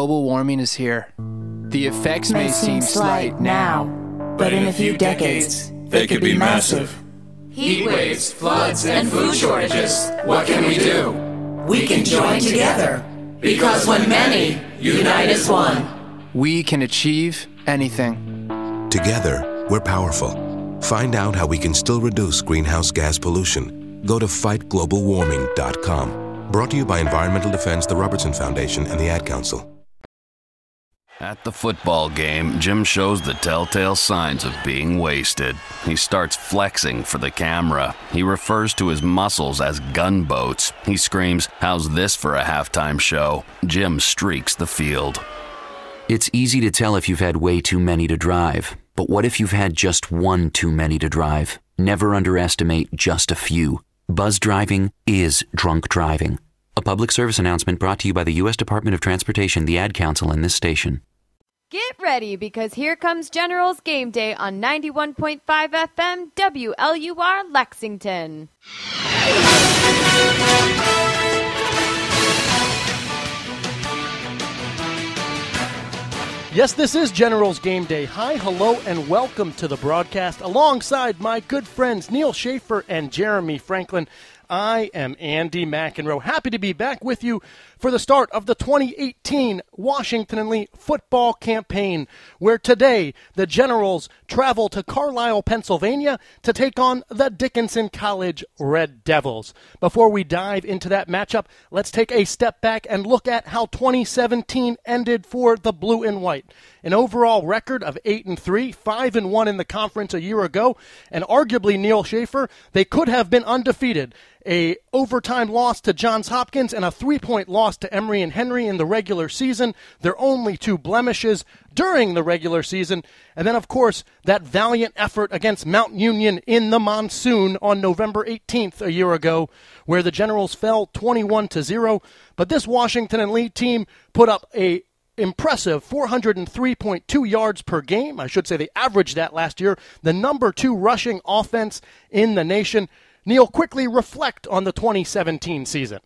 global warming is here. The effects may seem slight now, but in a few decades, they could be massive. Heat waves, floods, and food shortages. What can we do? We can join together, because when many unite as one, we can achieve anything. Together, we're powerful. Find out how we can still reduce greenhouse gas pollution. Go to fightglobalwarming.com. Brought to you by Environmental Defense, the Robertson Foundation, and the Ad Council. At the football game, Jim shows the telltale signs of being wasted. He starts flexing for the camera. He refers to his muscles as gunboats. He screams, "How's this for a halftime show?" Jim streaks the field. It's easy to tell if you've had way too many to drive. But what if you've had just one too many to drive? Never underestimate just a few. Buzz driving is drunk driving. A public service announcement brought to you by the U.S. Department of Transportation, the Ad Council, and this station. Get ready, because here comes Generals Game Day on 91.5 FM WLUR Lexington. Yes, this is Generals Game Day. Hi, hello, and welcome to the broadcast alongside my good friends Neil Schaefer and Jeremy Franklin. I am Andy McEnroe. Happy to be back with you for the start of the 2018 Washington and Lee football campaign, where today the Generals travel to Carlisle, Pennsylvania to take on the Dickinson College Red Devils. Before we dive into that matchup, let's take a step back and look at how 2017 ended for the Blue and White. An overall record of 8-3, 5-1 in the conference a year ago, and arguably, Neil Schaefer, they could have been undefeated. A overtime loss to Johns Hopkins and a 3-point loss to Emory and Henry in the regular season. Their only two blemishes during the regular season. And then, of course, that valiant effort against Mount Union in the monsoon on November 18th a year ago, where the Generals fell 21-0. But this Washington and Lee team put up a impressive 403.2 yards per game. I should say they averaged that last year. The number 2 rushing offense in the nation. Neil, quickly reflect on the 2017 season.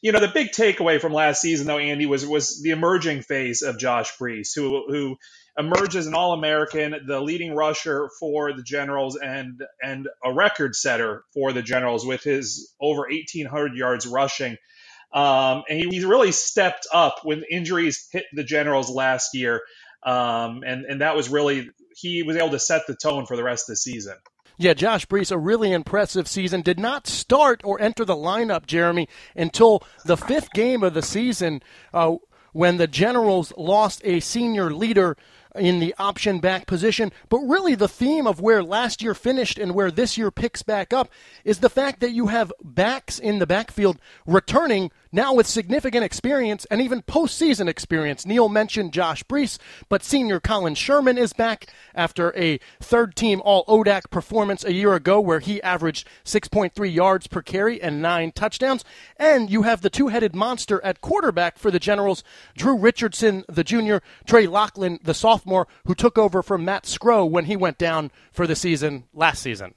You know, the big takeaway from last season, though, Andy, was the emerging phase of Josh Brees, who emerged as an All-American, the leading rusher for the Generals, and a record setter for the Generals with his over 1,800 yards rushing. And he really stepped up when injuries hit the Generals last year. And that was really, he was able to set the tone for the rest of the season. Yeah, Josh Brees, a really impressive season. Did not start or enter the lineup, Jeremy, until the 5th game of the season when the Generals lost a senior leader in the option back position. But really the theme of where last year finished and where this year picks back up is the fact that you have backs in the backfield returning now with significant experience and even postseason experience. Neil mentioned Josh Brees, but senior Colin Sherman is back after a third-team All-ODAC performance a year ago where he averaged 6.3 yards per carry and 9 touchdowns. And you have the two-headed monster at quarterback for the Generals, Drew Richardson, the junior, Trey Loughlin, the sophomore, who took over from Matt Skro when he went down for the season last season.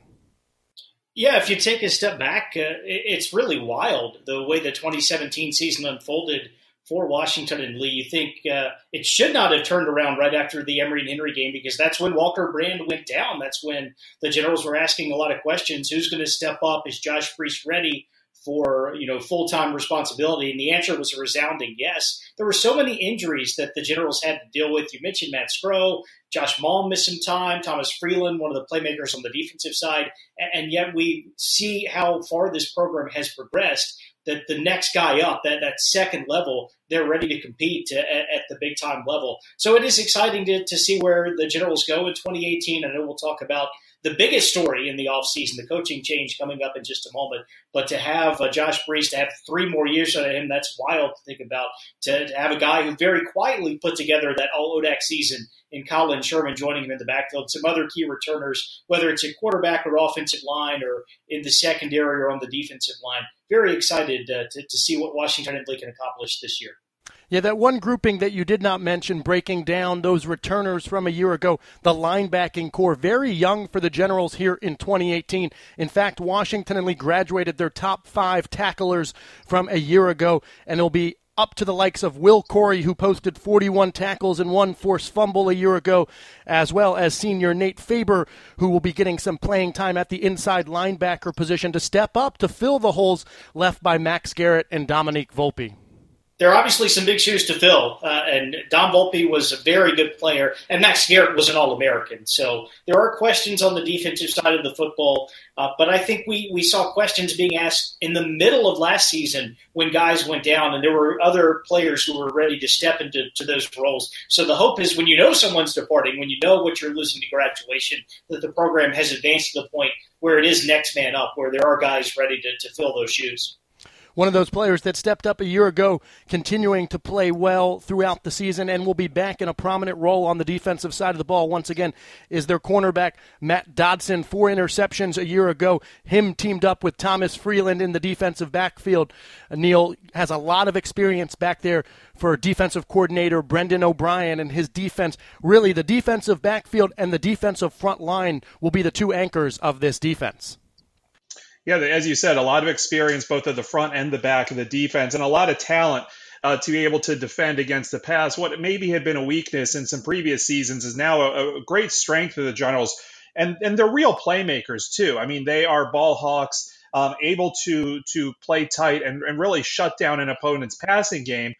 Yeah, if you take a step back, it's really wild the way the 2017 season unfolded for Washington and Lee. You think it should not have turned around right after the Emory and Henry game, because that's when Walker Brand went down. That's when the Generals were asking a lot of questions. Who's going to step up? Is Josh Brees ready for full-time responsibility? And the answer was a resounding yes. There were so many injuries that the Generals had to deal with. You mentioned Matt Skro, Josh Malm missed some time, Thomas Freeland, one of the playmakers on the defensive side, and yet we see how far this program has progressed, that the next guy up, that second level, they're ready to compete at the big-time level. So it is exciting to see where the Generals go in 2018. I know we'll talk about the biggest story in the offseason, the coaching change coming up in just a moment. But to have Josh Brees, to have 3 more years out of him, that's wild to think about. To have a guy who very quietly put together that All-ODAC season in Colin Sherman joining him in the backfield, some other key returners, whether it's at quarterback or offensive line or in the secondary or on the defensive line. Very excited to see what Washington and Lee can accomplish this year. Yeah, that one grouping that you did not mention, breaking down those returners from a year ago, the linebacking core, very young for the Generals here in 2018. In fact, Washington and Lee graduated their top 5 tacklers from a year ago, and it'll be up to the likes of Will Corey, who posted 41 tackles and 1 forced fumble a year ago, as well as senior Nate Faber, who will be getting some playing time at the inside linebacker position to step up to fill the holes left by Max Garrett and Dominique Volpe. There are obviously some big shoes to fill, and Dom Volpe was a very good player, and Max Garrett was an All-American. So there are questions on the defensive side of the football, but I think we saw questions being asked in the middle of last season when guys went down, and there were other players who were ready to step into those roles. So the hope is when you know someone's departing, when you know what you're losing to graduation, that the program has advanced to the point where it is next man up, where there are guys ready to fill those shoes. One of those players that stepped up a year ago, continuing to play well throughout the season and will be back in a prominent role on the defensive side of the ball once again, is their cornerback, Matt Dodson. 4 interceptions a year ago. Him teamed up with Thomas Freeland in the defensive backfield. Neil has a lot of experience back there for defensive coordinator Brendan O'Brien and his defense. Really, the defensive backfield and the defensive front line will be the 2 anchors of this defense. Yeah, as you said, a lot of experience both at the front and the back of the defense, and a lot of talent to be able to defend against the pass. What maybe had been a weakness in some previous seasons is now a great strength of the Generals, and they're real playmakers too. I mean, they are ball hawks, able to play tight and really shut down an opponent's passing game.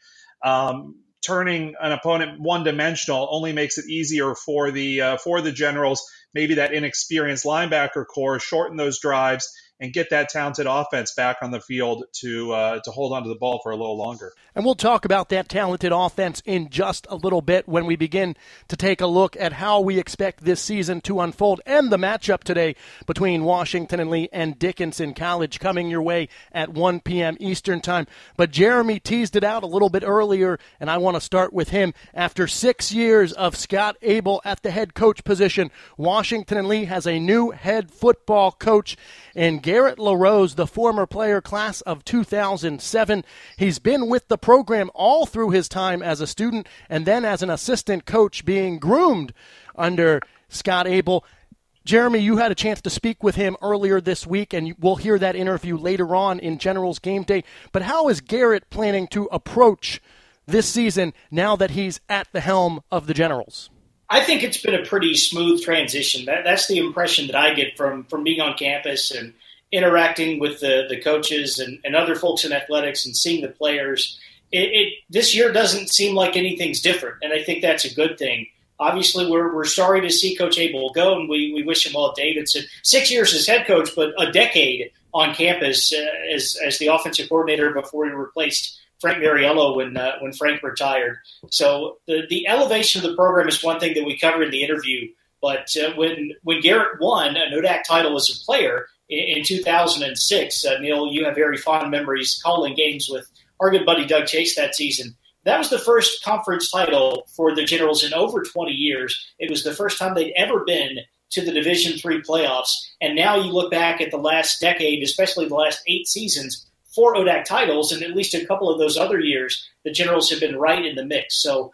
Turning an opponent one-dimensional only makes it easier for the Generals. Maybe that inexperienced linebacker core, shorten those drives and get that talented offense back on the field to hold on to the ball for a little longer. And we'll talk about that talented offense in just a little bit when we begin to take a look at how we expect this season to unfold and the matchup today between Washington and Lee and Dickinson College coming your way at 1 p.m. Eastern Time. But Jeremy teased it out a little bit earlier, and I want to start with him. After 6 years of Scott Abel at the head coach position, Washington and Lee has a new head football coach in Garrett LaRose, the former player class of 2007. He's been with the program all through his time as a student and then as an assistant coach being groomed under Scott Abel. Jeremy, you had a chance to speak with him earlier this week, and we'll hear that interview later on in Generals Game Day. But how is Garrett planning to approach this season now that he's at the helm of the Generals? I think it's been a pretty smooth transition. That's the impression that I get from being on campus and interacting with the coaches and other folks in athletics and seeing the players. This year doesn't seem like anything's different, and I think that's a good thing. Obviously, we're sorry to see Coach Abel go, and we wish him well at Davidson. 6 years as head coach, but a decade on campus as the offensive coordinator before he replaced Frank Mariello when Frank retired. So the elevation of the program is one thing that we covered in the interview. But when Garrett won an ODAC title as a player in 2006, Neil, you have very fond memories calling games with our good buddy Doug Chase that season. That was the first conference title for the Generals in over 20 years. It was the first time they'd ever been to the Division III playoffs. And now you look back at the last decade, especially the last 8 seasons, 4 ODAC titles, and at least a couple of those other years, the Generals have been right in the mix. So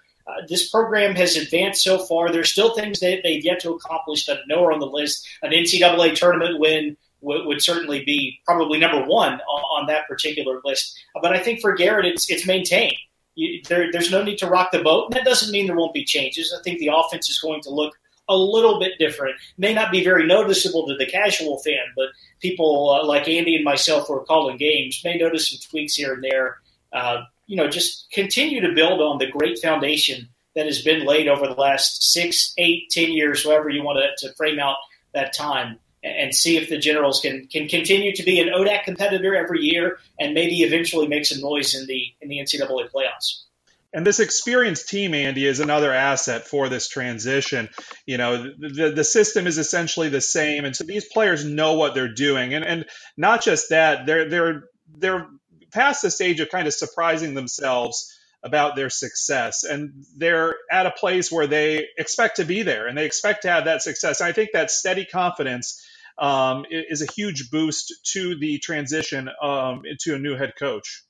this program has advanced so far. There's still things that they've yet to accomplish that I know are on the list. An NCAA tournament win would certainly be probably number 1 on that particular list. But I think for Garrett, it's maintained. There's no need to rock the boat, and that doesn't mean there won't be changes. I think the offense is going to look a little bit different. May not be very noticeable to the casual fan, but people like Andy and myself who are calling games may notice some tweaks here and there. Just continue to build on the great foundation that has been laid over the last 6, 8, 10 years, however you want to frame out that time, and see if the Generals can continue to be an ODAC competitor every year and maybe eventually make some noise in the NCAA playoffs. And this experienced team, Andy, is another asset for this transition. You know, the system is essentially the same, and so these players know what they're doing. And not just that, they're past the stage of kind of surprising themselves about their success, and they're at a place where they expect to be there, and they expect to have that success. And I think that steady confidence is a huge boost to the transition into a new head coach.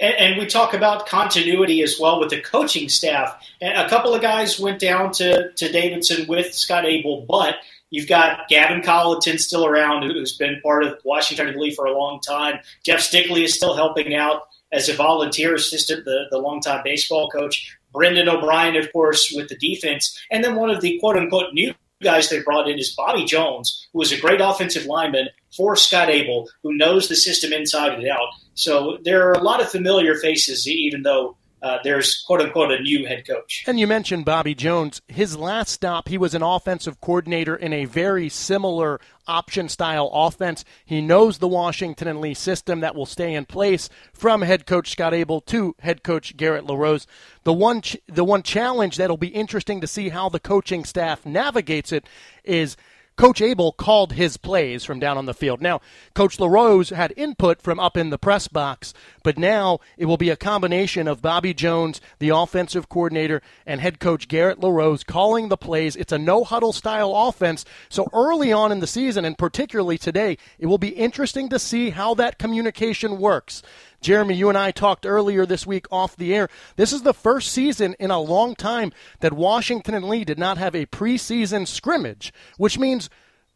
And we talk about continuity as well with the coaching staff. And a couple of guys went down to Davidson with Scott Abel, but you've got Gavin Colleton still around, who's been part of Washington and Lee for a long time. Jeff Stickley is still helping out. as a volunteer assistant, the longtime baseball coach. Brendan O'Brien, of course, with the defense. And then one of the quote-unquote new guys they brought in is Bobby Jones, who was a great offensive lineman for Scott Abel, who knows the system inside and out. So there are a lot of familiar faces, even though there's, quote-unquote, a new head coach. And you mentioned Bobby Jones. His last stop, he was an offensive coordinator in a very similar option-style offense. He knows the Washington and Lee system that will stay in place from head coach Scott Abel to head coach Garrett LaRose. The one challenge that'll be interesting to see how the coaching staff navigates it is Coach Abel called his plays from down on the field. Now, Coach LaRose had input from up in the press box, but now it will be a combination of Bobby Jones, the offensive coordinator, and head coach Garrett LaRose calling the plays. It's a no-huddle style offense, so early on in the season, and particularly today, it will be interesting to see how that communication works. Jeremy, you and I talked earlier this week off the air. This is the first season in a long time that Washington and Lee did not have a preseason scrimmage, which means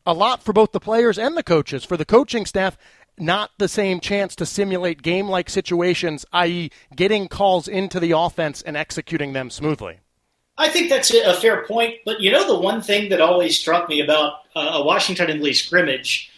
a lot for both the players and the coaches. For the coaching staff, not the same chance to simulate game-like situations, i.e. getting calls into the offense and executing them smoothly. I think that's a fair point, but the one thing that always struck me about a Washington and Lee scrimmage,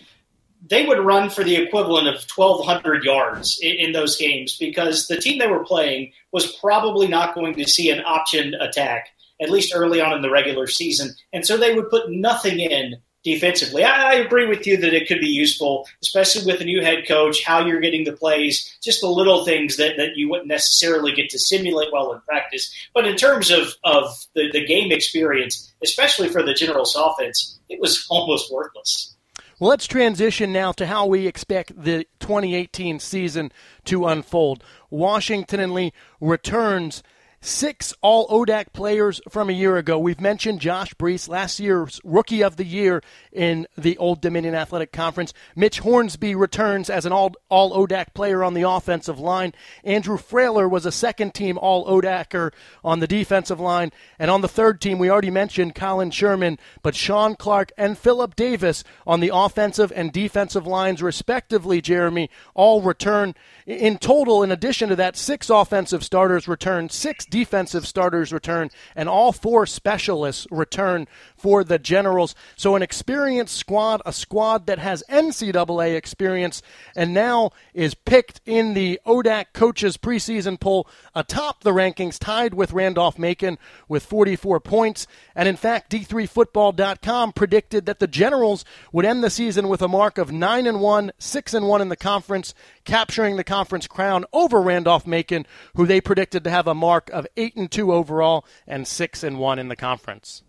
they would run for the equivalent of 1,200 yards in those games because the team they were playing was probably not going to see an option attack, at least early on in the regular season. And so they would put nothing in defensively. I agree with you that it could be useful, especially with a new head coach, how you're getting the plays, just the little things that you wouldn't necessarily get to simulate well in practice. But in terms of the game experience, especially for the Generals offense, it was almost worthless. Well, let's transition now to how we expect the 2018 season to unfold. Washington and Lee returns 6 All-ODAC players from a year ago. We've mentioned Josh Brees, last year's Rookie of the Year in the Old Dominion Athletic Conference. Mitch Hornsby returns as an All-ODAC player on the offensive line. Andrew Frailer was a second-team All-ODACer on the defensive line. And on the third team, we already mentioned Colin Sherman, but Sean Clark and Phillip Davis on the offensive and defensive lines, respectively, Jeremy, all return. In total, in addition to that, 6 offensive starters return, 6 defensive starters return, and all 4 specialists return for the Generals. So an experienced squad, a squad that has NCAA experience, and now is picked in the ODAC coaches preseason poll atop the rankings, tied with Randolph-Macon with 44 points. And in fact, D3Football.com predicted that the Generals would end the season with a mark of 9-1, 6-1 in the conference, capturing the conference crown over Randolph-Macon, who they predicted to have a mark of 8-2 overall and 6-1 in the conference.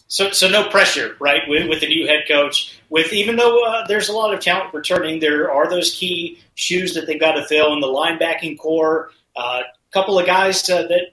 So no pressure, right, with the new head coach. Even though there's a lot of talent returning, there are those key shoes that they've got to fill in the linebacking core. A couple of guys that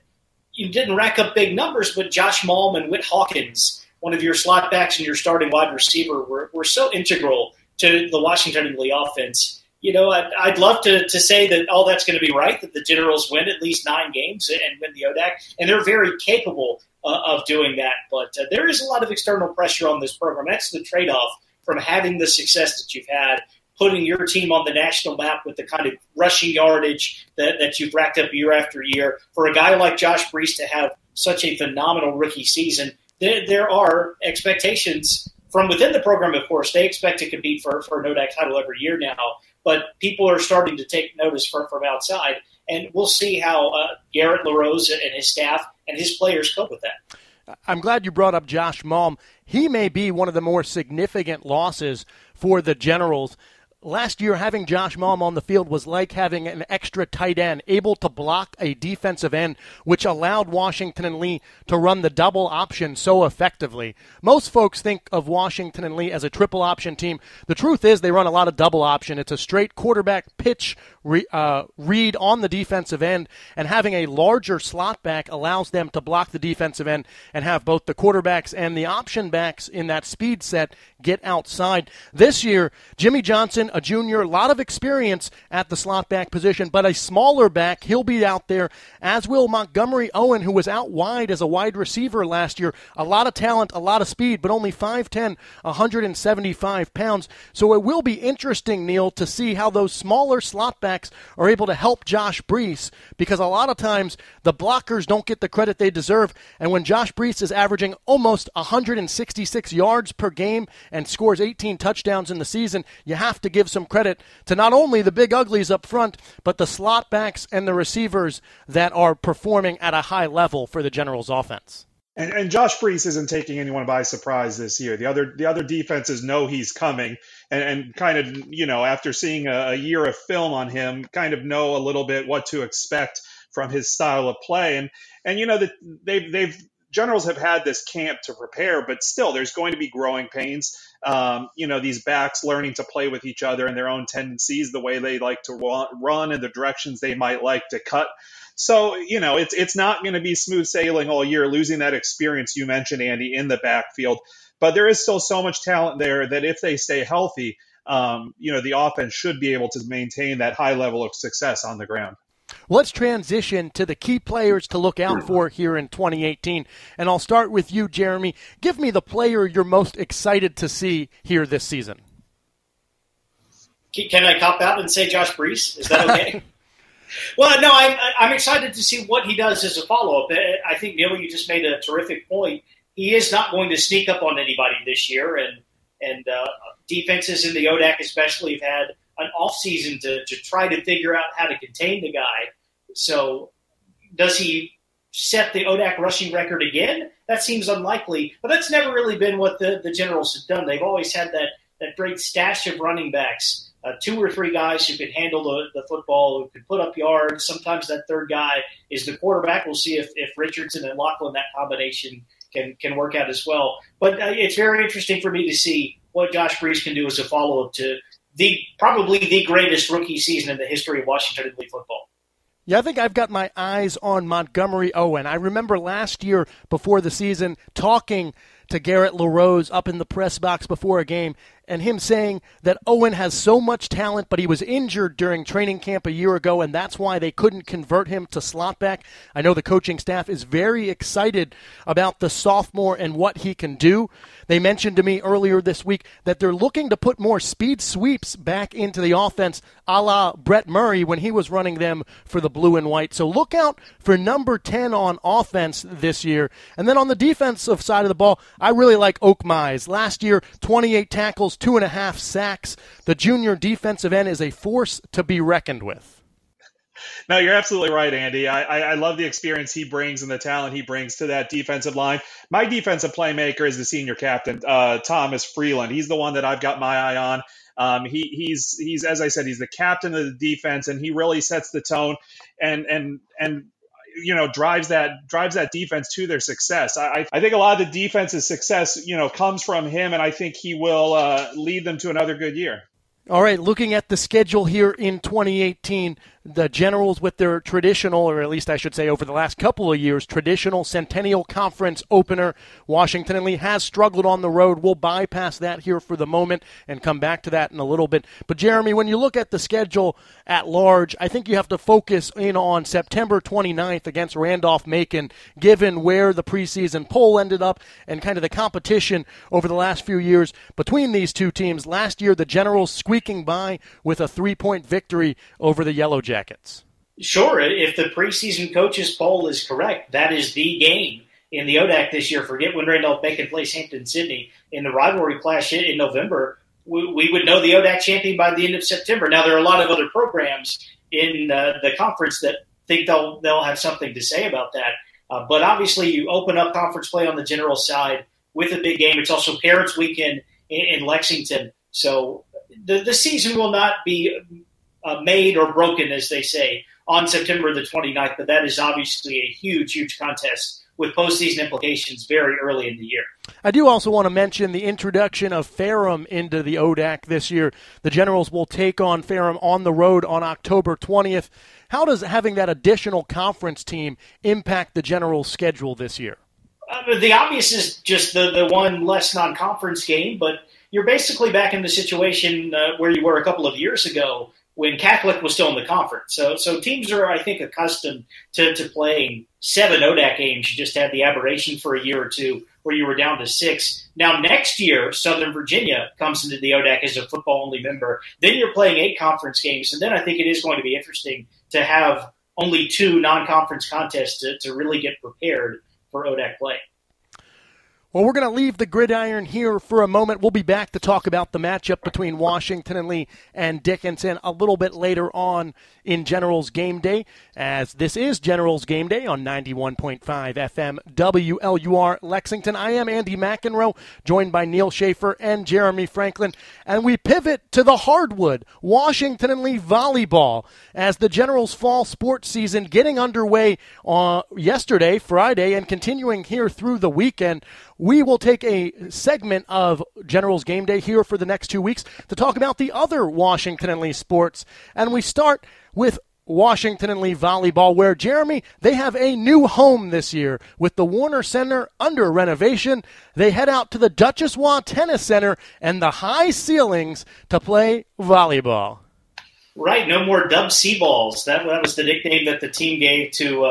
you didn't rack up big numbers, but Josh Malm and Whit Hawkins, one of your slot backs and your starting wide receiver, were so integral to the Washington and Lee offense. I'd love to say that all that's going to be right, that the Generals win at least 9 games and win the ODAC, and they're very capable of doing that. But there is a lot of external pressure on this program. That's the trade-off from having the success that you've had, putting your team on the national map with the kind of rushing yardage that you've racked up year after year. For a guy like Josh Brees to have such a phenomenal rookie season, there are expectations from within the program, of course. They expect to compete for an ODAC title every year now. But people are starting to take notice from outside, and we'll see how Garrett LaRose and his staff and his players cope with that. I'm glad you brought up Josh Malm. He may be one of the more significant losses for the Generals. Last year, having Josh Malm on the field was like having an extra tight end, able to block a defensive end, which allowed Washington and Lee to run the double option so effectively. Most folks think of Washington and Lee as a triple option team. The truth is they run a lot of double option. It's a straight quarterback pitch read on the defensive end, and having a larger slot back allows them to block the defensive end and have both the quarterbacks and the option backs in that speed set get outside. This year, Jimmy Johnson Again, a junior, a lot of experience at the slot back position, but a smaller back. He'll be out there, as will Montgomery Owen, who was out wide as a wide receiver last year. A lot of talent, a lot of speed, but only 5'10", 175 pounds. So it will be interesting, Neil, to see how those smaller slot backs are able to help Josh Brees, because a lot of times the blockers don't get the credit they deserve. And when Josh Brees is averaging almost 166 yards per game and scores 18 touchdowns in the season, you have to give some credit to not only the big uglies up front, but the slot backs and the receivers that are performing at a high level for the Generals offense. And Josh Brees isn't taking anyone by surprise this year. The other defenses know he's coming, and kind of, after seeing a year of film on him, kind of know a little bit what to expect from his style of play. And that they've Generals have had this camp to prepare, but still there's going to be growing pains. These backs learning to play with each other and their own tendencies, the way they like to run and the directions they might like to cut. So, it's not going to be smooth sailing all year, losing that experience you mentioned, Andy, in the backfield. But there is still so much talent there that if they stay healthy, the offense should be able to maintain that high level of success on the ground. Let's transition to the key players to look out for here in 2018. And I'll start with you, Jeremy. Give me the player you're most excited to see here this season. Can I cop out and say Josh Brees? Is that okay? Well, no, I'm excited to see what he does as a follow-up. I think, Neil, you just made a terrific point. He is not going to sneak up on anybody this year, and defenses in the ODAC especially have had an offseason to try to figure out how to contain the guy. So does he set the ODAC rushing record again? That seems unlikely, but that's never really been what the Generals have done. They've always had that great stash of running backs, 2 or 3 guys who can handle the football, who can put up yards. Sometimes that third guy is the quarterback. We'll see if Richardson and Lachlan, that combination, can work out as well. But it's very interesting for me to see what Josh Brees can do as a follow-up to probably the greatest rookie season in the history of Washington Elite football. Yeah, I think I've got my eyes on Montgomery Owen. I remember last year before the season talking to Garrett LaRose up in the press box before a game, and him saying that Owen has so much talent, but he was injured during training camp a year ago, and that's why they couldn't convert him to slot back. I know the coaching staff is very excited about the sophomore and what he can do. They mentioned to me earlier this week that they're looking to put more speed sweeps back into the offense, a la Brett Murray when he was running them for the blue and white. So look out for number 10 on offense this year. And then on the defensive side of the ball, I really like Oak Mize. Last year, 28 tackles, 2.5 sacks. The junior defensive end is a force to be reckoned with. No, you're absolutely right, Andy. I love the experience he brings and the talent he brings to that defensive line. My defensive playmaker is the senior captain, Thomas Freeland. He's the one that I've got my eye on. He's as I said, he's the captain of the defense, and he really sets the tone and drives that defense to their success. I think a lot of the defense's success, comes from him, and I think he will lead them to another good year. All right, looking at the schedule here in 2018, the Generals with their traditional, or at least I should say over the last couple of years, traditional Centennial Conference opener. Washington and Lee has struggled on the road. We'll bypass that here for the moment and come back to that in a little bit. But Jeremy, when you look at the schedule at large, I think you have to focus in on September 29th against Randolph-Macon, given where the preseason poll ended up and kind of the competition over the last few years between these two teams. Last year, the Generals squeaking by with a 3-point victory over the Yellow Jackets. Sure, if the preseason coaches poll is correct, that is the game in the ODAC this year. Forget when Randolph-Macon plays Hampton-Sydney. In the rivalry clash in November, we would know the ODAC champion by the end of September. Now, there are a lot of other programs in the conference that think they'll have something to say about that. But obviously, you open up conference play on the General side with a big game. It's also Parents Weekend in Lexington. So the season will not be made or broken, as they say, on September the 29th, but that is obviously a huge, huge contest with postseason implications very early in the year. I do also want to mention the introduction of Ferrum into the ODAC this year. The Generals will take on Ferrum on the road on October 20th. How does having that additional conference team impact the Generals' schedule this year? The obvious is just the one less non-conference game, but you're basically back in the situation where you were a couple of years ago when Catholic was still in the conference. So teams are, I think, accustomed to playing 7 ODAC games. You just had the aberration for a year or two where you were down to 6. Now, next year, Southern Virginia comes into the ODAC as a football-only member. Then you're playing 8 conference games, and then I think it is going to be interesting to have only 2 non-conference contests to really get prepared for ODAC play. Well, we're going to leave the gridiron here for a moment. We'll be back to talk about the matchup between Washington and Lee and Dickinson a little bit later on in Generals Game Day, as this is Generals Game Day on 91.5 FM WLUR Lexington. I am Andy McEnroe, joined by Neil Schaefer and Jeremy Franklin, and we pivot to the hardwood, Washington and Lee volleyball, as the Generals fall sports season getting underway yesterday, Friday, and continuing here through the weekend. We will take a segment of Generals Game Day here for the next 2 weeks to talk about the other Washington and Lee sports. And we start with Washington and Lee volleyball, where, Jeremy, they have a new home this year with the Warner Center under renovation. They head out to the Duchossois Tennis Center and the high ceilings to play volleyball. Right, no more Dub C balls. That was the nickname that the team gave to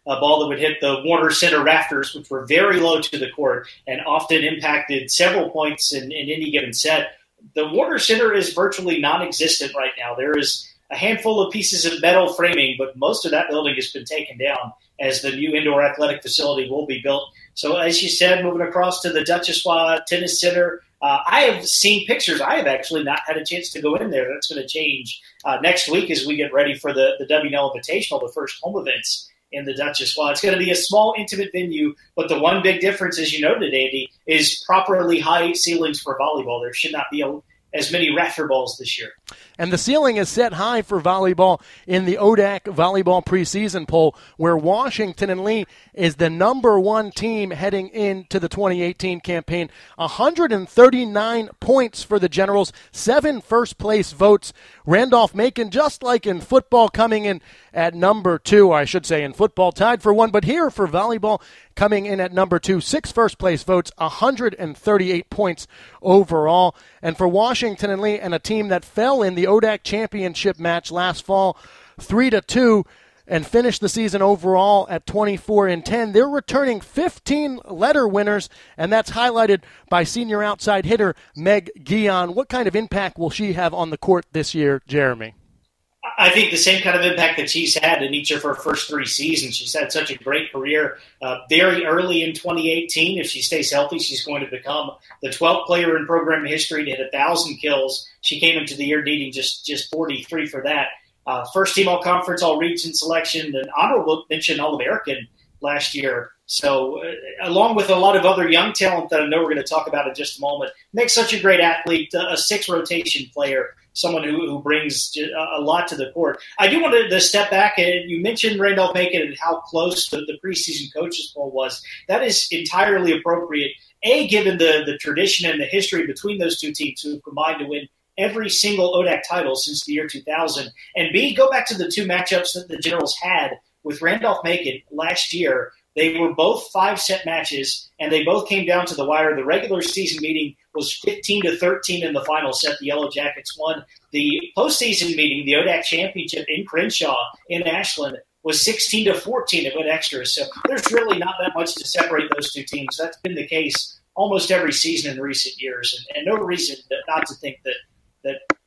a ball that would hit the Warner Center rafters, which were very low to the court and often impacted several points in any given set. The Warner Center is virtually non-existent right now. There is a handful of pieces of metal framing, but most of that building has been taken down as the new indoor athletic facility will be built. So as you said, moving across to the Duchossois Tennis Center, I have seen pictures. I have actually not had a chance to go in there. That's going to change next week as we get ready for the WNL Invitational, the first home events in the Duchossois. It's going to be a small, intimate venue, but the one big difference, as you noted, Andy, is properly high ceilings for volleyball. There should not be as many rafter balls this year. And the ceiling is set high for volleyball in the ODAC volleyball preseason poll, where Washington and Lee is the number 1 team heading into the 2018 campaign. 139 points for the Generals, 7 first-place votes. Randolph-Macon, just like in football, coming in at number 2, I should say in football, tied for 1. But here for volleyball, coming in at number 2, 6 first-place votes, 138 points overall. And for Washington and Lee, and a team that fell in the ODAC championship match last fall, 3-2, and finished the season overall at 24-10. They're returning 15 letter winners, and that's highlighted by senior outside hitter Meg Guion. What kind of impact will she have on the court this year, Jeremy? I think the same kind of impact that she's had in each of her first 3 seasons. She's had such a great career. Very early in 2018, if she stays healthy, she's going to become the 12th player in program history to hit 1,000 kills. She came into the year needing just 43 for that. First team all-conference, all-region selection, and honorable mention All-American last year. So along with a lot of other young talent that I know we're going to talk about in just a moment, makes such a great athlete, a 6-rotation player, someone who brings a lot to the court. I do want to step back, and you mentioned Randolph-Macon and how close the preseason coaches poll was. That is entirely appropriate, given the tradition and the history between those two teams who have combined to win every single ODAC title since the year 2000, and B, go back to the 2 matchups that the Generals had with Randolph-Macon last year. They were both 5-set matches, and they both came down to the wire. The regular season meeting was 15-13 in the final set. The Yellow Jackets won. The postseason meeting, the ODAC Championship in Crenshaw in Ashland, was 16-14. It went extra. So there's really not that much to separate those two teams. That's been the case almost every season in recent years, and no reason not to think that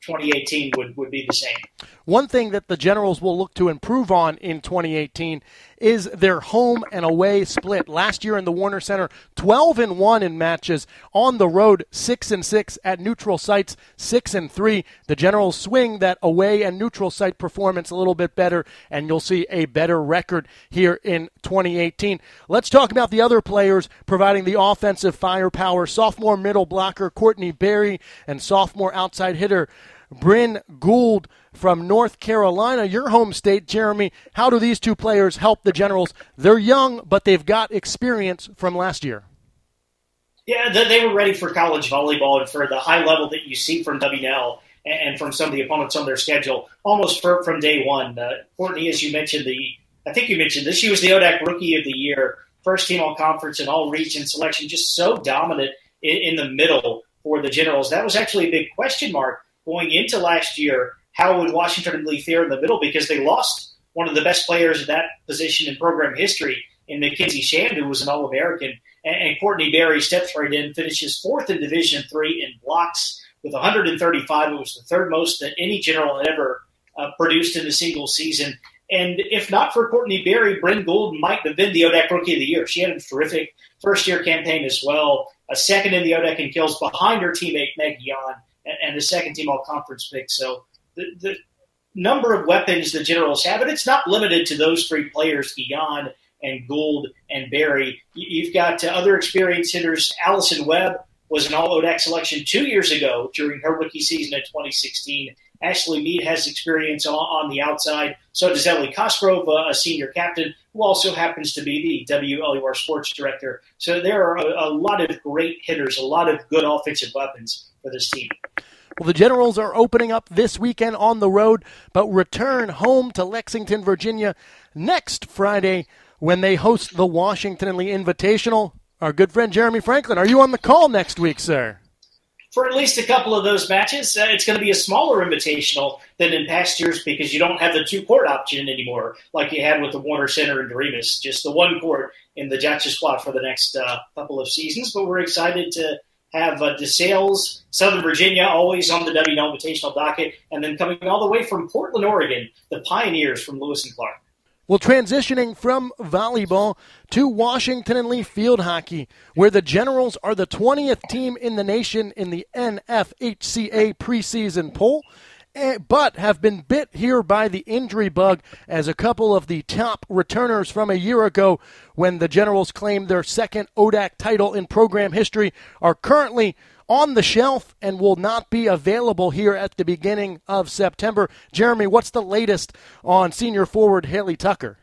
2018 would be the same. One thing that the Generals will look to improve on in 2018 is their home and away split. Last year in the Warner Center, 12-1 in matches. On the road, 6-6 at neutral sites, 6-3. The Generals swing that away and neutral site performance a little bit better, and you'll see a better record here in 2018. Let's talk about the other players providing the offensive firepower. Sophomore middle blocker Courtney Berry and sophomore outside hitter Bryn Gould from North Carolina, your home state. Jeremy, how do these 2 players help the Generals? They're young, but they've got experience from last year. Yeah, they were ready for college volleyball and for the high level that you see from WNL and from some of the opponents on their schedule almost from day one. Courtney, as you mentioned, I think you mentioned this, she was the ODAC Rookie of the Year, first team all-conference and all-region selection, just so dominant in the middle for the Generals. That was actually a big question mark going into last year. How would Washington and Lee fare in the middle? Because they lost one of the best players at that position in program history in Mackenzie Shand, who was an All-American. And Courtney Berry steps right in, finishes fourth in Division III in blocks with 135. It was the third most that any General had ever produced in a single season. And if not for Courtney Berry, Bryn Gould might have been the ODAC Rookie of the Year. She had a terrific first-year campaign as well, a second in the ODAC in kills behind her teammate Meg Yan, and a second-team all-conference pick. So the number of weapons the Generals have, and it's not limited to those three players, Yan and Gould and Berry. You've got other experienced hitters. Allison Webb was an All-ODAC selection 2 years ago during her rookie season in 2016. Ashley Mead has experience on the outside. So does Ellie Cosgrove, a senior captain, who also happens to be the WLUR sports director. So there are a lot of great hitters, a lot of good offensive weapons for this team. Well, the Generals are opening up this weekend on the road, but return home to Lexington, Virginia next Friday when they host the Washington and Lee Invitational. Our good friend Jeremy Franklin, are you on the call next week, sir? For at least a couple of those matches, it's going to be a smaller invitational than in past years because you don't have the two-court option anymore like you had with the Warner Center and Doremus, just the one court in the Judges spot for the next couple of seasons. But we're excited to have DeSales, Southern Virginia, always on the WNL Invitational docket, and then coming all the way from Portland, Oregon, the Pioneers from Lewis and Clark. Well, transitioning from volleyball to Washington and Lee field hockey, where the Generals are the 20th team in the nation in the NFHCA preseason poll, but have been bit here by the injury bug as a couple of the top returners from a year ago when the Generals claimed their second ODAC title in program history are currently on the shelf and will not be available here at the beginning of September. Jeremy, what's the latest on senior forward Haley Tucker?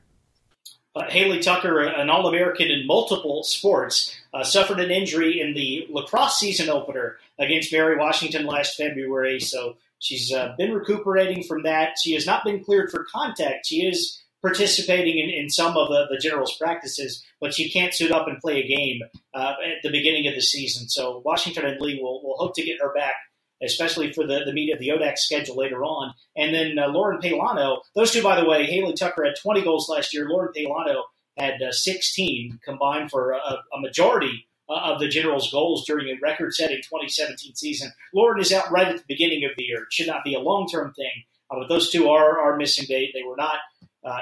Haley Tucker, an All-American in multiple sports, suffered an injury in the lacrosse season opener against Mary Washington last February, so she's been recuperating from that. She has not been cleared for contact. She is participating in some of the Generals' practices, but she can't suit up and play a game at the beginning of the season. So Washington and Lee will hope to get her back, especially for the meat of the ODAC schedule later on. And then Lauren Paylano, those two, by the way, Haley Tucker had 20 goals last year. Lauren Paylano had 16 combined for a majority of the Generals' goals during a record-setting 2017 season. Lauren is out right at the beginning of the year. It should not be a long-term thing, but those two are missing. They were not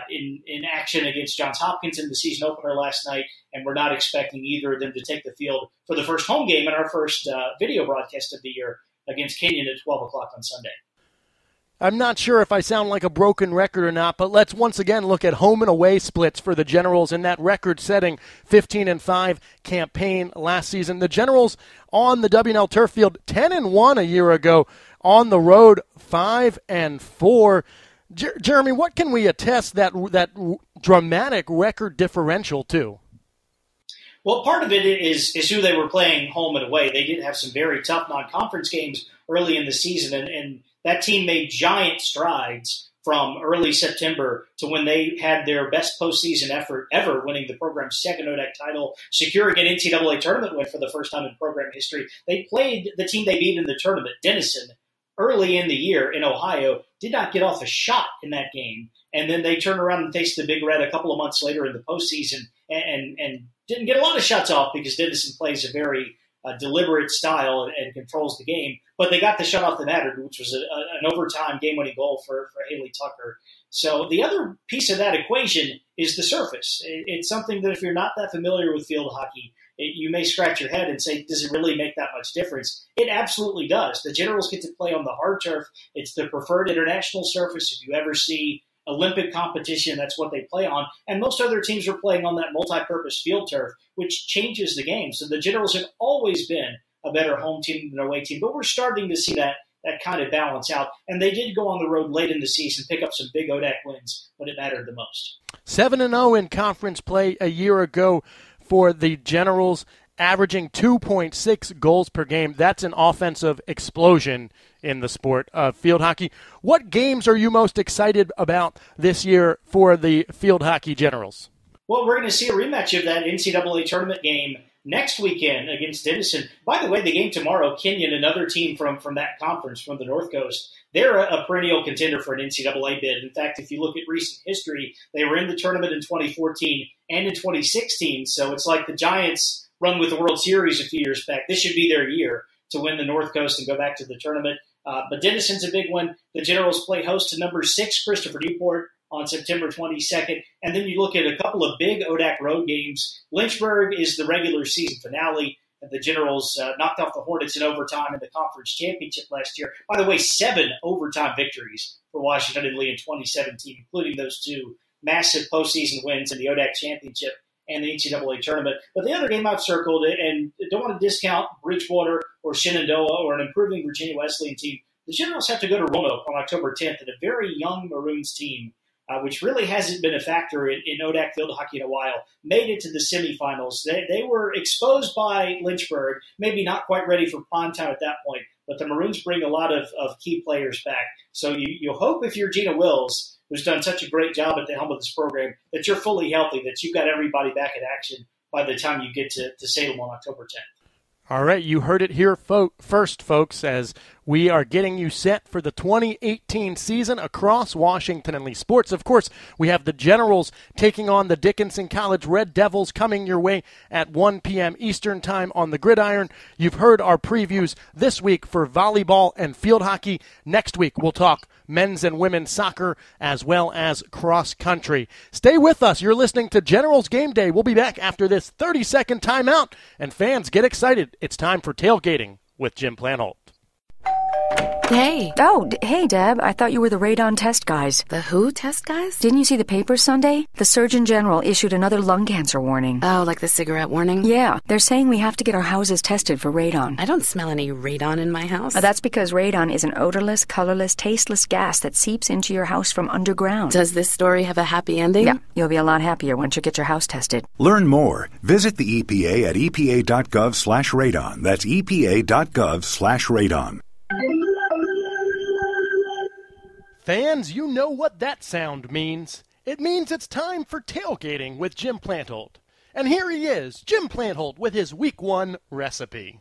in action against Johns Hopkins in the season opener last night, and we're not expecting either of them to take the field for the first home game in our first video broadcast of the year against Kenyon at 12 o'clock on Sunday. I'm not sure if I sound like a broken record or not, but let's once again look at home and away splits for the Generals in that record-setting 15-5 campaign last season. The Generals on the WNL turf field 10-1 a year ago, on the road 5-4. Jeremy, what can we attest that dramatic record differential to? Well, part of it is who they were playing home and away. They did have some very tough non-conference games early in the season, and that team made giant strides from early September to when they had their best postseason effort ever, winning the program's second ODAC title, securing an NCAA tournament win for the first time in program history. They played the team they beat in the tournament, Denison, early in the year in Ohio, did not get off a shot in that game. And then they turned around and faced the Big Red a couple of months later in the postseason and didn't get a lot of shots off because Denison plays a very deliberate style and controls the game. But they got the shot off that mattered, which was an overtime game-winning goal for Haley Tucker. So the other piece of that equation is the surface. It's something that if you're not that familiar with field hockey, you may scratch your head and say, does it really make that much difference? It absolutely does. The Generals get to play on the hard turf. It's the preferred international surface. If you ever see Olympic competition, that's what they play on. And most other teams are playing on that multi-purpose field turf, which changes the game. So the Generals have always been a better home team than away team, but we're starting to see that kind of balance out. And they did go on the road late in the season, pick up some big ODAC wins when it mattered the most. 7-0 in conference play a year ago for the Generals, averaging 2.6 goals per game. That's an offensive explosion in the sport of field hockey. What games are you most excited about this year for the field hockey Generals? Well, we're going to see a rematch of that NCAA tournament game next weekend against Denison. By the way, the game tomorrow, Kenyon, another team from that conference, from the North Coast, they're a perennial contender for an NCAA bid. In fact, if you look at recent history, they were in the tournament in 2014 and in 2016. So it's like the Giants run with the World Series a few years back. This should be their year to win the North Coast and go back to the tournament. But Denison's a big one. The Generals play host to number 6, Christopher Newport, on September 22nd. And then you look at a couple of big ODAC road games. Lynchburg is the regular season finale. The Generals knocked off the Hornets in overtime in the conference championship last year. By the way, 7 overtime victories for Washington and Lee in 2017, including those 2 massive postseason wins in the ODAC championship and the NCAA tournament. But the other game I've circled, and don't want to discount Bridgewater or Shenandoah or an improving Virginia Wesleyan team, the Generals have to go to Roanoke on October 10th, and a very young Maroons team, which really hasn't been a factor in ODAC field hockey in a while, made it to the semifinals. They were exposed by Lynchburg, maybe not quite ready for prime time at that point, but the Maroons bring a lot of key players back. So you hope, if you're Gina Wills, who's done such a great job at the helm of this program, that you're fully healthy, that you've got everybody back in action by the time you get to Salem on October 10th. All right, you heard it here first, folks, as we are getting you set for the 2018 season across Washington and Lee sports. Of course, we have the Generals taking on the Dickinson College Red Devils coming your way at 1 p.m. Eastern Time on the Gridiron. You've heard our previews this week for volleyball and field hockey. Next week, we'll talk men's and women's soccer as well as cross country. Stay with us. You're listening to Generals Game Day. We'll be back after this 30-second timeout. And fans, get excited. It's time for tailgating with Jim Plantholt. Hey. Oh, hey, Deb. I thought you were the radon test guys. The who test guys? Didn't you see the papers Sunday? The Surgeon General issued another lung cancer warning. Oh, like the cigarette warning? Yeah. They're saying we have to get our houses tested for radon. I don't smell any radon in my house. That's because radon is an odorless, colorless, tasteless gas that seeps into your house from underground. Does this story have a happy ending? Yeah. You'll be a lot happier once you get your house tested. Learn more. Visit the EPA at epa.gov/radon. That's epa.gov/radon. Fans, you know what that sound means. It means it's time for tailgating with Jim Plantholt. And here he is, Jim Plantholt, with his Week 1 recipe.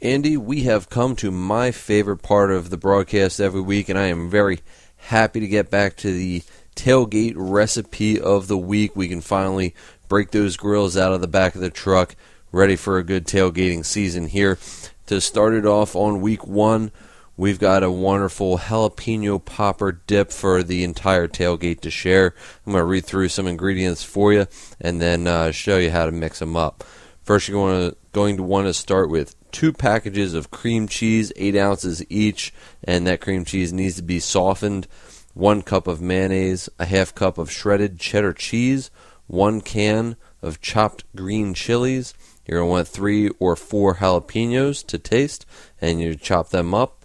Andy, we have come to my favorite part of the broadcast every week, and I am very happy to get back to the tailgate recipe of the week. We can finally break those grills out of the back of the truck, ready for a good tailgating season here. To start it off on Week 1, we've got a wonderful jalapeno popper dip for the entire tailgate to share. I'm going to read through some ingredients for you and then show you how to mix them up. First, you're going to want to start with 2 packages of cream cheese, 8 ounces each, and that cream cheese needs to be softened. 1 cup of mayonnaise, a half cup of shredded cheddar cheese, 1 can of chopped green chilies. You're going to want 3 or 4 jalapenos to taste, and you chop them up.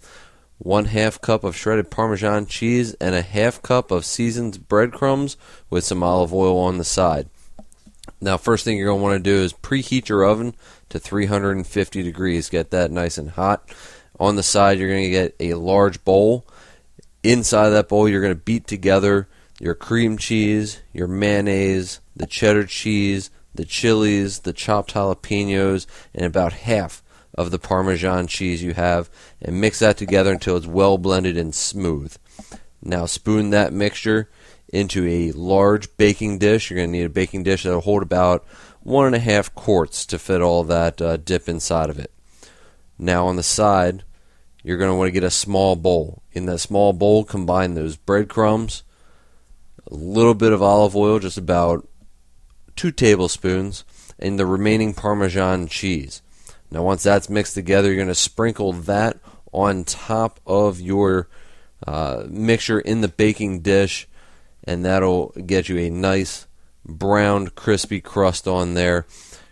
1/2 cup of shredded Parmesan cheese and a 1/2 cup of seasoned breadcrumbs with some olive oil on the side. Now, first thing you're going to want to do is preheat your oven to 350 degrees. Get that nice and hot. On the side, you're going to get a large bowl. Inside that bowl, you're going to beat together your cream cheese, your mayonnaise, the cheddar cheese, the chilies, the chopped jalapenos, and about half of the Parmesan cheese you have, and mix that together until it's well blended and smooth. Now spoon that mixture into a large baking dish. You're going to need a baking dish that will hold about 1.5 quarts to fit all that dip inside of it. Now on the side, you're going to want to get a small bowl. In that small bowl, combine those breadcrumbs, a little bit of olive oil, just about 2 tablespoons, and the remaining Parmesan cheese. Now once that's mixed together, you're going to sprinkle that on top of your mixture in the baking dish, and that'll get you a nice browned, crispy crust on there.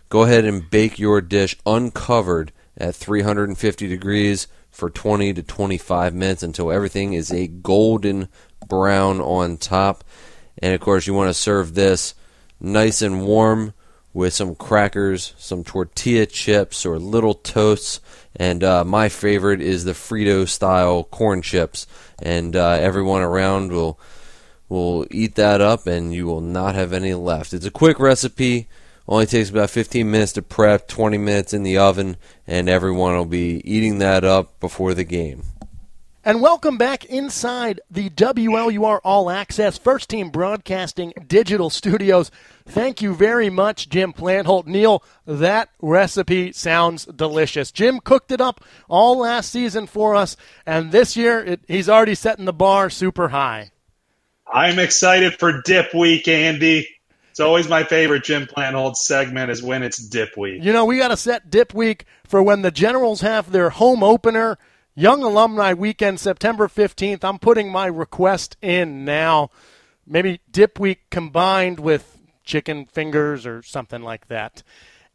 Go ahead and bake your dish uncovered at 350 degrees for 20 to 25 minutes until everything is a golden brown on top. And of course, you want to serve this nice and warm with some crackers, some tortilla chips, or little toasts, and my favorite is the Frito-style corn chips, and everyone around will eat that up, and you will not have any left. It's a quick recipe, Only takes about 15 minutes to prep, 20 minutes in the oven, and everyone will be eating that up before the game. And welcome back inside the WLUR All Access First Team Broadcasting Digital Studios. Thank you very much, Jim Plantholt. Neil, that recipe sounds delicious. Jim cooked it up all last season for us, and this year he's already setting the bar super high. I'm excited for Dip Week, Andy. It's always my favorite Jim Plantholt segment is when it's Dip Week. You know, we got to set Dip Week for when the Generals have their home opener, Young Alumni Weekend, September 15th. I'm putting my request in now. Maybe Dip Week combined with chicken fingers or something like that.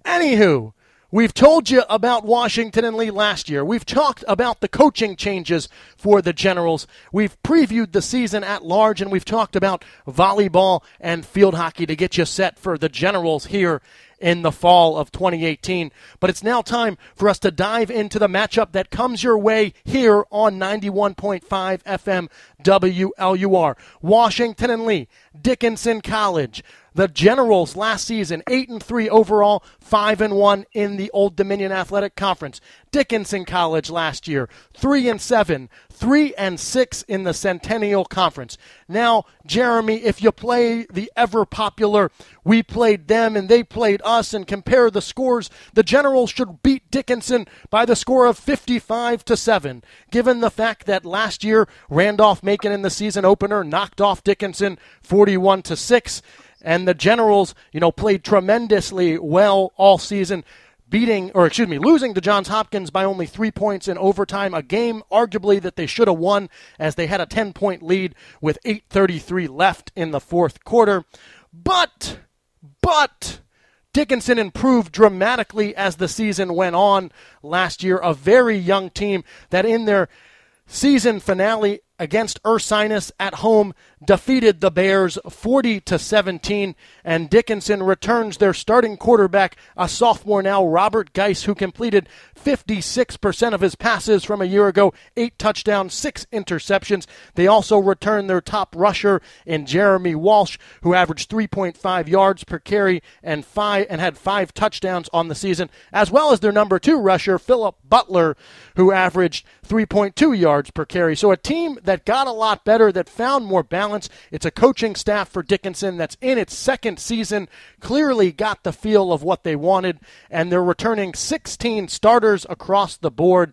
Anywho, we've told you about Washington and Lee last year. We've talked about the coaching changes for the Generals. We've previewed the season at large, and we've talked about volleyball and field hockey to get you set for the Generals here in the fall of 2018. But it's now time for us to dive into the matchup that comes your way here on 91.5 FM WLUR. Washington and Lee, Dickinson College. The Generals last season, 8-3 overall, 5-1 in the Old Dominion Athletic Conference. Dickinson College last year, 3-7, 3-6 in the Centennial Conference. Now, Jeremy, if you play the ever-popular we played them and they played us and compare the scores, the Generals should beat Dickinson by the score of 55-7. Given the fact that last year, Randolph-Macon in the season opener knocked off Dickinson 41-6. And the Generals, played tremendously well all season, losing to Johns Hopkins by only 3 points in overtime, a game arguably that they should have won as they had a 10-point lead with 8:33 left in the fourth quarter. But Dickinson improved dramatically as the season went on last year, a very young team that in their season finale against Ursinus at home defeated the Bears 40-17, and Dickinson returns their starting quarterback, a sophomore now, Robert Geis, who completed 56% of his passes from a year ago, 8 touchdowns, 6 interceptions. They also return their top rusher in Jeremy Walsh, who averaged 3.5 yards per carry and had 5 touchdowns on the season, as well as their number 2 rusher, Philip Butler, who averaged 3.2 yards per carry. So a team that got a lot better, that found more balance. It's a coaching staff for Dickinson that's in its second season, clearly got the feel of what they wanted, and they're returning 16 starters across the board.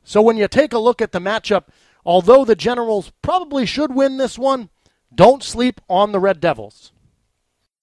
So when you take a look at the matchup, although the Generals probably should win this one, don't sleep on the Red Devils.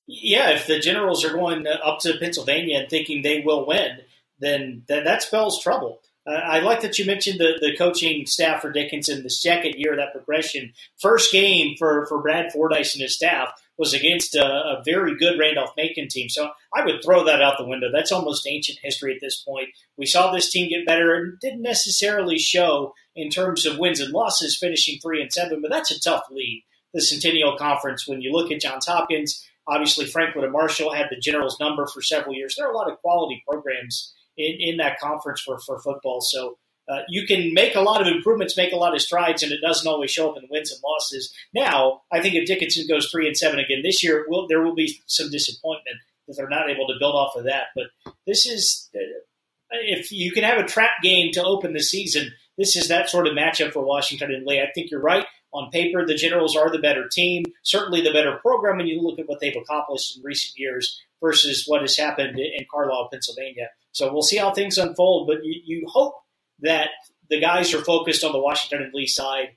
Yeah, if the Generals are going up to Pennsylvania and thinking they will win, then that spells trouble. I like that you mentioned the coaching staff for Dickinson, the second year of that progression. First game for Brad Fordyce and his staff was against a very good Randolph-Macon team. So I would throw that out the window. That's almost ancient history at this point. We saw this team get better and didn't necessarily show in terms of wins and losses, finishing 3-7, but that's a tough lead, the Centennial Conference. When you look at Johns Hopkins, obviously Franklin and Marshall had the Generals number for several years. There are a lot of quality programs in that conference for football. So you can make a lot of improvements, make a lot of strides, and it doesn't always show up in wins and losses. Now, I think if Dickinson goes 3-7 again this year, there will be some disappointment if they're not able to build off of that. But this is, if you can have a trap game to open the season, this is that sort of matchup for Washington and Lee. I think you're right. On paper, the Generals are the better team, certainly the better program when you look at what they've accomplished in recent years versus what has happened in Carlisle, Pennsylvania. So we'll see how things unfold, but you hope that the guys are focused on the Washington and Lee side.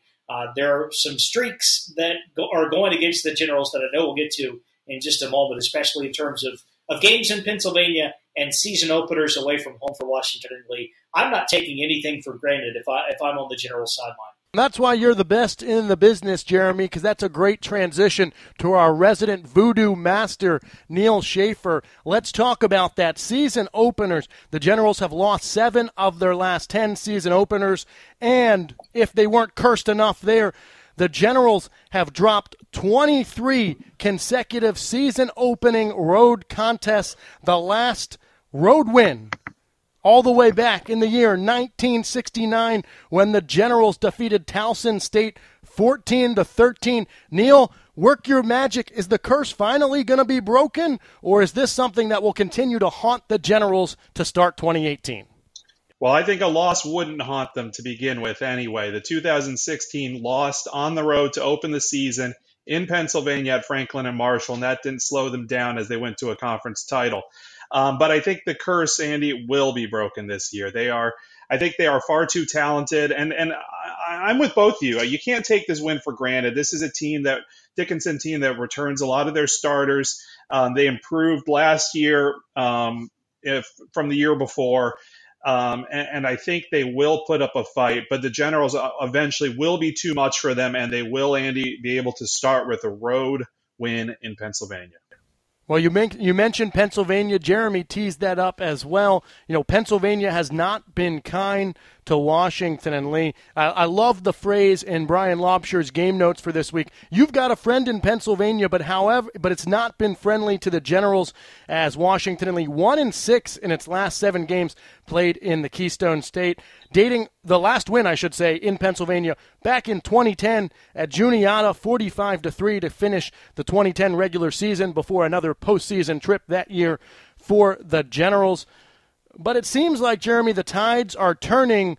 There are some streaks that are going against the Generals that I know we'll get to in just a moment, especially in terms of games in Pennsylvania and season openers away from home for Washington and Lee. I'm not taking anything for granted if I'm on the Generals sideline. That's why you're the best in the business, Jeremy, because that's a great transition to our resident voodoo master, Neil Schaefer. Let's talk about that. Season openers. The Generals have lost 7 of their last 10 season openers, and if they weren't cursed enough there, the Generals have dropped 23 consecutive season opening road contests. The last road win all the way back in the year 1969 when the Generals defeated Towson State 14-13. Neil, work your magic. Is the curse finally going to be broken, or is this something that will continue to haunt the Generals to start 2018? Well, I think a loss wouldn't haunt them to begin with anyway. The 2016 lost on the road to open the season in Pennsylvania at Franklin and Marshall, and that didn't slow them down as they went to a conference title. But I think the curse, Andy, will be broken this year. I think they are far too talented, and I'm with both of you. You can't take this win for granted. This is a Dickinson team that returns a lot of their starters. They improved last year from the year before. And I think they will put up a fight, but the Generals eventually will be too much for them, and they will, Andy, be able to start with a road win in Pennsylvania. Well, you mentioned Pennsylvania. Jeremy teased that up as well. You know, Pennsylvania has not been kind to Washington and Lee. I love the phrase in Brian Lobsher's game notes for this week. You've got a friend in Pennsylvania, but it's not been friendly to the Generals, as Washington and Lee 1-6 in its last 7 games played in the Keystone State, dating the last win, I should say, in Pennsylvania back in 2010 at Juniata, 45-3 to finish the 2010 regular season before another postseason trip that year for the Generals. But it seems like, Jeremy, the tides are turning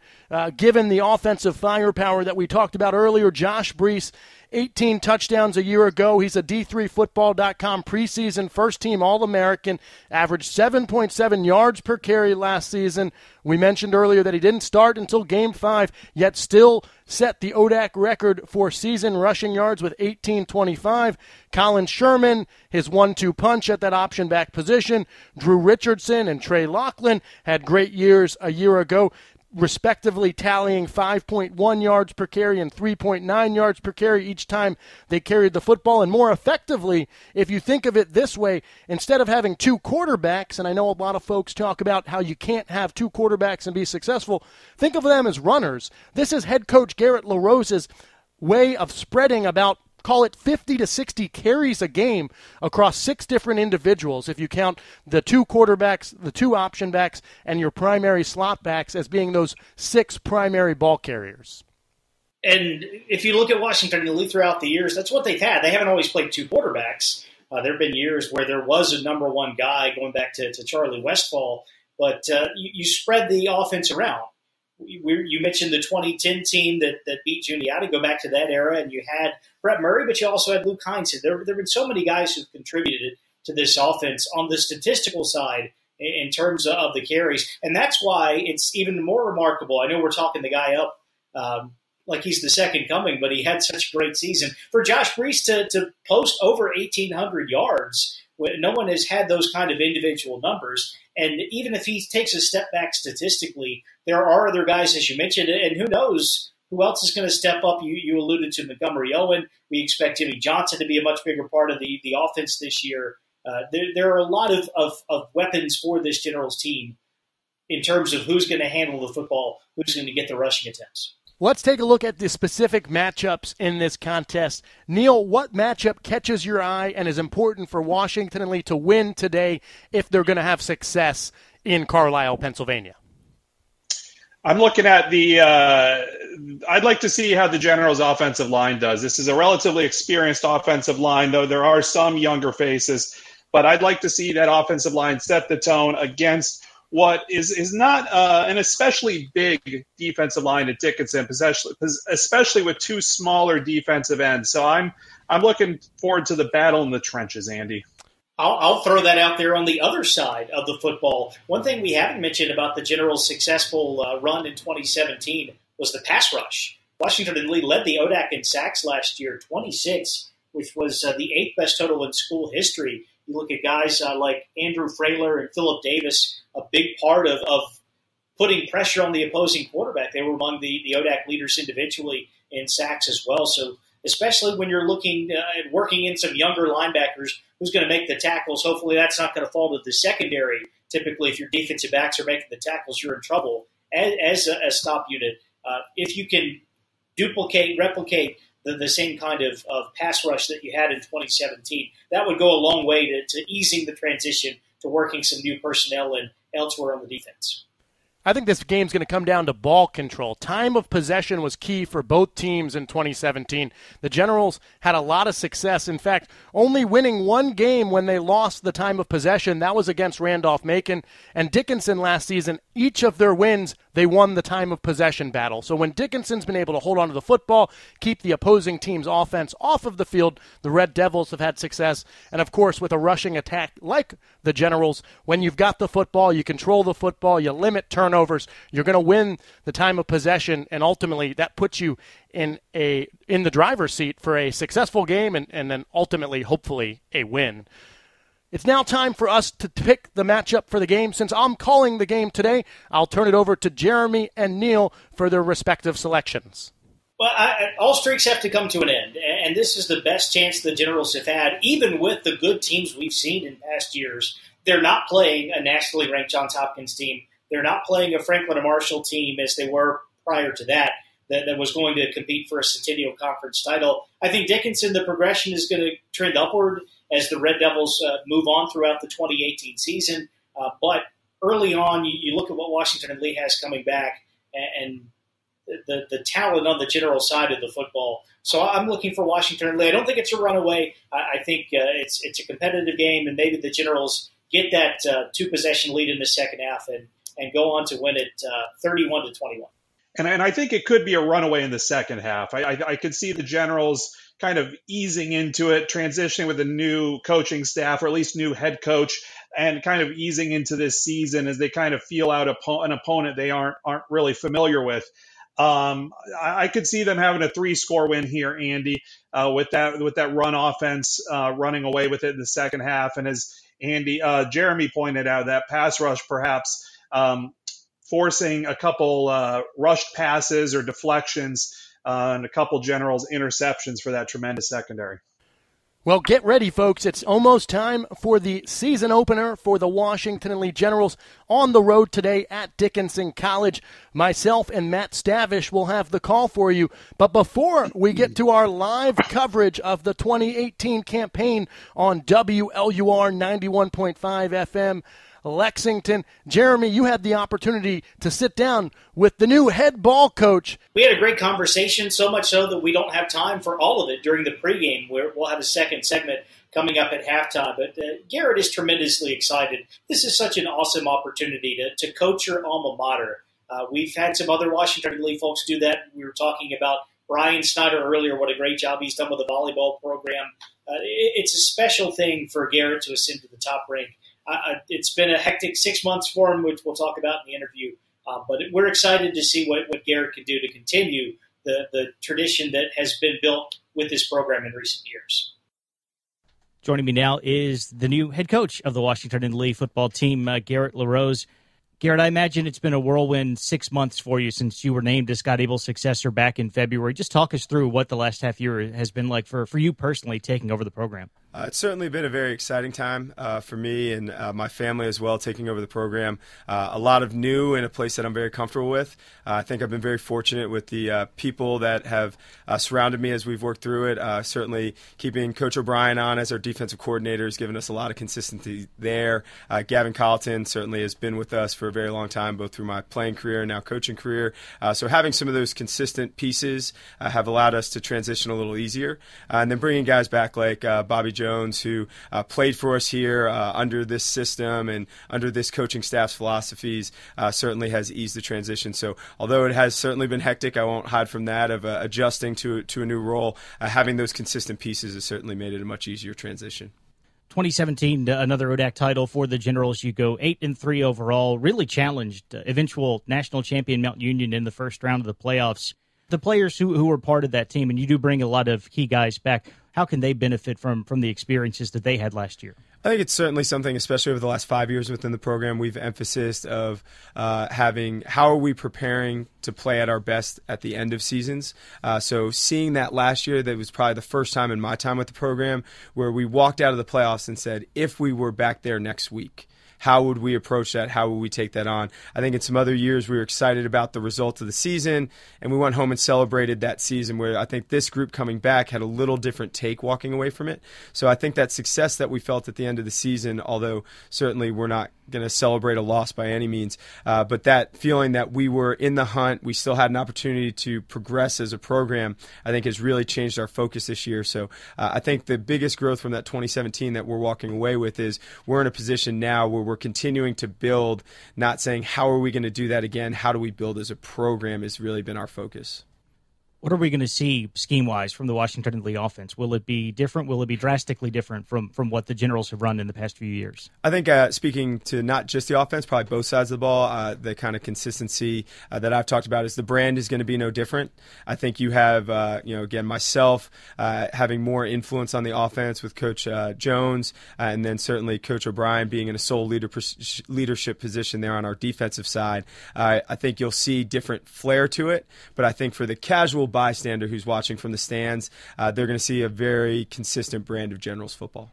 given the offensive firepower that we talked about earlier. Josh Brees, 18 touchdowns a year ago. He's a D3Football.com preseason first-team All-American, averaged 7.7 yards per carry last season. We mentioned earlier that he didn't start until Game 5, yet still set the ODAC record for season rushing yards with 18.25. Colin Sherman, his 1-2 punch at that option back position. Drew Richardson and Trey Loughlin had great years a year ago, respectively tallying 5.1 yards per carry and 3.9 yards per carry each time they carried the football. And more effectively, if you think of it this way, instead of having 2 quarterbacks, and I know a lot of folks talk about how you can't have 2 quarterbacks and be successful, think of them as runners. This is head coach Garrett LaRosa's way of spreading about, call it 50 to 60 carries a game across 6 different individuals if you count the 2 quarterbacks, the 2 option backs, and your primary slot backs as being those 6 primary ball carriers. And if you look at Washington and Lee throughout the years, that's what they've had. They haven't always played 2 quarterbacks. There have been years where there was a number 1 guy going back to Charlie Westfall, but you spread the offense around. You mentioned the 2010 team that beat Juniata. Go back to that era, and you had Brett Murray, but you also had Luke Heinz. There have been so many guys who've contributed to this offense on the statistical side in terms of the carries, and that's why it's even more remarkable. I know we're talking the guy up like he's the second coming, but he had such a great season. For Josh Brees to post over 1,800 yards, no one has had those kind of individual numbers. And even if he takes a step back statistically, there are other guys, as you mentioned, and who knows who else is going to step up. You alluded to Montgomery Owen. We expect Jimmy Johnson to be a much bigger part of the offense this year. There are a lot of weapons for this Generals team in terms of who's going to handle the football, who's going to get the rushing attempts. Let's take a look at the specific matchups in this contest. Neil, what matchup catches your eye and is important for Washington and Lee to win today if they're going to have success in Carlisle, Pennsylvania? I'm looking at I'd like to see how the Generals' offensive line does. This is a relatively experienced offensive line, though there are some younger faces. But I'd like to see that offensive line set the tone against what is not an especially big defensive line at Dickinson, especially with 2 smaller defensive ends. So I'm looking forward to the battle in the trenches, Andy. I'll throw that out there on the other side of the football. One thing we haven't mentioned about the Generals' successful run in 2017 was the pass rush. Washington and Lee led the ODAC in sacks last year, 26, which was the 8th best total in school history. You look at guys like Andrew Frailer and Philip Davis, a big part of putting pressure on the opposing quarterback. They were among the ODAC leaders individually in sacks as well. So especially when you're looking at working in some younger linebackers, who's going to make the tackles? Hopefully that's not going to fall to the secondary. Typically, if your defensive backs are making the tackles, you're in trouble as a stop unit. If you can replicate the same kind of pass rush that you had in 2017, that would go a long way to easing the transition to working some new personnel in elsewhere on the defense. I think this game's going to come down to ball control. Time of possession was key for both teams in 2017. The Generals had a lot of success. In fact, only winning one game when they lost the time of possession. That was against Randolph-Macon and Dickinson last season. Each of their wins, they won the time of possession battle. So when Dickinson's been able to hold on to the football, keep the opposing team's offense off of the field, the Red Devils have had success. And, of course, with a rushing attack like the Generals, when you've got the football, you control the football, you limit turnovers, you're going to win the time of possession, and ultimately that puts you in the driver's seat for a successful game and then ultimately, hopefully, a win. It's now time for us to pick the matchup for the game. Since I'm calling the game today, I'll turn it over to Jeremy and Neil for their respective selections. Well, all streaks have to come to an end, and this is the best chance the Generals have had, even with the good teams we've seen in past years. They're not playing a nationally ranked Johns Hopkins team. They're not playing a Franklin and Marshall team as they were prior to that was going to compete for a Centennial Conference title. I think Dickinson, the progression is going to trend upward as the Red Devils move on throughout the 2018 season. But early on, you look at what Washington and Lee has coming back and the talent on the General side of the football. So I'm looking for Washington and Lee. I don't think it's a runaway. I think it's a competitive game, and maybe the Generals get that two-possession lead in the second half and go on to win it 31-21. And I think it could be a runaway in the second half. I could see the Generals kind of easing into it, transitioning with a new coaching staff, or at least new head coach, and kind of easing into this season as they kind of feel out an opponent they aren't really familiar with. I could see them having a 3-score win here, Andy, with that run offense running away with it in the second half. And as Jeremy pointed out, that pass rush perhaps forcing a couple rushed passes or deflections and a couple Generals interceptions for that tremendous secondary. Well, get ready, folks. It's almost time for the season opener for the Washington and Lee Generals on the road today at Dickinson College. Myself and Matt Stavish will have the call for you. But before we get to our live coverage of the 2018 campaign on WLUR 91.5 FM, Lexington. Jeremy, you had the opportunity to sit down with the new head ball coach. We had a great conversation, so much so that we don't have time for all of it during the pregame. We'll have a second segment coming up at halftime. But Garrett is tremendously excited. This is such an awesome opportunity to coach your alma mater. We've had some other Washington and Lee folks do that. We were talking about Brian Snyder earlier, what a great job he's done with the volleyball program. It's a special thing for Garrett to ascend to the top rank. It's been a hectic 6 months for him, which we'll talk about in the interview. But we're excited to see what Garrett can do to continue the tradition that has been built with this program in recent years. Joining me now is the new head coach of the Washington and Lee football team, Garrett LaRose. Garrett, I imagine it's been a whirlwind 6 months for you since you were named as Scott Abel's successor back in February. Just talk us through what the last half year has been like for you personally taking over the program. It's certainly been a very exciting time for me and my family as well, taking over the program. A lot of new in a place that I'm very comfortable with. I think I've been very fortunate with the people that have surrounded me as we've worked through it. Certainly keeping Coach O'Brien on as our defensive coordinator has given us a lot of consistency there. Gavin Colleton certainly has been with us for a very long time, both through my playing career and now coaching career. So having some of those consistent pieces have allowed us to transition a little easier. And then bringing guys back like Bobby Jones, who played for us here under this system and under this coaching staff's philosophies, certainly has eased the transition. So although it has certainly been hectic, I won't hide from that, of adjusting to a new role. Having those consistent pieces has certainly made it a much easier transition. 2017, another ODAC title for the Generals. You go 8-3 overall, really challenged eventual national champion Mount Union in the first round of the playoffs. The players who were part of that team, and you do bring a lot of key guys back, how can they benefit from the experiences that they had last year? I think it's certainly something, especially over the last 5 years within the program, we've emphasized of having how are we preparing to play at our best at the end of seasons. So seeing that last year, that was probably the first time in my time with the program where we walked out of the playoffs and said, if we were back there next week, how would we approach that? How would we take that on? I think in some other years we were excited about the result of the season, and we went home and celebrated that season, where I think this group coming back had a little different take walking away from it. So I think that success that we felt at the end of the season, although certainly we're not going to celebrate a loss by any means, but that feeling that we were in the hunt, we still had an opportunity to progress as a program, I think has really changed our focus this year. So I think the biggest growth from that 2017 that we're walking away with is we're in a position now where we're continuing to build, not saying how are we going to do that again, how do we build as a program has really been our focus. What are we going to see scheme-wise from the Washington Lee offense? Will it be different? Will it be drastically different from what the Generals have run in the past few years? I think speaking to not just the offense, probably both sides of the ball, the kind of consistency that I've talked about is the brand is going to be no different. I think you have, again, myself having more influence on the offense with Coach Jones, and then certainly Coach O'Brien being in a sole leadership position there on our defensive side. I think you'll see different flair to it, but I think for the casual bystander who's watching from the stands, they're going to see a very consistent brand of Generals football.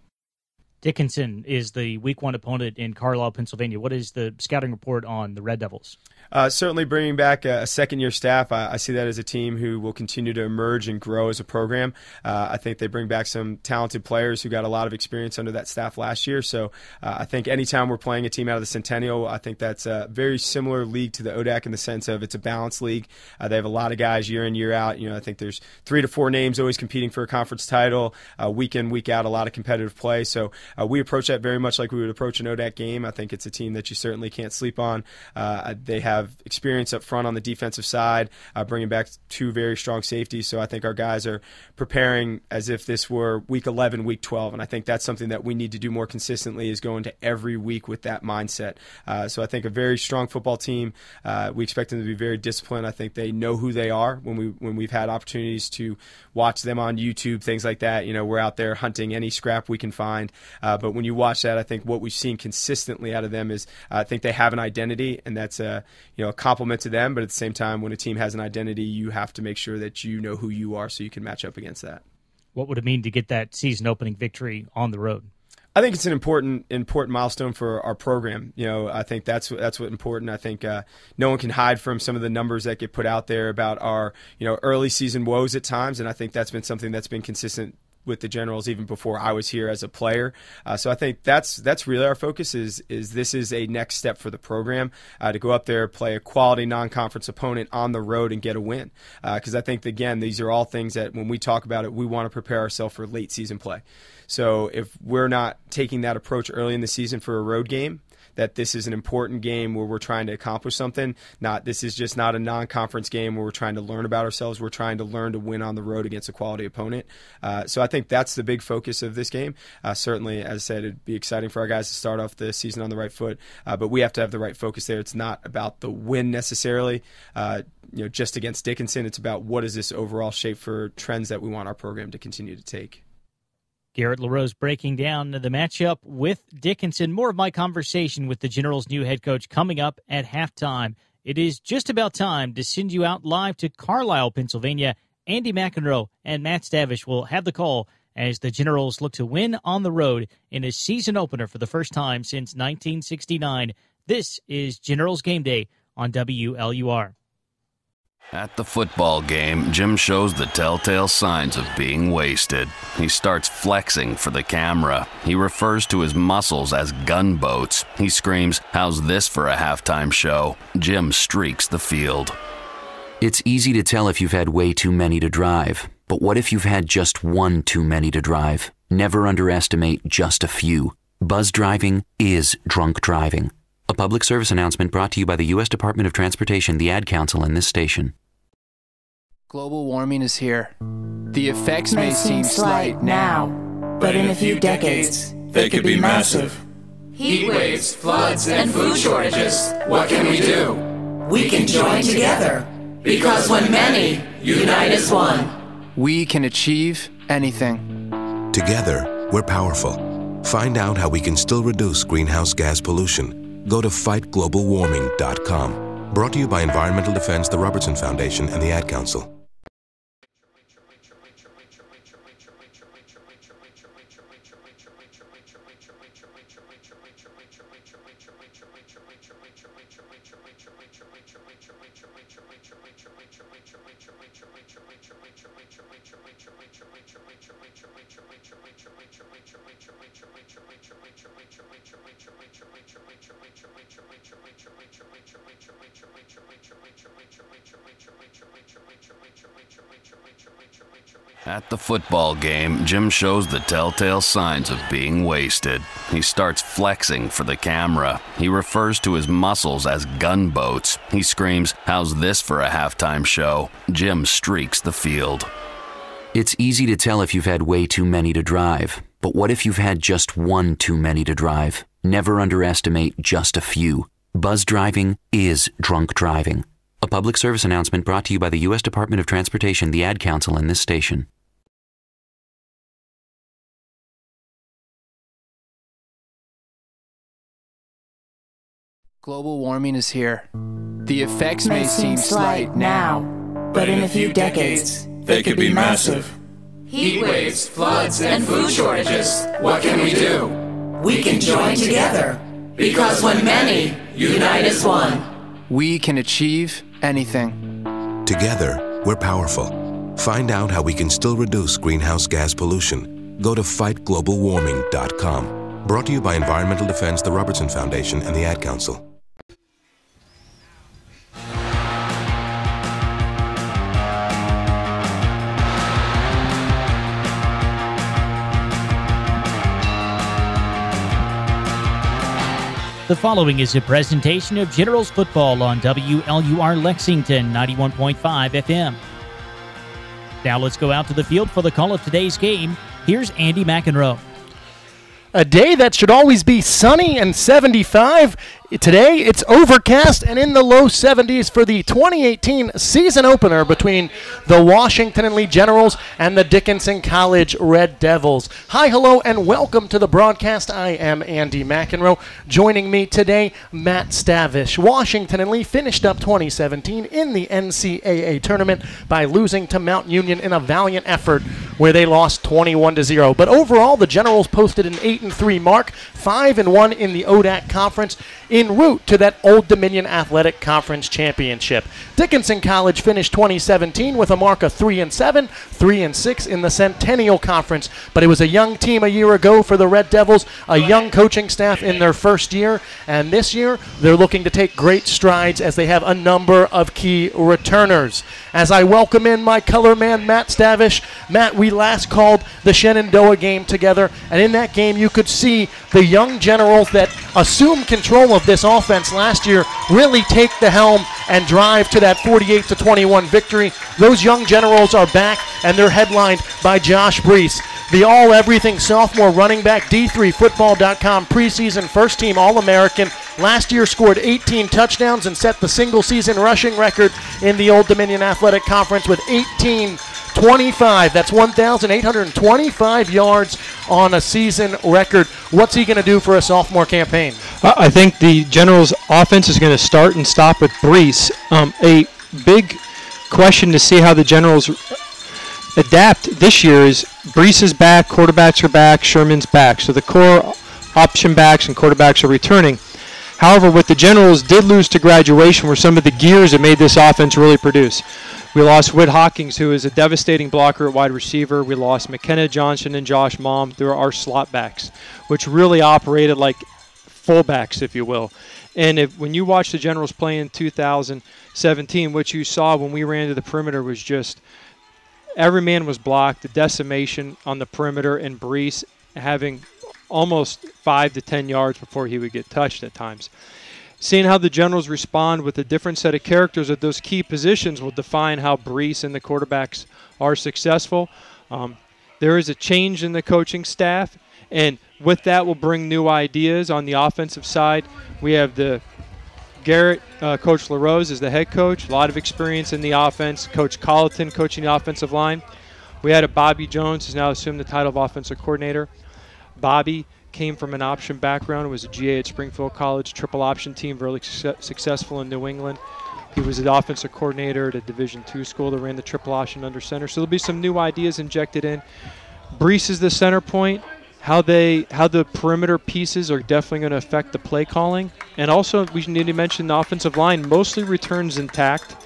Dickinson is the Week 1 opponent in Carlisle, Pennsylvania. What is the scouting report on the Red Devils? Certainly bringing back a second-year staff. I see that as a team who will continue to emerge and grow as a program. I think they bring back some talented players who got a lot of experience under that staff last year. So I think anytime we're playing a team out of the Centennial, I think that's a very similar league to the ODAC in the sense of it's a balanced league. They have a lot of guys year in, year out. I think there's 3 to 4 names always competing for a conference title, week in, week out, a lot of competitive play. So we approach that very much like we would approach an ODAC game. I think it's a team that you certainly can't sleep on. They have experience up front on the defensive side, bringing back 2 very strong safeties. So I think our guys are preparing as if this were week 11, week 12. And I think that's something that we need to do more consistently is go into every week with that mindset. So I think a very strong football team. We expect them to be very disciplined. I think they know who they are when we've had opportunities to watch them on YouTube, things like that. We're out there hunting any scrap we can find. But when you watch that, I think what we've seen consistently out of them is I think they have an identity, and that's a compliment to them. But at the same time, when a team has an identity, you have to make sure that you know who you are so you can match up against that. What would it mean to get that season-opening victory on the road? I think it's an important milestone for our program. I think that's what's important. I think no one can hide from some of the numbers that get put out there about our early season woes at times, and I think that's been something that's been consistent with the Generals even before I was here as a player. So I think that's really our focus is this is a next step for the program to go up there, play a quality non-conference opponent on the road and get a win. Because I think, again, these are all things that when we talk about it, we want to prepare ourselves for late season play. So if we're not taking that approach early in the season for a road game, that this is an important game where we're trying to accomplish something. This is just not a non-conference game where we're trying to learn about ourselves. We're trying to learn to win on the road against a quality opponent. So I think that's the big focus of this game. Certainly, as I said, it'd be exciting for our guys to start off the season on the right foot, but we have to have the right focus there. It's not about the win necessarily, just against Dickinson. It's about what is this overall shape for trends that we want our program to continue to take. Garrett LaRose breaking down the matchup with Dickinson. More of my conversation with the Generals' new head coach coming up at halftime. It is just about time to send you out live to Carlisle, Pennsylvania. Andy McEnroe and Matt Stavish will have the call as the Generals look to win on the road in a season opener for the first time since 1969. This is Generals Game Day on WLUR. At the football game, Jim shows the telltale signs of being wasted. He starts flexing for the camera. He refers to his muscles as gunboats. He screams, "How's this for a halftime show?" Jim streaks the field. It's easy to tell if you've had way too many to drive. But what if you've had just one too many to drive? Never underestimate just a few. Buzz driving is drunk driving. A public service announcement brought to you by the U.S. Department of Transportation, the Ad Council, and this station. Global warming is here. The effects may seem slight now, but in a few decades, they could be massive. Heat waves, floods, and food shortages. What can we do? We can join together, because when many unite as one, we can achieve anything. Together, we're powerful. Find out how we can still reduce greenhouse gas pollution. Go to fightglobalwarming.com. Brought to you by Environmental Defense, the Robertson Foundation, and the Ad Council. At the football game, Jim shows the telltale signs of being wasted. He starts flexing for the camera. He refers to his muscles as gunboats. He screams, "How's this for a halftime show?" Jim streaks the field. It's easy to tell if you've had way too many to drive. But what if you've had just one too many to drive? Never underestimate just a few. Buzz driving is drunk driving. A public service announcement brought to you by the U.S. Department of Transportation, the Ad Council, and this station. Global warming is here. The effects may seem slight now, but in a few decades, they could be massive. Heat waves, floods, and food shortages. What can we do? We can join together, because when many unite as one, we can achieve anything. Together, we're powerful. Find out how we can still reduce greenhouse gas pollution. Go to fightglobalwarming.com. Brought to you by Environmental Defense, the Robertson Foundation, and the Ad Council. The following is a presentation of Generals Football on WLUR Lexington 91.5 FM. Now let's go out to the field for the call of today's game. Here's Andy McEnroe. A day that should always be sunny and 75. Today, it's overcast and in the low 70s for the 2018 season opener between the Washington and Lee Generals and the Dickinson College Red Devils. Hi, hello, and welcome to the broadcast. I am Andy McEnroe. Joining me today, Matt Stavish. Washington and Lee finished up 2017 in the NCAA tournament by losing to Mount Union in a valiant effort where they lost 21-0. But overall, the Generals posted an 8-3 mark, 5-1 in the ODAC Conference, en route to that Old Dominion Athletic Conference Championship. Dickinson College finished 2017 with a mark of 3-7, 3-6 in the Centennial Conference. But it was a young team a year ago for the Red Devils, a young coaching staff in their first year, and this year they're looking to take great strides as they have a number of key returners. As I welcome in my color man, Matt Stavish. Matt, we last called the Shenandoah game together, and in that game you could see the young Generals that assumed control of this offense last year really take the helm and drive to that 48-21 victory. Those young Generals are back, and they're headlined by Josh Brees, the all-everything sophomore running back, D3Football.com preseason first-team All-American. Last year scored 18 touchdowns and set the single-season rushing record in the Old Dominion Athletic Conference with 1825. That's 1,825 yards on a season record. What's he going to do for a sophomore campaign? I think the Generals' offense is going to start and stop with Brees. A big question to see how the Generals adapt this year is Brees is back, quarterbacks are back, Sherman's back. So the core option backs and quarterbacks are returning. However, what the Generals did lose to graduation were some of the gears that made this offense really produce. We lost Whit Hawkins, who is a devastating blocker at wide receiver. We lost McKenna Johnson and Josh Mom. They were our slot backs, which really operated like fullbacks, if you will. And when you watch the Generals play in 2017, what you saw when we ran to the perimeter was just every man was blocked, the decimation on the perimeter, and Brees having almost 5 to 10 yards before he would get touched at times. Seeing how the Generals respond with a different set of characters at those key positions will define how Brees and the quarterbacks are successful. There is a change in the coaching staff, and with that will bring new ideas on the offensive side. We have the Garrett, Coach LaRose is the head coach, a lot of experience in the offense. Coach Colleton coaching the offensive line. We had a Bobby Jones who's now assumed the title of offensive coordinator. Bobby came from an option background, was a GA at Springfield College, triple option team, really successful in New England. He was the offensive coordinator at a Division II school that ran the triple option under center. So there'll be some new ideas injected in. Brees is the center point. How the perimeter pieces are definitely going to affect the play calling. And also, we need to mention the offensive line mostly returns intact.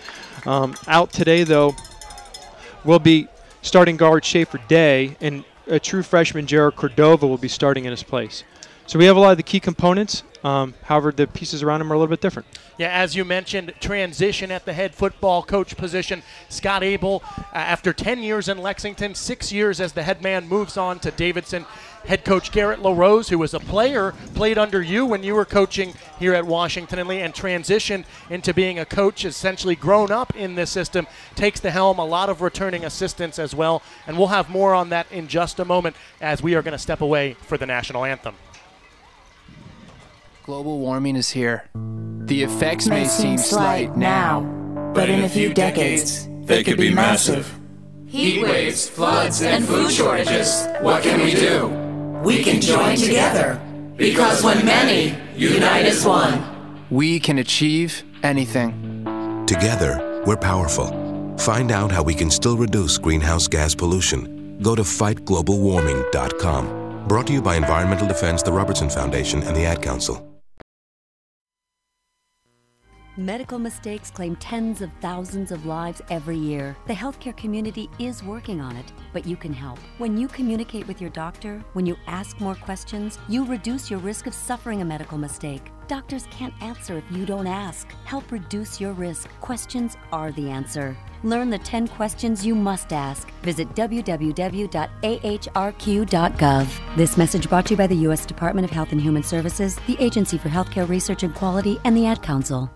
Out today, though, will be starting guard Schaefer Day. And a true freshman, Jared Cordova, will be starting in his place. So we have a lot of the key components. However, the pieces around him are a little bit different. Yeah, as you mentioned, transition at the head football coach position. Scott Abel, after 10 years in Lexington, 6 years as the head man, moves on to Davidson. Head coach Garrett LaRose, who was a player, played under you when you were coaching here at Washington and Lee, and transitioned into being a coach, essentially grown up in this system, takes the helm, a lot of returning assistants as well. And we'll have more on that in just a moment as we are going to step away for the national anthem. Global warming is here. The effects may seem slight now, but in a few decades, they could be massive. Heat waves, floods, and food shortages. What can we do? We can join together, because when many unite as one, we can achieve anything. Together, we're powerful. Find out how we can still reduce greenhouse gas pollution. Go to fightglobalwarming.com. Brought to you by Environmental Defense, the Robertson Foundation, and the Ad Council. Medical mistakes claim tens of thousands of lives every year. The healthcare community is working on it, but you can help. When you communicate with your doctor, when you ask more questions, you reduce your risk of suffering a medical mistake. Doctors can't answer if you don't ask. Help reduce your risk. Questions are the answer. Learn the 10 questions you must ask. Visit www.ahrq.gov. This message brought to you by the U.S. Department of Health and Human Services, the Agency for Healthcare Research and Quality, and the Ad Council.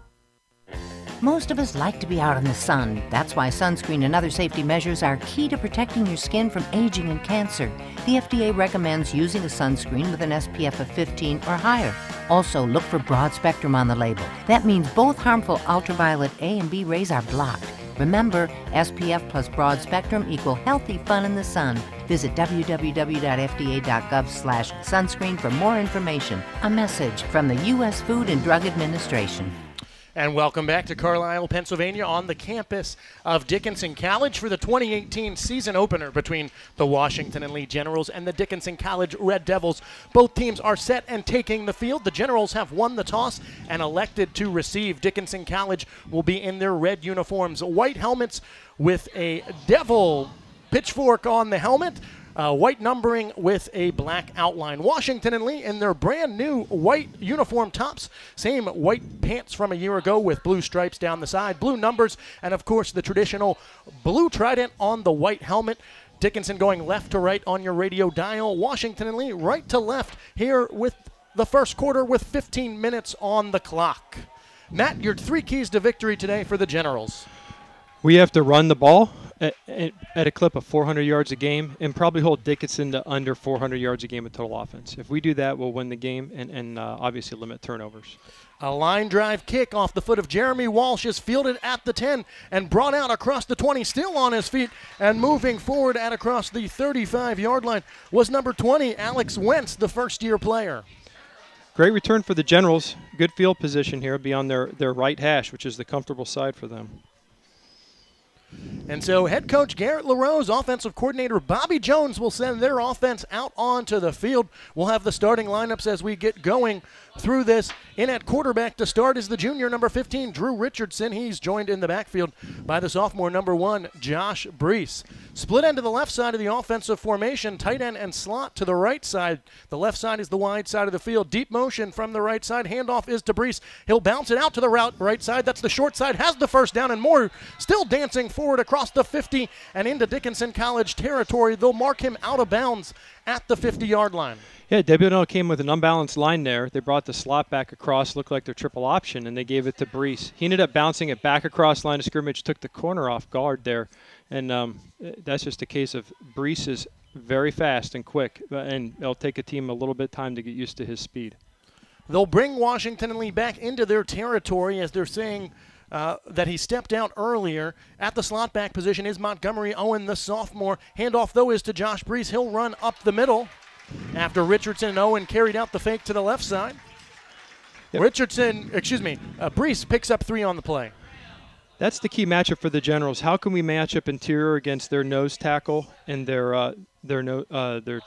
Most of us like to be out in the sun. That's why sunscreen and other safety measures are key to protecting your skin from aging and cancer. The FDA recommends using a sunscreen with an SPF of 15 or higher. Also, look for broad spectrum on the label. That means both harmful ultraviolet A and B rays are blocked. Remember, SPF plus broad spectrum equal healthy fun in the sun. Visit www.fda.gov/sunscreen for more information. A message from the U.S. Food and Drug Administration. And welcome back to Carlisle, Pennsylvania, on the campus of Dickinson College for the 2018 season opener between the Washington and Lee Generals and the Dickinson College Red Devils. Both teams are set and taking the field. The Generals have won the toss and elected to receive. Dickinson College will be in their red uniforms, white helmets with a devil pitchfork on the helmet. White numbering with a black outline. Washington and Lee in their brand new white uniform tops. Same white pants from a year ago with blue stripes down the side, blue numbers, and of course the traditional blue trident on the white helmet. Dickinson going left to right on your radio dial. Washington and Lee right to left here with the first quarter with 15 minutes on the clock. Matt, your 3 keys to victory today for the Generals. We have to run the ball at a clip of 400 yards a game and probably hold Dickinson to under 400 yards a game of total offense. If we do that, we'll win the game and obviously limit turnovers. A line drive kick off the foot of Jeremy Walsh is fielded at the 10 and brought out across the 20, still on his feet and moving forward at across the 35-yard line was number 20, Alex Wentz, the first-year player. Great return for the Generals. Good field position here beyond their right hash, which is the comfortable side for them. And so head coach Garrett LaRose, offensive coordinator Bobby Jones will send their offense out onto the field. We'll have the starting lineups as we get going through this. In at quarterback to start is the junior, number 15, Drew Richardson. He's joined in the backfield by the sophomore, number 1, Josh Brees. Split end to the left side of the offensive formation, tight end and slot to the right side. The left side is the wide side of the field. Deep motion from the right side. Handoff is to Brees. He'll bounce it out to the right side. That's the short side. Has the first down and more. Still dancing forward across the 50 and into Dickinson College territory. They'll mark him out of bounds at the 50-yard line. Yeah, WNL came with an unbalanced line there. They brought the slot back across, looked like their triple option, and they gave it to Brees. He ended up bouncing it back across line of scrimmage, took the corner off guard there. And that's just a case of Brees is very fast and quick, and it'll take a team a little bit of time to get used to his speed. They'll bring Washington and Lee back into their territory as they're saying that he stepped out earlier. At the slot back position is Montgomery Owen, the sophomore. Handoff, though, is to Josh Brees. He'll run up the middle after Richardson and Owen carried out the fake to the left side. Yep. Brees picks up 3 on the play. That's the key matchup for the Generals. How can we match up interior against their nose tackle and their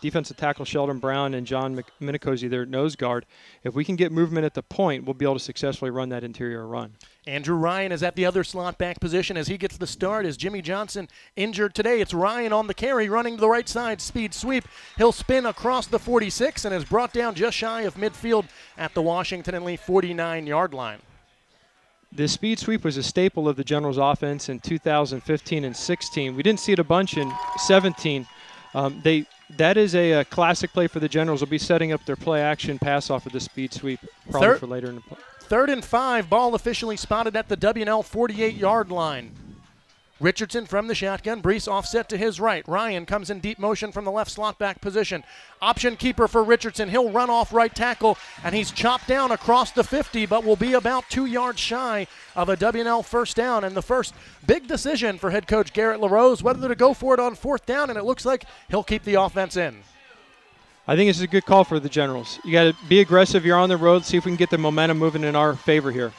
defensive tackle, Sheldon Brown, and John Minicozy, their nose guard? If we can get movement at the point, we'll be able to successfully run that interior run. Andrew Ryan is at the other slot back position as he gets the start. Is Jimmy Johnson injured today? It's Ryan on the carry, running to the right side, speed sweep. He'll spin across the 46 and is brought down just shy of midfield at the Washington and Lee 49-yard line. The speed sweep was a staple of the Generals' offense in 2015 and 16. We didn't see it a bunch in 17. That is a classic play for the Generals. They'll be setting up their play-action pass off of the speed sweep probably for later in the play. 3rd and 5, ball officially spotted at the W&L 48-yard line. Richardson from the shotgun. Brees offset to his right. Ryan comes in deep motion from the left slot back position. Option keeper for Richardson. He'll run off right tackle, and he's chopped down across the 50, but will be about 2 yards shy of a W&L first down. And the first big decision for head coach Garrett LaRose, whether to go for it on 4th down, and it looks like he'll keep the offense in. I think it's a good call for the Generals. You got to be aggressive. You're on the road. See if we can get the momentum moving in our favor here.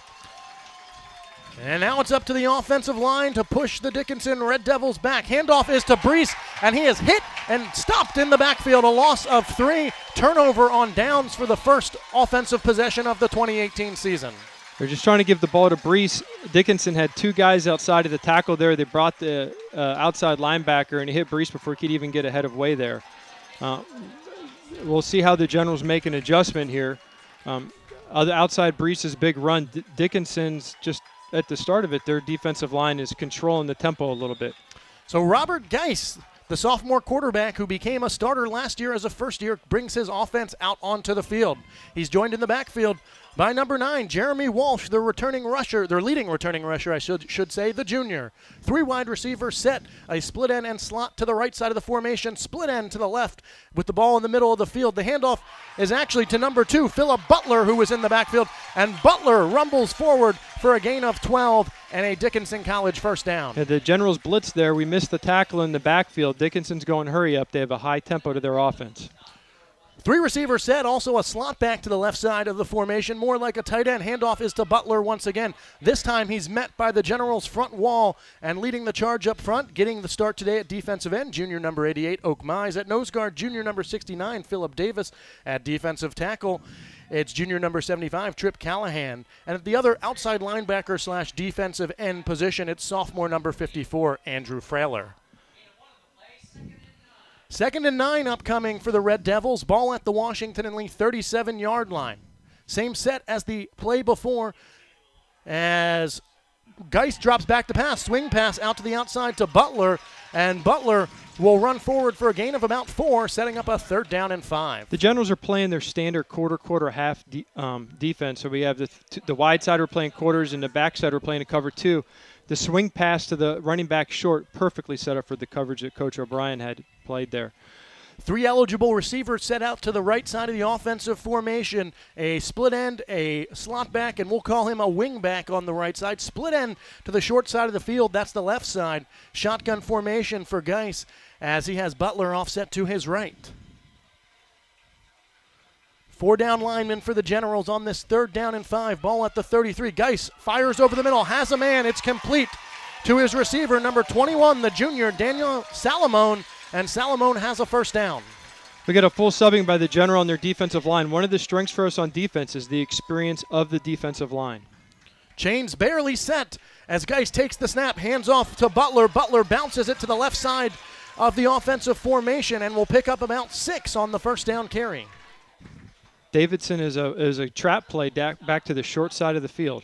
And now it's up to the offensive line to push the Dickinson Red Devils back. Handoff is to Brees, and he is hit and stopped in the backfield. A loss of 3. Turnover on downs for the first offensive possession of the 2018 season. They're just trying to give the ball to Brees. Dickinson had 2 guys outside of the tackle there. They brought the outside linebacker, and he hit Brees before he could even get ahead of Way there. We'll see how the Generals make an adjustment here. Outside Brees' big run, Dickinson's just at the start of it, their defensive line is controlling the tempo a little bit. So Robert Geis, the sophomore quarterback who became a starter last year as a first year, brings his offense out onto the field. He's joined in the backfield by number 9, Jeremy Walsh, their leading returning rusher, I should say, the junior. 3 wide receivers set, a split end and slot to the right side of the formation, split end to the left with the ball in the middle of the field. The handoff is actually to number 2, Philip Butler, who was in the backfield, and Butler rumbles forward for a gain of 12 and a Dickinson College first down. The Generals blitz there. We missed the tackle in the backfield. Dickinson's going hurry up. They have a high tempo to their offense. 3 receivers set, also a slot back to the left side of the formation, more like a tight end. Handoff is to Butler once again. This time he's met by the Generals' front wall and leading the charge up front, getting the start today at defensive end, junior number 88, Oak Mize. At nose guard, junior number 69, Philip Davis. At defensive tackle, it's junior number 75, Trip Callahan. And at the other outside linebacker / defensive end position, it's sophomore number 54, Andrew Frailer. 2nd and 9 upcoming for the Red Devils. Ball at the Washington and Lee 37-yard line. Same set as the play before as Geis drops back to pass. Swing pass out to the outside to Butler, and Butler will run forward for a gain of about 4, setting up a 3rd down and 5. The Generals are playing their standard quarter, half defense. So we have the wide side we're playing quarters, and the back side we're playing a cover 2. The swing pass to the running back short, perfectly set up for the coverage that Coach O'Brien had played there. 3 eligible receivers set out to the right side of the offensive formation. A split end, a slot back, and we'll call him a wing back on the right side. Split end to the short side of the field, that's the left side. Shotgun formation for Geis as he has Butler offset to his right. 4 down linemen for the Generals on this 3rd down and 5. Ball at the 33. Geis fires over the middle, has a man. It's complete to his receiver, number 21, the junior, Daniel Salamone, and Salamone has a first down. We got a full subbing by the General on their defensive line. One of the strengths for us on defense is the experience of the defensive line. Chains barely set as Geis takes the snap, hands off to Butler. Butler bounces it to the left side of the offensive formation and will pick up about 6 on the first down carry. Davidson is a trap play back to the short side of the field.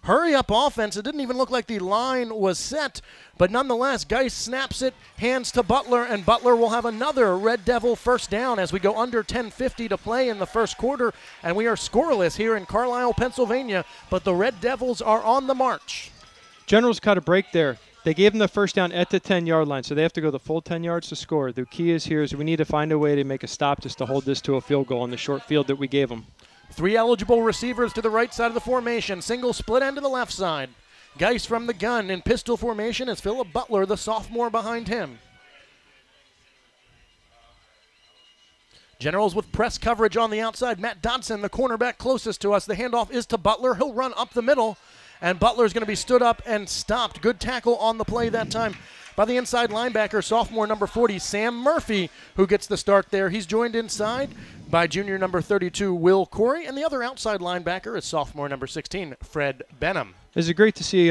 Hurry up offense. It didn't even look like the line was set, but nonetheless, Geis snaps it, hands to Butler, and Butler will have another Red Devil first down as we go under 10:50 to play in the first quarter, and we are scoreless here in Carlisle, Pennsylvania, but the Red Devils are on the march. Generals caught a break there. They gave them the first down at the 10-yard line, so they have to go the full 10 yards to score. The key is here is we need to find a way to make a stop just to hold this to a field goal on the short field that we gave them. 3 eligible receivers to the right side of the formation. Single split end to the left side. Geis from the gun in pistol formation is Philip Butler, the sophomore, behind him. Generals with press coverage on the outside. Matt Dodson, the cornerback closest to us. The handoff is to Butler. He'll run up the middle and Butler's going to be stood up and stopped. Good tackle on the play that time by the inside linebacker, sophomore number 40, Sam Murphy, who gets the start there. He's joined inside by junior number 32, Will Corey, and the other outside linebacker is sophomore number 16, Fred Benham. Is it great to see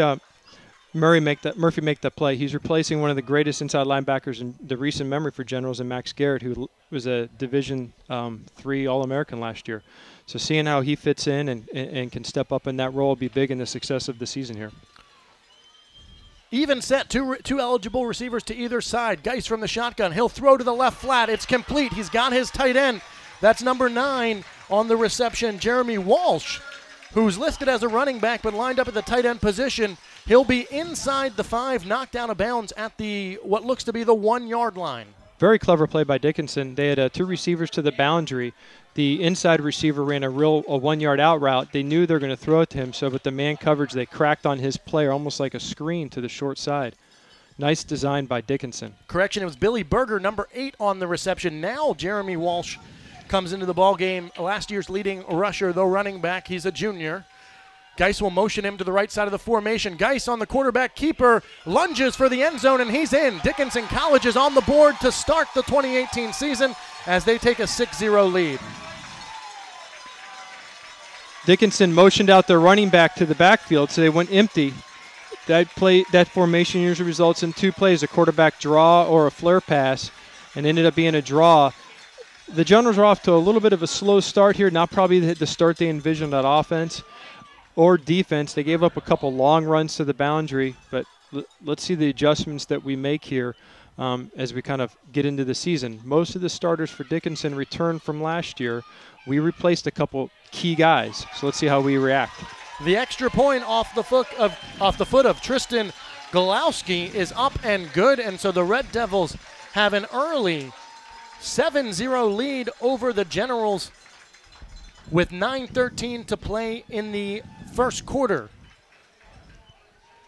Murphy make that play? He's replacing one of the greatest inside linebackers in the recent memory for Generals, and Max Garrett, who was a Division III All-American last year. So seeing how he fits in and can step up in that role will be big in the success of the season here. Even set, two eligible receivers to either side. Geis from the shotgun. He'll throw to the left flat. It's complete. He's got his tight end. That's number 9 on the reception, Jeremy Walsh, who's listed as a running back but lined up at the tight end position. He'll be inside the 5, knocked out of bounds at what looks to be the 1-yard line. Very clever play by Dickinson. They had 2 receivers to the boundary. The inside receiver ran a 1-yard out route. They knew they were going to throw it to him, so with the man coverage, they cracked on his player almost like a screen to the short side. Nice design by Dickinson. Correction, it was Billy Berger, number 8 on the reception. Now Jeremy Walsh comes into the ball game. Last year's leading rusher, though running back. He's a junior. Geis will motion him to the right side of the formation. Geis on the quarterback keeper, lunges for the end zone, and he's in. Dickinson College is on the board to start the 2018 season as they take a 6-0 lead. Dickinson motioned out their running back to the backfield, so they went empty. That formation usually results in 2 plays, a quarterback draw or a flare pass, and ended up being a draw. The Generals are off to a little bit of a slow start here, not probably the start they envisioned on offense or defense. They gave up a couple long runs to the boundary, but let's see the adjustments that we make here as we kind of get into the season. Most of the starters for Dickinson returned from last year. We replaced a couple key guys, so let's see how we react. The extra point off the foot of Tristan Golowski is up and good, and so the Red Devils have an early 7-0 lead over the Generals with 9:13 to play in the first quarter.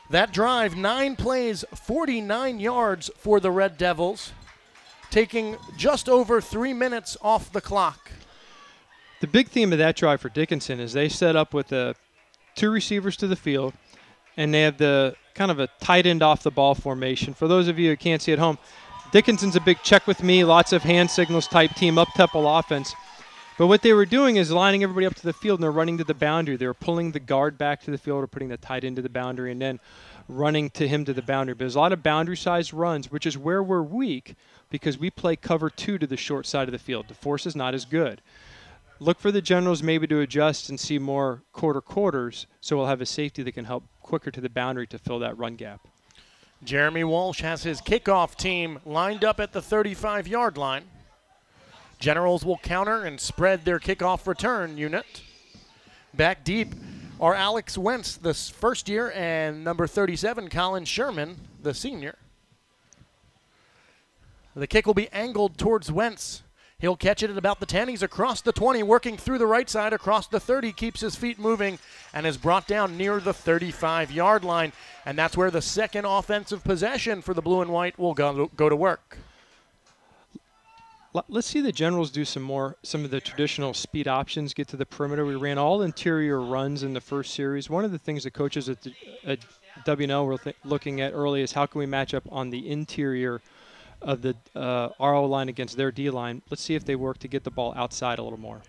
That drive, 9 plays, 49 yards for the Red Devils, taking just over 3 minutes off the clock. The big theme of that drive for Dickinson is they set up with 2 receivers to the field, and they have the kind of a tight end off the ball formation. For those of you who can't see at home, Dickinson's a big check with me, lots of hand signals type team, up-tempo offense. But what they were doing is lining everybody up to the field, and they're running to the boundary. They were pulling the guard back to the field or putting the tight end to the boundary and then running to him to the boundary. But there's a lot of boundary-sized runs, which is where we're weak because we play cover 2 to the short side of the field. The force is not as good. Look for the Generals maybe to adjust and see more quarters, so we'll have a safety that can help quicker to the boundary to fill that run gap. Jeremy Walsh has his kickoff team lined up at the 35-yard line. Generals will counter and spread their kickoff return unit. Back deep are Alex Wentz, the first year, and number 37, Colin Sherman, the senior. The kick will be angled towards Wentz. He'll catch it at about the 10. He's across the 20, working through the right side, across the 30, keeps his feet moving, and is brought down near the 35-yard line. And that's where the second offensive possession for the blue and white will go to work. Let's see the Generals do some of the traditional speed options, get to the perimeter. We ran all interior runs in the first series. One of the things the coaches at WNL were looking at early is how can we match up on the interior of the RO line against their D line. Let's see if they work to get the ball outside a little more.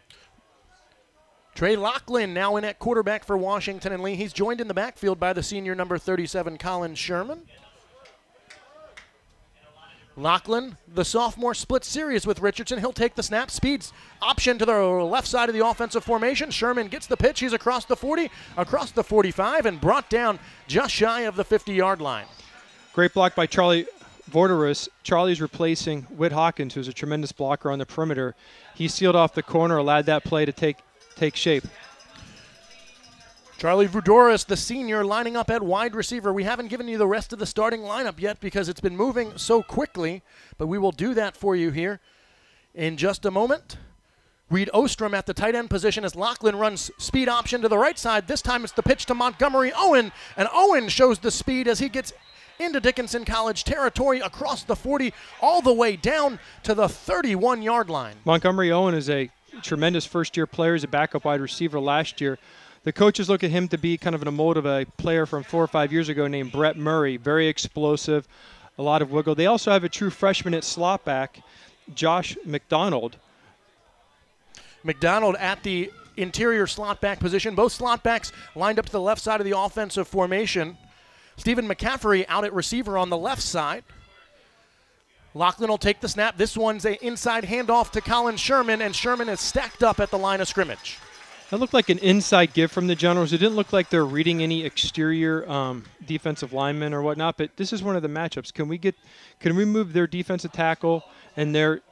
Trey Lachlan now in at quarterback for Washington and Lee. He's joined in the backfield by the senior number 37, Colin Sherman. Lachlan, the sophomore, split series with Richardson. He'll take the snap, speeds option to the left side of the offensive formation. Sherman gets the pitch. He's across the 40, across the 45, and brought down just shy of the 50-yard line. Great block by Charlie Vorderus. Charlie's replacing Whit Hawkins, who's a tremendous blocker on the perimeter. He sealed off the corner, allowed that play to take shape. Charlie Voudouris, the senior, lining up at wide receiver. We haven't given you the rest of the starting lineup yet because it's been moving so quickly, but we will do that for you here in just a moment. Reed Ostrom at the tight end position as Lachlan runs speed option to the right side. This time it's the pitch to Montgomery Owen, and Owen shows the speed as he gets into Dickinson College territory across the 40 all the way down to the 31-yard line. Montgomery Owen is a tremendous first-year player. He's a backup wide receiver last year. The coaches look at him to be kind of in a mold of a player from 4 or 5 years ago named Brett Murray, very explosive, a lot of wiggle. They also have a true freshman at slot back, Josh McDonald. McDonald at the interior slot back position. Both slot backs lined up to the left side of the offensive formation. Stephen McCaffrey out at receiver on the left side. Lachlan will take the snap. This one's an inside handoff to Colin Sherman, and Sherman is stacked up at the line of scrimmage. That looked like an inside give from the Generals. It didn't look like they're reading any exterior defensive linemen or whatnot, but this is one of the matchups. Can we move their defensive tackle and their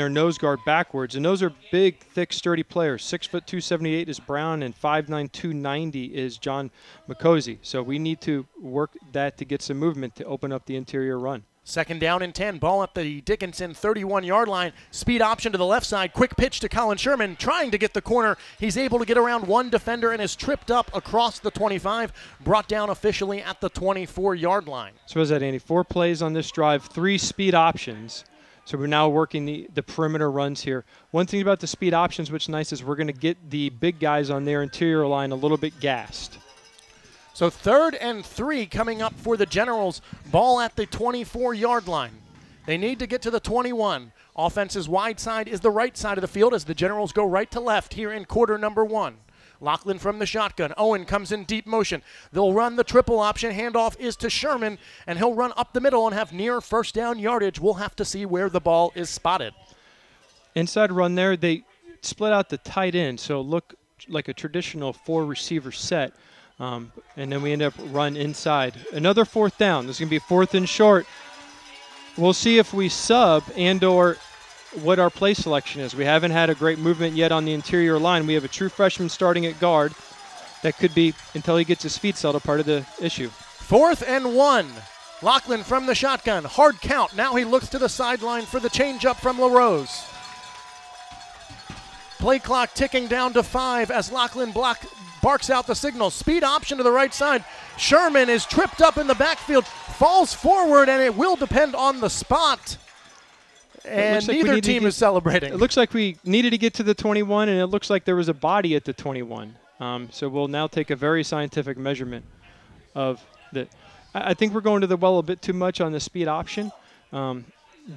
nose guard backwards? And those are big, thick, sturdy players. 6'2", 278 is Brown, and 5'9", 290 is John McCosey. So we need to work that to get some movement to open up the interior run. 2nd down and 10. Ball at the Dickinson 31-yard line. Speed option to the left side. Quick pitch to Colin Sherman trying to get the corner. He's able to get around one defender and is tripped up across the 25. Brought down officially at the 24-yard line. So what is that, Andy? 4 plays on this drive, 3 speed options. So we're now working the perimeter runs here. One thing about the speed options, which is nice, is we're going to get the big guys on their interior line a little bit gassed. So 3rd and 3 coming up for the Generals. Ball at the 24-yard line. They need to get to the 21. Offense's wide side is the right side of the field as the Generals go right to left here in quarter number 1. Lachlan from the shotgun. Owen comes in deep motion. They'll run the triple option. Handoff is to Sherman, and he'll run up the middle and have near first down yardage. We'll have to see where the ball is spotted. Inside run there, they split out the tight end, so look like a traditional 4-receiver set. And then we end up run inside. Another 4th down. This is going to be 4th and short. We'll see if we sub and or what our play selection is. We haven't had a great movement yet on the interior line. We have a true freshman starting at guard. That could be, until he gets his feet settled, part of the issue. 4th and 1. Lachlan from the shotgun. Hard count. Now he looks to the sideline for the changeup from LaRose. Play clock ticking down to 5 as Lachlan barks out the signal. Speed option to the right side. Sherman is tripped up in the backfield, falls forward, and it will depend on the spot. And neither team is celebrating. It looks like we needed to get to the 21, and it looks like there was a body at the 21. So we'll now take a very scientific measurement of the. I think we're going to the well a bit too much on the speed option.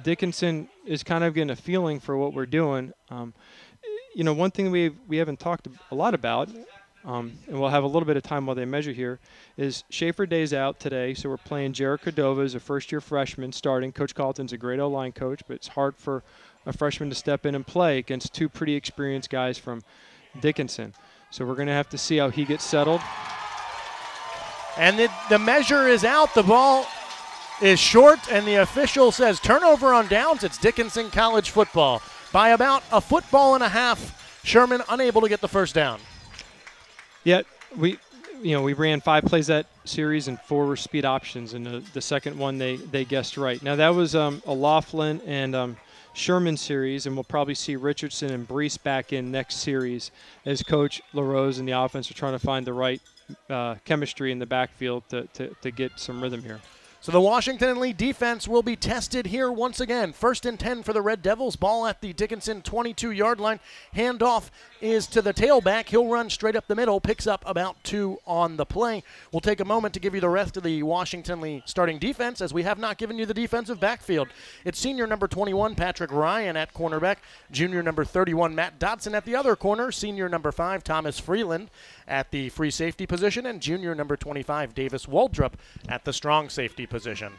Dickinson is kind of getting a feeling for what we're doing. One thing we haven't talked a lot about, and we'll have a little bit of time while they measure here, is Schaefer Day's out today, so we're playing Jared Cordova as a first-year freshman starting. Coach Carlton's a great O-line coach, but it's hard for a freshman to step in and play against 2 pretty experienced guys from Dickinson. So we're going to have to see how he gets settled. And the measure is out. The ball is short, and the official says turnover on downs. It's Dickinson College football. By about a football and a half, Sherman unable to get the first down. Yet we ran 5 plays that series and 4 were speed options, and the second one they guessed right. Now that was a Laughlin and Sherman series, and we'll probably see Richardson and Brees back in next series as Coach LaRose and the offense are trying to find the right chemistry in the backfield to get some rhythm here. So the Washington Lee defense will be tested here once again. 1st and 10 for the Red Devils. Ball at the Dickinson 22-yard line. Handoff is to the tailback. He'll run straight up the middle, picks up about 2 on the play. We'll take a moment to give you the rest of the Washington Lee starting defense, as we have not given you the defensive backfield. It's senior number 21, Patrick Ryan at cornerback. Junior number 31, Matt Dotson at the other corner. Senior number 5, Thomas Freeland at the free safety position. And junior number 25, Davis Waldrop at the strong safety position.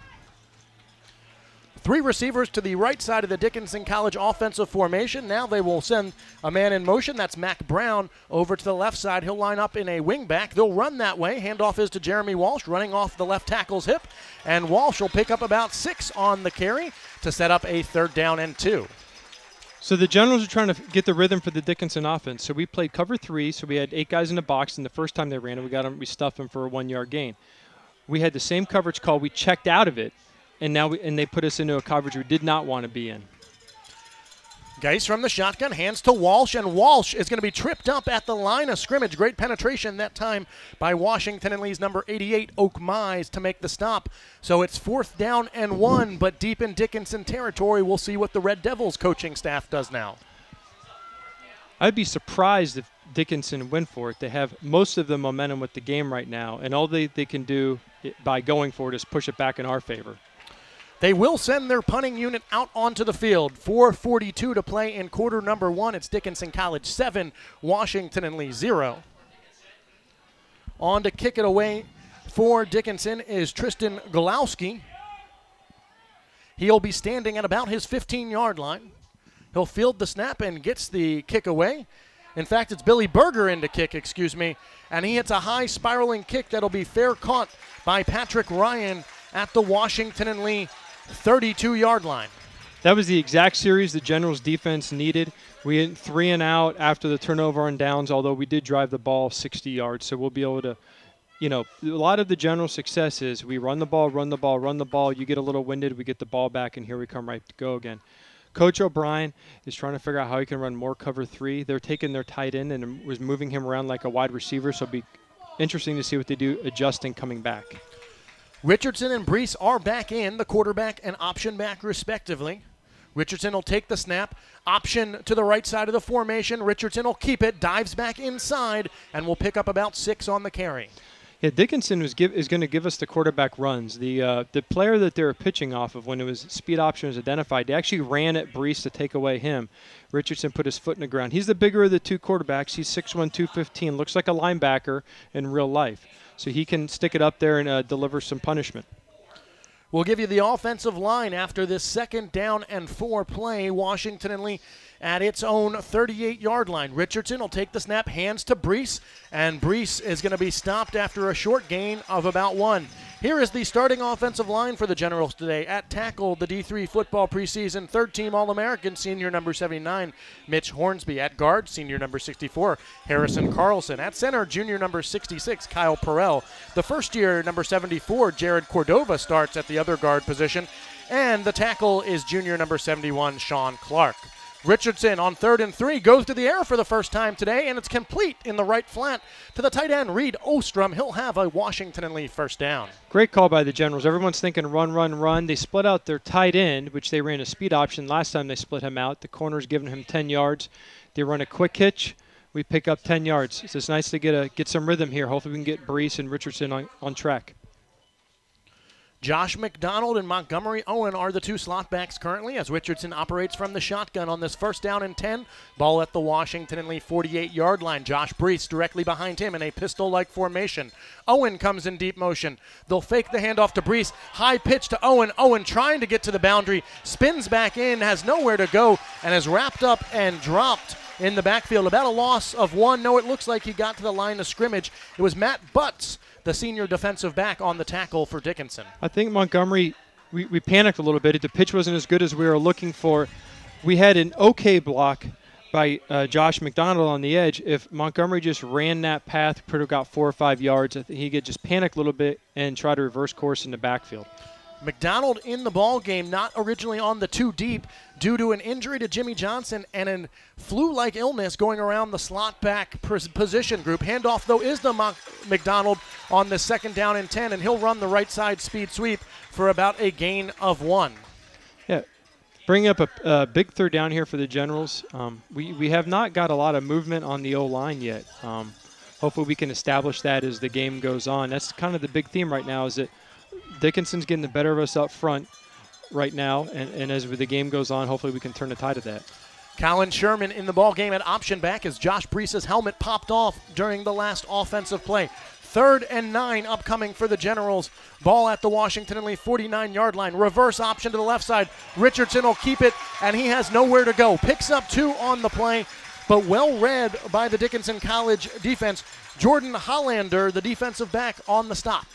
3 receivers to the right side of the Dickinson College offensive formation. Now they will send a man in motion. That's Mac Brown over to the left side. He'll line up in a wingback. They'll run that way. Handoff is to Jeremy Walsh, running off the left tackle's hip. And Walsh will pick up about 6 on the carry to set up a 3rd down and 2. So the Generals are trying to get the rhythm for the Dickinson offense. So we played cover 3, so we had 8 guys in the box, and the first time they ran it, we stuffed them for a 1-yard gain. We had the same coverage call. We checked out of it, and they put us into a coverage we did not want to be in. Geis from the shotgun, hands to Walsh, and Walsh is going to be tripped up at the line of scrimmage. Great penetration that time by Washington and Lee's number 88, Oak Mize, to make the stop. So it's 4th down and 1, but deep in Dickinson territory. We'll see what the Red Devils coaching staff does now. I'd be surprised if Dickinson win for it. They have most of the momentum with the game right now, and all they can do by going for it is push it back in our favor. They will send their punting unit out onto the field. 4:42 to play in quarter number 1. It's Dickinson College 7, Washington and Lee 0. On to kick it away for Dickinson is Tristan Golowski. He'll be standing at about his 15-yard line. He'll field the snap and gets the kick away. In fact, it's Billy Berger in to kick, and he hits a high spiraling kick that'll be fair caught by Patrick Ryan at the Washington and Lee 32-yard line. That was the exact series the Generals defense needed. We went 3 and out after the turnover on downs, although we did drive the ball 60 yards, so we'll be able to, a lot of the General success is we run the ball, you get a little winded, we get the ball back, and here we come right to go again. Coach O'Brien is trying to figure out how he can run more cover 3. They're taking their tight end and was moving him around like a wide receiver, so it'll be interesting to see what they do adjusting coming back. Richardson and Brees are back in, the quarterback and option back respectively. Richardson will take the snap, option to the right side of the formation. Richardson will keep it, dives back inside, and will pick up about 6 on the carry. Yeah, Dickinson is going to give us the quarterback runs. The player that they were pitching off of when it was speed option was identified, they actually ran at Brees to take away him. Richardson put his foot in the ground. He's the bigger of the two quarterbacks. He's 6'1", 215, looks like a linebacker in real life. So he can stick it up there and deliver some punishment. We'll give you the offensive line after this 2nd down and 4 play. Washington and Lee at its own 38-yard line. Richardson will take the snap, hands to Brees, and Brees is going to be stopped after a short gain of about 1. Here is the starting offensive line for the Generals today. At tackle, the D3 football preseason third-team All-American, senior number 79, Mitch Hornsby. At guard, senior number 64, Harrison Carlson. At center, junior number 66, Kyle Perrell. The first-year number 74, Jared Cordova, starts at the other guard position. And the tackle is junior number 71, Sean Clark. Richardson on 3rd and 3 goes to the air for the first time today, and it's complete in the right flat to the tight end, Reed Ostrom. He'll have a Washington and Lee first down. Great call by the Generals. Everyone's thinking run, run, run. They split out their tight end, which they ran a speed option last time they split him out. The corner's giving him 10 yards. They run a quick hitch. We pick up 10 yards. So it's nice to get some rhythm here. Hopefully we can get Brees and Richardson on track. Josh McDonald and Montgomery Owen are the two slot backs currently as Richardson operates from the shotgun on this 1st down and 10. Ball at the Washington and Lee 48-yard line. Josh Brees directly behind him in a pistol-like formation. Owen comes in deep motion. They'll fake the handoff to Brees. High pitch to Owen. Owen trying to get to the boundary. Spins back in, has nowhere to go, and is wrapped up and dropped in the backfield. About a loss of 1. No, it looks like he got to the line of scrimmage. It was Matt Butts, the senior defensive back, on the tackle for Dickinson. I think Montgomery, we panicked a little bit. The pitch wasn't as good as we were looking for. We had an okay block by Josh McDonald on the edge. If Montgomery just ran that path, could have got 4 or 5 yards. I think he could just panic a little bit and try to reverse course in the backfield. McDonald in the ball game, not originally on the 2 deep due to an injury to Jimmy Johnson and a flu-like illness going around the slot back position group. Handoff, though, is to McDonald on the 2nd down and 10, and he'll run the right side speed sweep for about a gain of 1. Yeah, bring up a big 3rd down here for the Generals. We have not got a lot of movement on the O-line yet. Hopefully we can establish that as the game goes on. That's kind of the big theme right now, is that Dickinson's getting the better of us up front right now, and as the game goes on, hopefully we can turn the tide of that. Colin Sherman in the ball game at option back as Josh Brees' helmet popped off during the last offensive play. 3rd and 9 upcoming for the Generals. Ball at the Washington and Lee 49-yard line. Reverse option to the left side. Richardson will keep it, and he has nowhere to go. Picks up 2 on the play, but well read by the Dickinson College defense. Jordan Hollander, the defensive back, on the stop.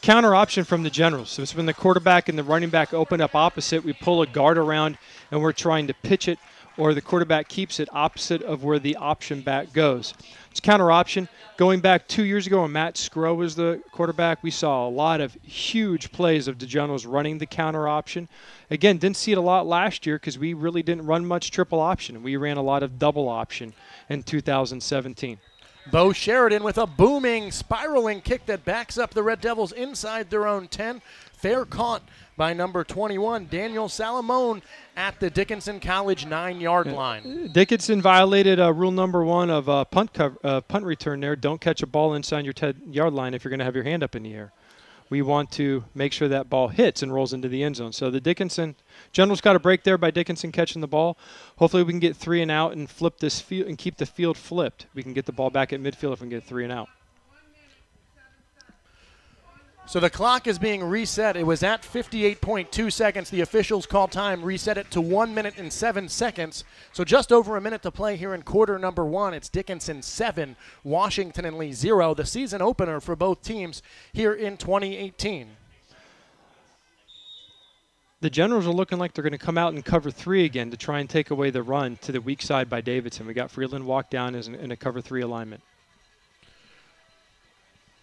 Counter option from the Generals. So it's when the quarterback and the running back open up opposite, we pull a guard around and we're trying to pitch it, or the quarterback keeps it opposite of where the option back goes. It's counter option. Going back 2 years ago when Matt Skro was the quarterback, we saw a lot of huge plays of the Generals running the counter option. Again, didn't see it a lot last year because we really didn't run much triple option. We ran a lot of double option in 2017. Bo Sheridan with a booming, spiraling kick that backs up the Red Devils inside their own 10. Fair caught by number 21, Daniel Salamone, at the Dickinson College 9-yard line. Dickinson violated rule number 1 of punt return there. Don't catch a ball inside your 10-yard line if you're going to have your hand up in the air. We want to make sure that ball hits and rolls into the end zone. So the Dickinson Generals got a break there by Dickinson catching the ball. Hopefully we can get 3 and out and flip this field and keep the field flipped. We can get the ball back at midfield if we can get 3 and out. So the clock is being reset. It was at 58.2 seconds. The officials call time, reset it to 1 minute and 7 seconds. So just over a minute to play here in quarter number 1. It's Dickinson 7, Washington and Lee 0, the season opener for both teams here in 2018. The Generals are looking like they're going to come out and cover 3 again to try and take away the run to the weak side by Davidson. We got Freeland walk down in a cover 3 alignment.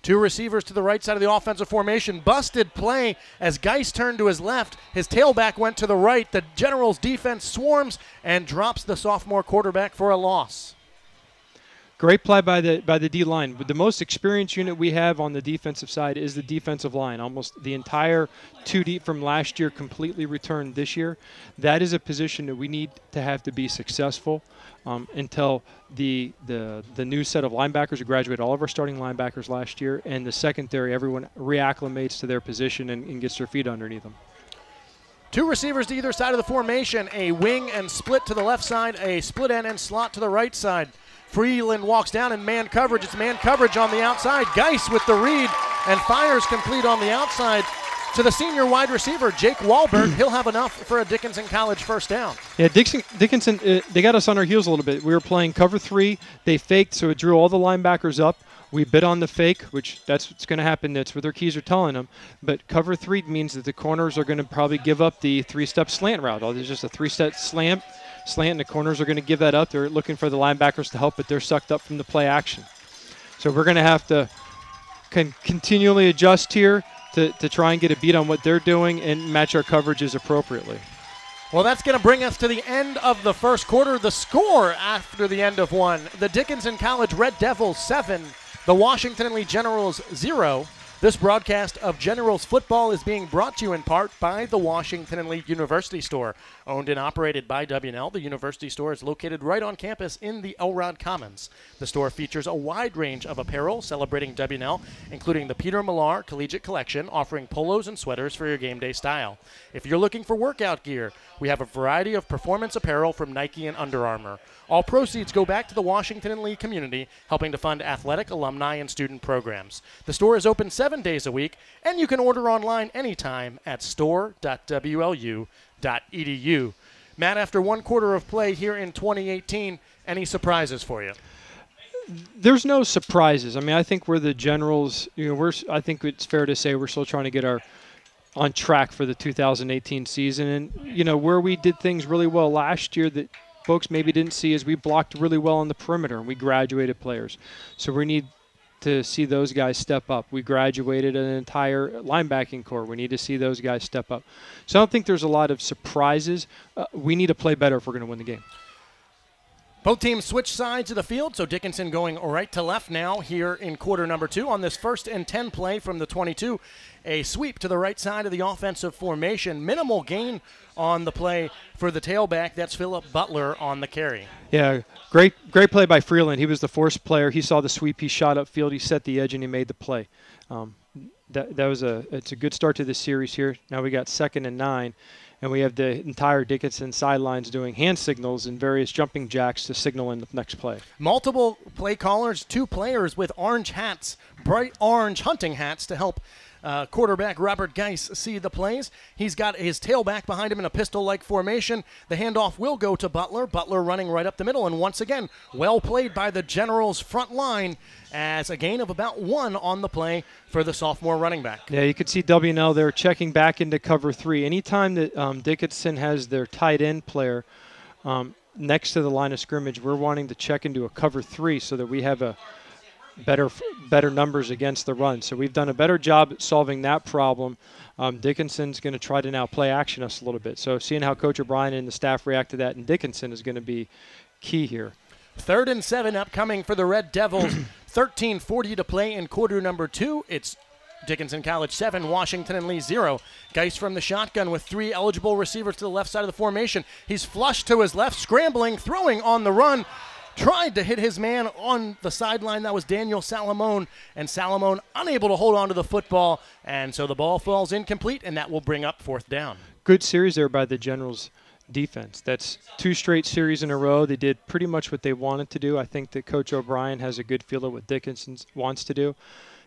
2 receivers to the right side of the offensive formation. Busted play as Geis turned to his left. His tailback went to the right. The Generals defense swarms and drops the sophomore quarterback for a loss. Great play by the D-line. But the most experienced unit we have on the defensive side is the defensive line. Almost the entire 2 deep from last year completely returned this year. That is a position that we need to have to be successful until the new set of linebackers who graduated all of our starting linebackers last year, and the secondary, everyone reacclimates to their position and gets their feet underneath them. 2 receivers to either side of the formation, a wing and split to the left side, a split end and slot to the right side. Freeland walks down in man coverage. It's man coverage on the outside. Geis with the read and fires complete on the outside to the senior wide receiver, Jake Wahlberg. He'll have enough for a Dickinson College first down. Yeah, Dickinson, they got us on our heels a little bit. We were playing cover 3. They faked, so it drew all the linebackers up. We bid on the fake, which that's what's going to happen. That's what their keys are telling them. But cover 3 means that the corners are going to probably give up the 3-step slant route. There's just a 3-step slant, and the corners are going to give that up. They're looking for the linebackers to help, but they're sucked up from the play action. So we're going to have to continually adjust here to try and get a beat on what they're doing and match our coverages appropriately. Well, that's going to bring us to the end of the first quarter. The score after the end of one, the Dickinson College Red Devils 7, the Washington and Lee Generals 0. This broadcast of Generals football is being brought to you in part by the Washington and Lee University Store. Owned and operated by W&L, the University Store is located right on campus in the Elrod Commons. The store features a wide range of apparel celebrating W&L, including the Peter Millar Collegiate Collection, offering polos and sweaters for your game day style. If you're looking for workout gear, we have a variety of performance apparel from Nike and Under Armour. All proceeds go back to the Washington and Lee community, helping to fund athletic, alumni, and student programs. The store is open 7 days a week, and you can order online anytime at store.wlu.edu. Matt, after 1 quarter of play here in 2018, any surprises for you? There's no surprises. I mean, I think we're the Generals. I think it's fair to say we're still trying to get on track for the 2018 season. And, where we did things really well last year that folks maybe didn't see is we blocked really well on the perimeter and we graduated players. So we need to see those guys step up. We graduated an entire linebacking core. We need to see those guys step up. So I don't think there's a lot of surprises. We need to play better if we're going to win the game. Both teams switch sides of the field, so Dickinson going right to left now here in quarter number 2 on this 1st and 10 play from the 22. A sweep to the right side of the offensive formation. Minimal gain on the play for the tailback. That's Philip Butler on the carry. Yeah, great play by Freeland. He was the force player. He saw the sweep. He shot upfield. He set the edge, and he made the play. It's a good start to this series here. Now we got 2nd and 9. And we have the entire Dickinson sidelines doing hand signals and various jumping jacks to signal in the next play. Multiple play callers, 2 players with orange hats, bright orange hunting hats to help quarterback Robert Geis see the plays. He's got his tailback behind him in a pistol-like formation. The handoff will go to Butler. Butler running right up the middle. And once again, well played by the Generals front line as a gain of about 1 on the play for the sophomore running back. Yeah, you could see W&L there checking back into cover 3. Anytime that Dickinson has their tight end player next to the line of scrimmage, we're wanting to check into a cover 3 so that we have a better numbers against the run. So we've done a better job at solving that problem. Dickinson's going to try to now play action us a little bit. So seeing how Coach O'Brien and the staff react to that in Dickinson is going to be key here. 3rd and 7 upcoming for the Red Devils. 13:40 to play in quarter number 2. It's Dickinson College 7, Washington and Lee 0. Geis from the shotgun with 3 eligible receivers to the left side of the formation. He's flushed to his left, scrambling, throwing on the run. Tried to hit his man on the sideline. That was Daniel Salamone, and Salamone unable to hold on to the football, and so the ball falls incomplete, and that will bring up 4th down. Good series there by the Generals defense. That's 2 straight series in a row. They did pretty much what they wanted to do. I think that Coach O'Brien has a good feel of what Dickinson wants to do.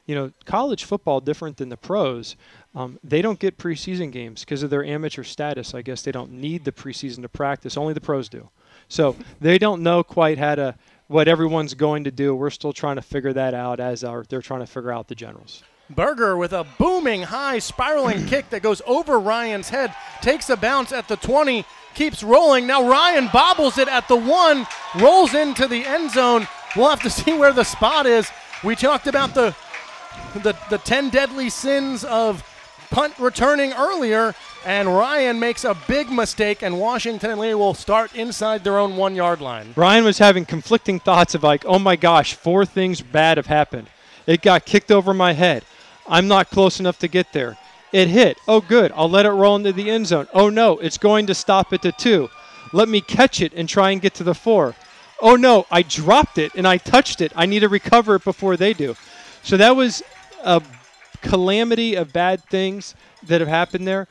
You know, college football, different than the pros, they don't get preseason games because of their amateur status. I guess they don't need the preseason to practice. Only the pros do. So they don't know quite what everyone's going to do. We're still trying to figure that out they're trying to figure out the Generals. Berger with a booming high spiraling kick that goes over Ryan's head, takes a bounce at the 20, keeps rolling. Now Ryan bobbles it at the 1, rolls into the end zone. We'll have to see where the spot is. We talked about the 10 deadly sins of punt returning earlier, and Ryan makes a big mistake, and Washington and Lee will start inside their own 1-yard line. Ryan was having conflicting thoughts of like, oh my gosh, 4 things bad have happened. It got kicked over my head. I'm not close enough to get there. It hit. Oh, good. I'll let it roll into the end zone. Oh, no, it's going to stop at the 2. Let me catch it and try and get to the 4. Oh, no, I dropped it and I touched it. I need to recover it before they do. So that was a calamity of bad things that have happened there.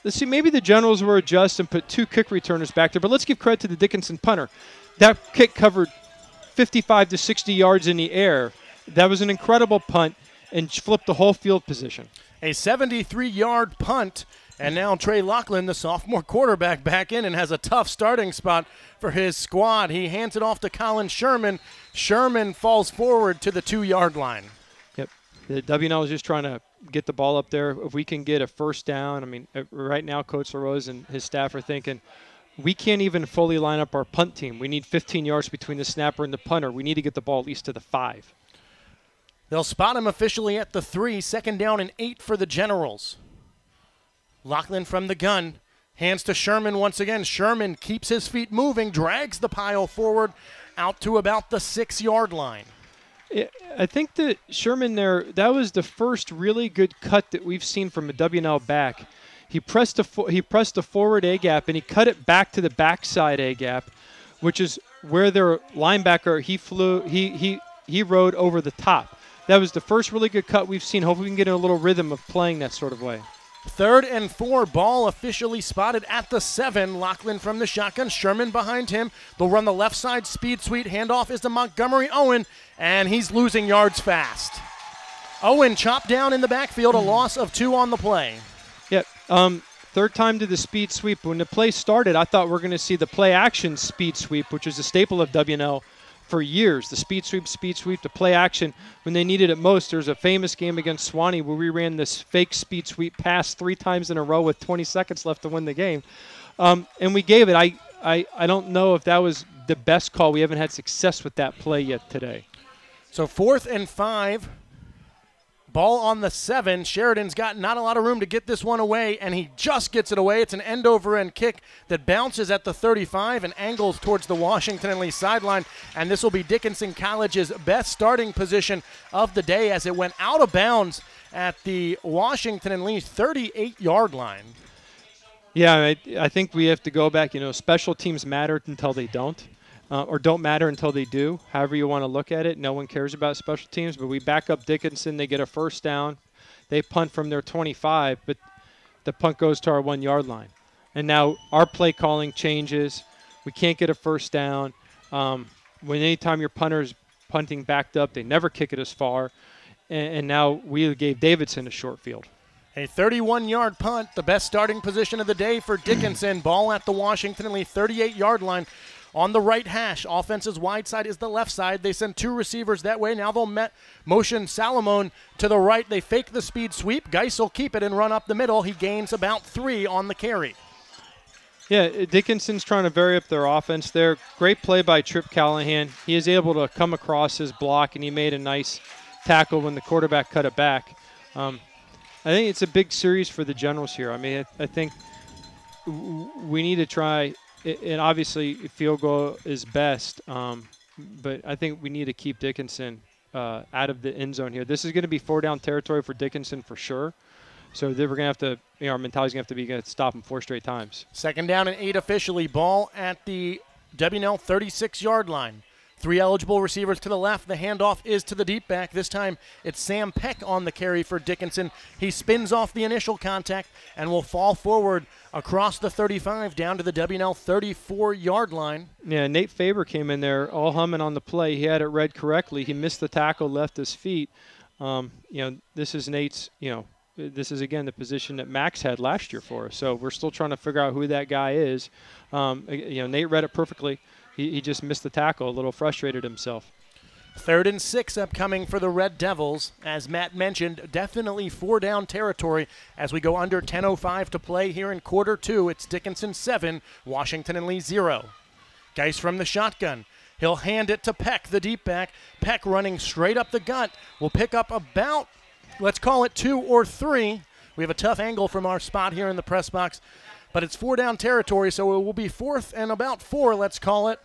Let's see, maybe the Generals will adjust and put 2 kick returners back there, but let's give credit to the Dickinson punter. That kick covered 55 to 60 yards in the air. That was an incredible punt and flipped the whole field position. A 73-yard punt, and now Trey Lachlan, the sophomore quarterback, back in and has a tough starting spot for his squad. He hands it off to Colin Sherman. Sherman falls forward to the 2-yard line. Yep. The WNL is just trying to get the ball up there. If we can get a first down, I mean, right now Coach LaRose and his staff are thinking, we can't even fully line up our punt team. We need 15 yards between the snapper and the punter. We need to get the ball at least to the 5. They'll spot him officially at the 3, 2nd down and 8 for the Generals. Lachlan from the gun, hands to Sherman once again. Sherman keeps his feet moving, drags the pile forward out to about the 6-yard line. I think that Sherman there, that was the first really good cut that we've seen from a WNL back. He pressed the forward A-gap, and he cut it back to the backside A-gap, which is where their linebacker, he rode over the top. That was the first really good cut we've seen. Hopefully we can get in a little rhythm of playing that sort of way. 3rd and 4, ball officially spotted at the 7. Lachlan from the shotgun, Sherman behind him. They'll run the left side speed sweep. Handoff is to Montgomery Owen, and he's losing yards fast. Owen chopped down in the backfield, a loss of 2 on the play. Yep. 3rd time to the speed sweep. When the play started, I thought we were going to see the play action speed sweep, which is a staple of WNL for years. The speed sweep, the play action when they needed it most. There's a famous game against Swanee where we ran this fake speed sweep pass 3 times in a row with 20 seconds left to win the game. And we gave it. I don't know if that was the best call. We haven't had success with that play yet today. So 4th and 5. Ball on the 7. Sheridan's got not a lot of room to get this one away, and he just gets it away. It's an end-over-end kick that bounces at the 35 and angles towards the Washington and Lee sideline, and this will be Dickinson College's best starting position of the day as it went out of bounds at the Washington and Lee 38-yard line. Yeah, I think we have to go back. You know, special teams matter until they don't. Or don't matter until they do, however you want to look at it. No one cares about special teams, but we back up Dickinson. They get a first down. They punt from their 25, but the punt goes to our 1-yard line. And now our play calling changes. We can't get a first down. Anytime your punter's punting backed up, they never kick it as far. And now we gave Davidson a short field. A 31-yard punt, the best starting position of the day for Dickinson. Ball at the Washington and Lee 38-yard line. On the right hash, offense's wide side is the left side. They send 2 receivers that way. Now they'll motion Salamone to the right. They fake the speed sweep. Geis will keep it and run up the middle. He gains about 3 on the carry. Yeah, Dickinson's trying to vary up their offense there. Great play by Trip Callahan. He is able to come across his block, and he made a nice tackle when the quarterback cut it back. I think it's a big series for the Generals here. I mean, I think we need to try – and obviously field goal is best, but I think we need to keep Dickinson out of the end zone here. This is going to be 4 down territory for Dickinson for sure. So we're going to have to, our mentality's going to have to be to stop them 4 straight times. 2nd down and 8 officially. Ball at the W&L 36-yard line. 3 eligible receivers to the left. The handoff is to the deep back. This time it's Sam Peck on the carry for Dickinson. He spins off the initial contact and will fall forward across the 35 down to the W&L 34-yard line. Yeah, Nate Faber came in there all humming on the play. He had it read correctly. He missed the tackle, left his feet. This is Nate's, this is, again, the position that Max had last year for us. So we're still trying to figure out who that guy is. Nate read it perfectly. He just missed the tackle, a little frustrated himself. 3rd and 6 upcoming for the Red Devils. As Matt mentioned, definitely 4 down territory as we go under 10:05 to play here in quarter 2. It's Dickinson 7, Washington and Lee 0. Geis from the shotgun. He'll hand it to Peck, the deep back. Peck running straight up the gut will pick up about, let's call it 2 or 3. We have a tough angle from our spot here in the press box, but it's 4 down territory, so it will be 4th and about 4, let's call it.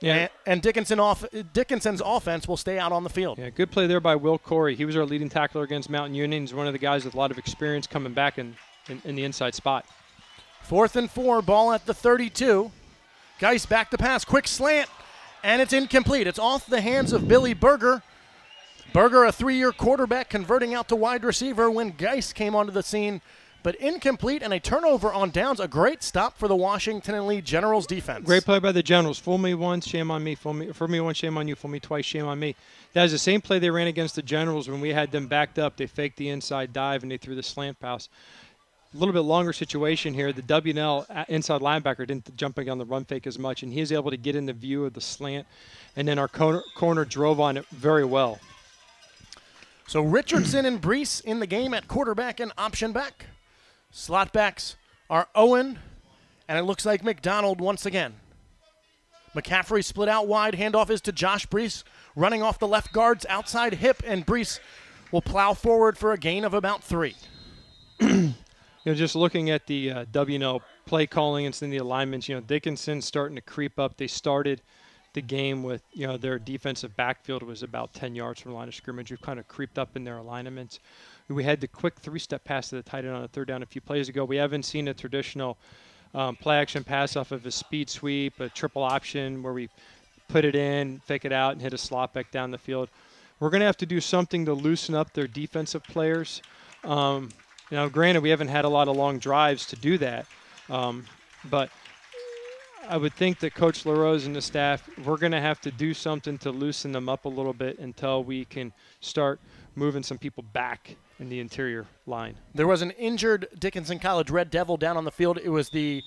Yeah. And Dickinson's offense will stay out on the field. Yeah, good play there by Will Corey. He was our leading tackler against Mountain Union. He's one of the guys with a lot of experience coming back in the inside spot. 4th and 4, ball at the 32. Geis back to pass, quick slant, and it's incomplete. It's off the hands of Billy Berger. Berger, a 3-year quarterback, converting out to wide receiver when Geis came onto the scene, but incomplete and a turnover on downs. A great stop for the Washington and Lee Generals defense. Great play by the Generals. Fool me once, shame on me. For me once, shame on you. Fool me twice, shame on me. That was the same play they ran against the Generals when we had them backed up. They faked the inside dive and they threw the slant pass. A little bit longer situation here. The W&L inside linebacker didn't jump on the run fake as much, and he was able to get in the view of the slant, and then our corner drove on it very well. So Richardson and Brees in the game at quarterback and option back. Slot backs are Owen, and it looks like McDonald once again. McCaffrey split out wide. Handoff is to Josh Brees, running off the left guard's outside hip, and Brees will plow forward for a gain of about 3. Just looking at the W&L play calling and some of the alignments, Dickinson starting to creep up. They started the game with, their defensive backfield was about 10 yards from the line of scrimmage. We've kind of creeped up in their alignments. We had the quick 3-step pass to the tight end on a 3rd down a few plays ago. We haven't seen a traditional play-action pass off of a speed sweep, a triple option where we put it in, fake it out, and hit a slot back down the field. We're going to have to do something to loosen up their defensive players. Granted, we haven't had a lot of long drives to do that, but I would think that Coach LaRose and the staff, we're going to have to do something to loosen them up a little bit until we can start moving some people back in the interior line. There was an injured Dickinson College Red Devil down on the field. It was the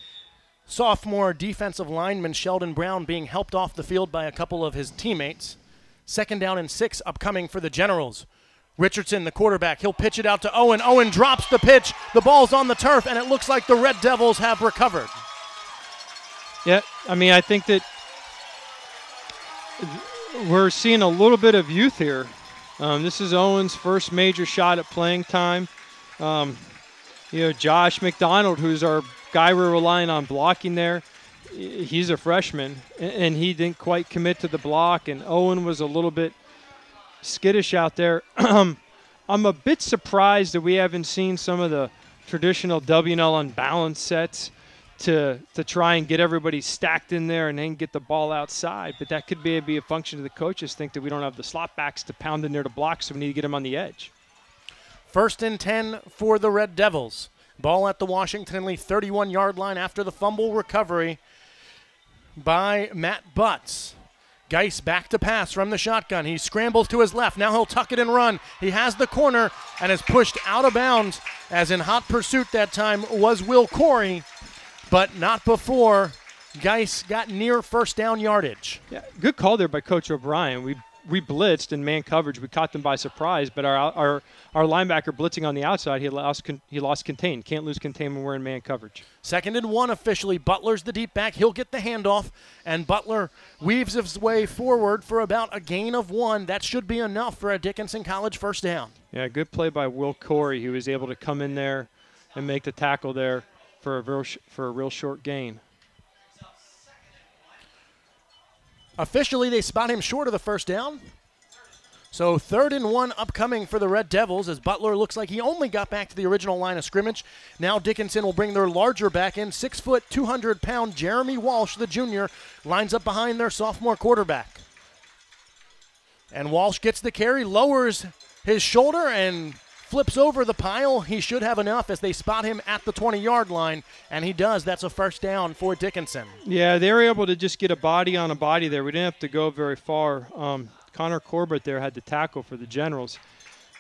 sophomore defensive lineman Sheldon Brown being helped off the field by a couple of his teammates. 2nd down and 6 upcoming for the Generals. Richardson, the quarterback, he'll pitch it out to Owen. Owen drops the pitch. The ball's on the turf, and it looks like the Red Devils have recovered. Yeah, I think that we're seeing a little bit of youth here. This is Owen's first major shot at playing time. Josh McDonald, who's our guy we're relying on blocking there, he's a freshman, and he didn't quite commit to the block, and Owen was a little bit skittish out there. I'm a bit surprised that we haven't seen some of the traditional W&L unbalanced sets to try and get everybody stacked in there and then get the ball outside. But that could be a function of the coaches think that we don't have the slot backs to pound in there to block, so we need to get them on the edge. 1st and 10 for the Red Devils. Ball at the Washington Lee 31-yard line after the fumble recovery by Matt Butts. Geis back to pass from the shotgun. He scrambles to his left. Now he'll tuck it and run. He has the corner and is pushed out of bounds, as in hot pursuit that time was Will Corey, but not before Geis got near 1st down yardage. Yeah, good call there by Coach O'Brien. We blitzed in man coverage. We caught them by surprise, but our linebacker blitzing on the outside, he lost contain. Can't lose contain when we're in man coverage. 2nd and 1 officially. Butler's the deep back. He'll get the handoff, and Butler weaves his way forward for about a gain of 1. That should be enough for a Dickinson College 1st down. Yeah, good play by Will Corey. He was able to come in there and make the tackle there for a real short gain. Officially, they spot him short of the 1st down. So 3rd and 1 upcoming for the Red Devils as Butler looks like he only got back to the original line of scrimmage. Now Dickinson will bring their larger back in. 6 foot, 200-pound Jeremy Walsh, the junior, lines up behind their sophomore quarterback. And Walsh gets the carry, lowers his shoulder, and flips over the pile. He should have enough as they spot him at the 20-yard line, and he does. That's a first down for Dickinson. Yeah, they were able to just get a body on a body there. We didn't have to go very far. Connor Corbett there had the tackle for the Generals.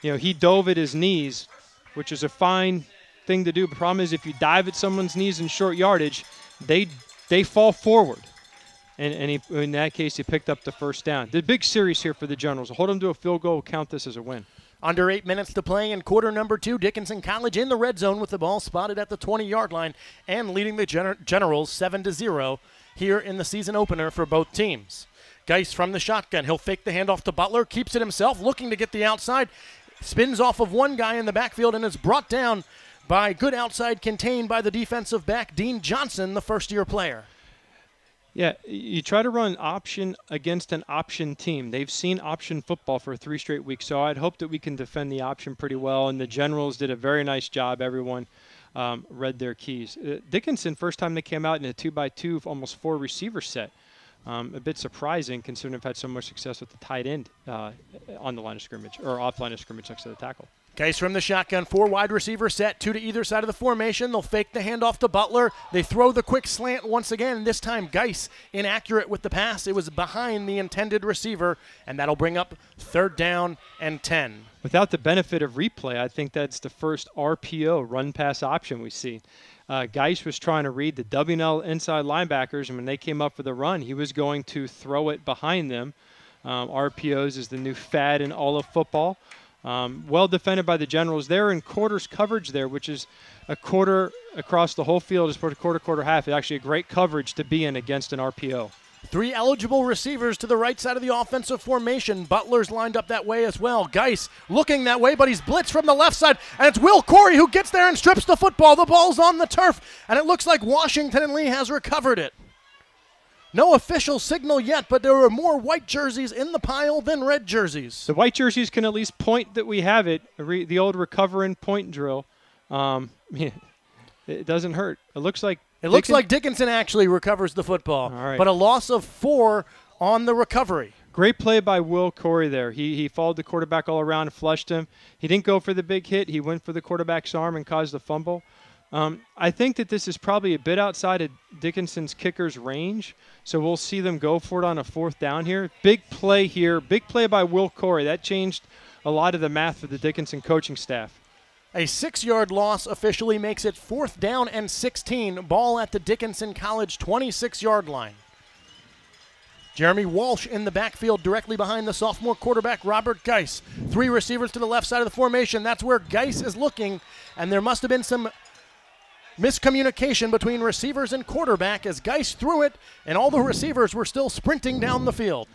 You know, he dove at his knees, which is a fine thing to do. The problem is if you dive at someone's knees in short yardage, they fall forward. And he, in that case, he picked up the first down. The big series here for the Generals. Hold them to a field goal, count this as a win. Under 8 minutes to play in quarter number 2. Dickinson College in the red zone with the ball spotted at the 20-yard line and leading the Generals 7-0 here in the season opener for both teams. Geis from the shotgun. He'll fake the handoff to Butler, keeps it himself, looking to get the outside. Spins off of one guy in the backfield and is brought down by good outside contained by the defensive back, Dean Johnson, the first-year player. Yeah, you try to run option against an option team. They've seen option football for 3 straight weeks, so I'd hope that we can defend the option pretty well, and the Generals did a very nice job. Everyone read their keys. Dickinson, first time they came out in a 2x2, almost 4 receiver set. A bit surprising considering they've had so much success with the tight end on the line of scrimmage, or off line of scrimmage next to the tackle. Geis from the shotgun, 4 wide receiver set, 2 to either side of the formation. They'll fake the handoff to Butler. They throw the quick slant once again. This time Geis inaccurate with the pass. It was behind the intended receiver, and that'll bring up 3rd down and 10. Without the benefit of replay, I think that's the first RPO, run-pass option we see. Geis was trying to read the WNL inside linebackers, and when they came up for the run, he was going to throw it behind them. RPOs is the new fad in all of football. Well defended by the Generals. They're in quarters coverage there, which is a quarter across the whole field, is quarter, half. It's actually a great coverage to be in against an RPO. 3 eligible receivers to the right side of the offensive formation. Butler's lined up that way as well. Geis looking that way, but he's blitzed from the left side, and it's Will Corey who gets there and strips the football. The ball's on the turf, and it looks like Washington and Lee has recovered it. No official signal yet, but there are more white jerseys in the pile than red jerseys. The white jerseys can at least point that we have it, the old recover and point drill. It doesn't hurt. It looks like Dickinson actually recovers the football, all right, but a loss of 4 on the recovery. Great play by Will Corey there. He followed the quarterback all around and flushed him. He didn't go for the big hit. He went for the quarterback's arm and caused the fumble. I think that this is probably a bit outside of Dickinson's kicker's range, so we'll see them go for it on a 4th down here. Big play here. Big play by Will Corey. That changed a lot of the math for the Dickinson coaching staff. A 6-yard loss officially makes it 4th down and 16. Ball at the Dickinson College 26-yard line. Jeremy Walsh in the backfield directly behind the sophomore quarterback, Robert Geis. 3 receivers to the left side of the formation. That's where Geis is looking, and there must have been some miscommunication between receivers and quarterback as Geis threw it, and all the receivers were still sprinting down the field.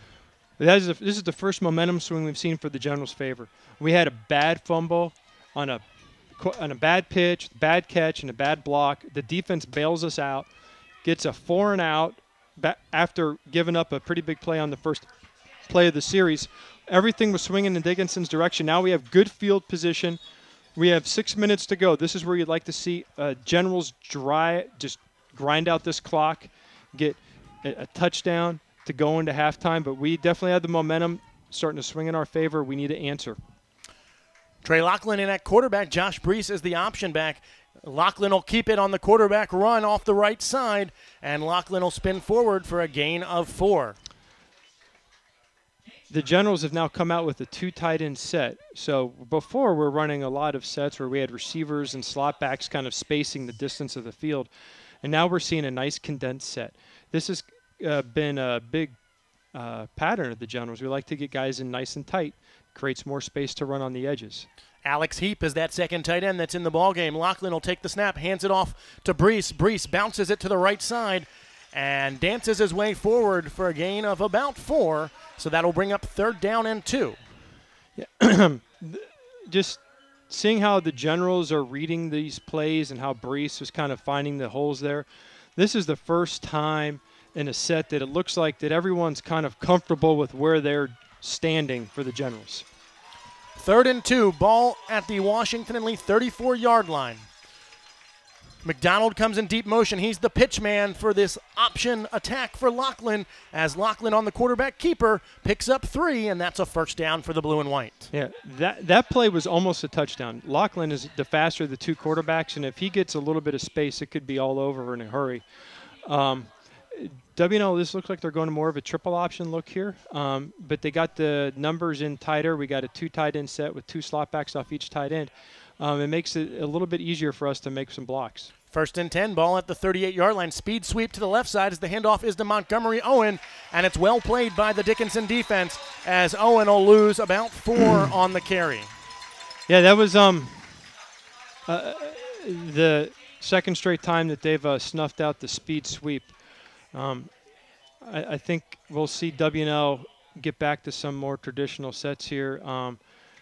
This is the first momentum swing we've seen for the Generals' favor. We had a bad fumble on a bad pitch, bad catch, and a bad block. The defense bails us out, gets a 4 and out after giving up a pretty big play on the first play of the series. Everything was swinging in Dickinson's direction. Now we have good field position. We have 6 minutes to go. This is where you'd like to see Generals just grind out this clock, get a touchdown to go into halftime. But we definitely have the momentum starting to swing in our favor. We need to answer. Trey Lachlan in at quarterback. Josh Brees is the option back. Lachlan will keep it on the quarterback run off the right side, and Lachlan will spin forward for a gain of 4. The Generals have now come out with a 2 tight end set. So before we're running a lot of sets where we had receivers and slot backs kind of spacing the distance of the field. And now we're seeing a nice condensed set. This has been a big pattern of the Generals. We like to get guys in nice and tight. Creates more space to run on the edges. Alex Heap is that second tight end that's in the ballgame. Lachlan will take the snap, hands it off to Brees. Brees bounces it to the right side and dances his way forward for a gain of about 4. So that'll bring up 3rd down and 2. Yeah. Just seeing how the Generals are reading these plays and how Brees was kind of finding the holes there. This is the first time in a set that it looks like that everyone's kind of comfortable with where they're standing for the Generals. 3rd and 2, ball at the Washington and Lee 34-yard line. McDonald comes in deep motion. He's the pitch man for this option attack for Lachlan, as Lachlan on the quarterback keeper picks up 3, and that's a first down for the blue and white. Yeah, that play was almost a touchdown. Lachlan is the faster of the two quarterbacks, and if he gets a little bit of space, it could be all over in a hurry. WNL, this looks like they're going to more of a triple option look here, but they got the numbers in tighter. We got a 2 tight end set with 2 slot backs off each tight end. It makes it a little bit easier for us to make some blocks. 1st and 10, ball at the 38-yard line. Speed sweep to the left side as the handoff is to Montgomery Owen, and it's well played by the Dickinson defense as Owen will lose about 4 on the carry. Yeah, that was the second straight time that they've snuffed out the speed sweep. I think we'll see WNL get back to some more traditional sets here.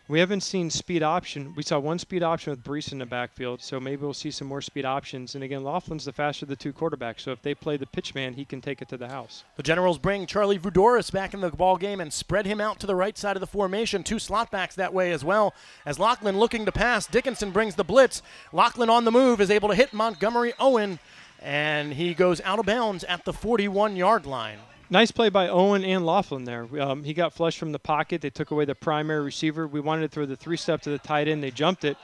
We haven't seen speed option. We saw 1 speed option with Brees in the backfield, so maybe we'll see some more speed options. And again, Laughlin's the faster of the two quarterbacks, so if they play the pitch man, he can take it to the house. The Generals bring Charlie Vudoris back in the ball game and spread him out to the right side of the formation. 2 slot backs that way as well. As Lachlan looking to pass, Dickinson brings the blitz. Lachlan on the move is able to hit Montgomery Owen, and he goes out of bounds at the 41-yard line. Nice play by Owen and Laughlin there. He got flushed from the pocket. They took away the primary receiver. We wanted to throw the 3-step to the tight end. They jumped it.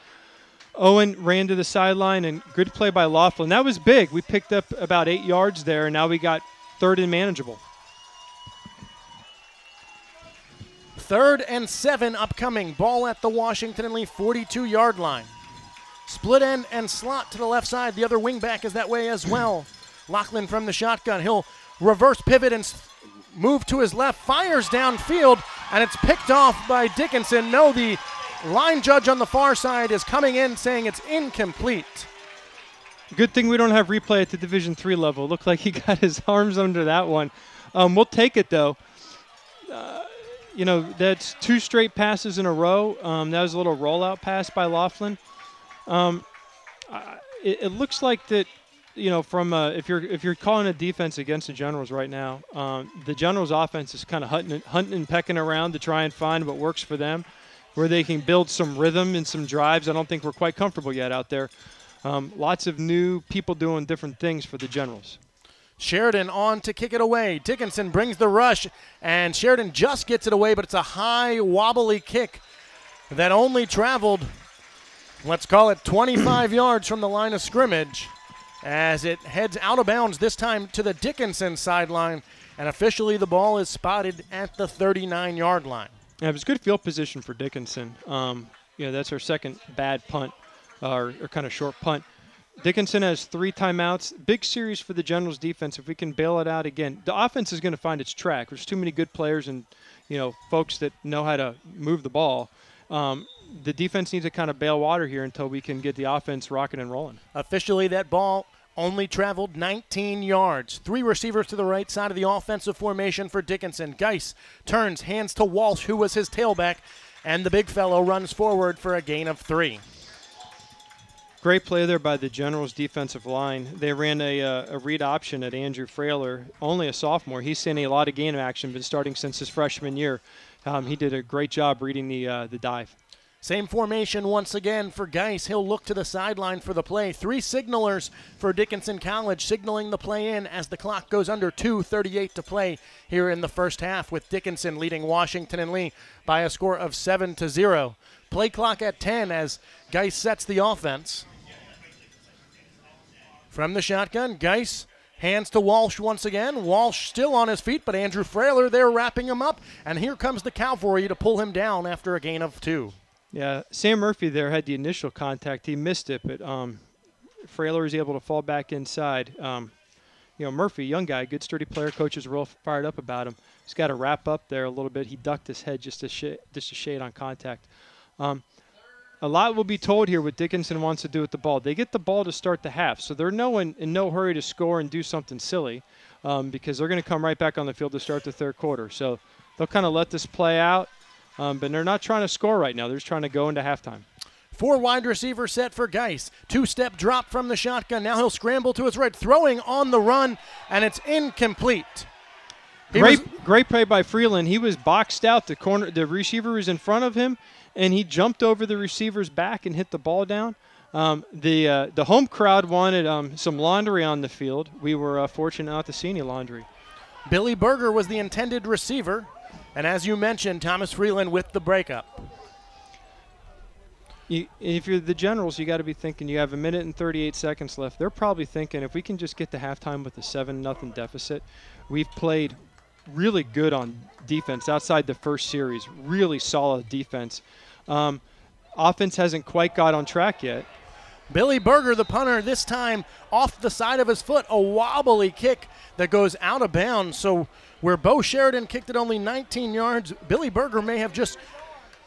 Owen ran to the sideline, and good play by Laughlin. That was big. We picked up about 8 yards there, and now we got 3rd and manageable. 3rd and 7 upcoming. Ball at the Washington and Lee 42-yard line. Split end and slot to the left side. The other wingback is that way as well. Lachlan from the shotgun. He'll reverse pivot and move to his left, fires downfield, and it's picked off by Dickinson. No, the line judge on the far side is coming in saying it's incomplete. Good thing we don't have replay at the Division III level. Looked like he got his arms under that one. We'll take it, though. That's 2 straight passes in a row. That was a little rollout pass by Laughlin. It looks like that. From if you're calling a defense against the Generals right now, the Generals' offense is kind of hunting and pecking around to try and find what works for them, where they can build some rhythm and some drives. I don't think we're quite comfortable yet out there. Lots of new people doing different things for the Generals. Sheridan on to kick it away. Dickinson brings the rush, and Sheridan just gets it away, but it's a high, wobbly kick that only traveled, let's call it 25 yards from the line of scrimmage, as it heads out of bounds, this time to the Dickinson sideline, and officially the ball is spotted at the 39-yard line. Yeah, it was good field position for Dickinson. That's our second bad punt, or kind of short punt. Dickinson has 3 timeouts. Big series for the Generals defense. If we can bail it out again, the offense is going to find its track. There's too many good players and folks that know how to move the ball. The defense needs to kind of bail water here until we can get the offense rocking and rolling. Officially, that ball only traveled 19 yards. 3 receivers to the right side of the offensive formation for Dickinson. Geis turns, hands to Walsh, who was his tailback, and the big fellow runs forward for a gain of 3. Great play there by the Generals defensive line. They ran a read option at Andrew Frailer, only a sophomore. He's seen a lot of game action, been starting since his freshman year. He did a great job reading the dive. Same formation once again for Geis. He'll look to the sideline for the play. 3 signalers for Dickinson College signaling the play in as the clock goes under 2:38 to play here in the first half, with Dickinson leading Washington and Lee by a score of 7-0. Play clock at 10 as Geis sets the offense. From the shotgun, Geis hands to Walsh once again. Walsh still on his feet, but Andrew Frailer there wrapping him up. And here comes the Cavalry to pull him down after a gain of 2. Yeah, Sam Murphy there had the initial contact. He missed it, but Frailer was able to fall back inside. Murphy, young guy, good sturdy player. Coach is real fired up about him. He's got to wrap up there a little bit. He ducked his head just a shade on contact. A lot will be told here what Dickinson wants to do with the ball. They get the ball to start the half, so they're in no hurry to score and do something silly because they're going to come right back on the field to start the third quarter. So they'll kind of let this play out. But they're not trying to score right now. They're just trying to go into halftime. 4 wide receiver set for Geis. 2-step drop from the shotgun. Now he'll scramble to his right, throwing on the run, and it's incomplete. Great play by Freeland. He was boxed out. The receiver was in front of him, and he jumped over the receiver's back and hit the ball down. The home crowd wanted some laundry on the field. We were fortunate not to see any laundry. Billy Berger was the intended receiver, and as you mentioned, Thomas Freeland with the breakup. If you're the Generals, you got to be thinking you have 1 minute and 38 seconds left. They're probably thinking if we can just get to halftime with a 7-0 deficit. We've played really good on defense outside the first series, really solid defense. Offense hasn't quite got on track yet. Billy Berger, the punter, this time off the side of his foot, a wobbly kick that goes out of bounds. So where Bo Sheridan kicked it only 19 yards, Billy Berger may have just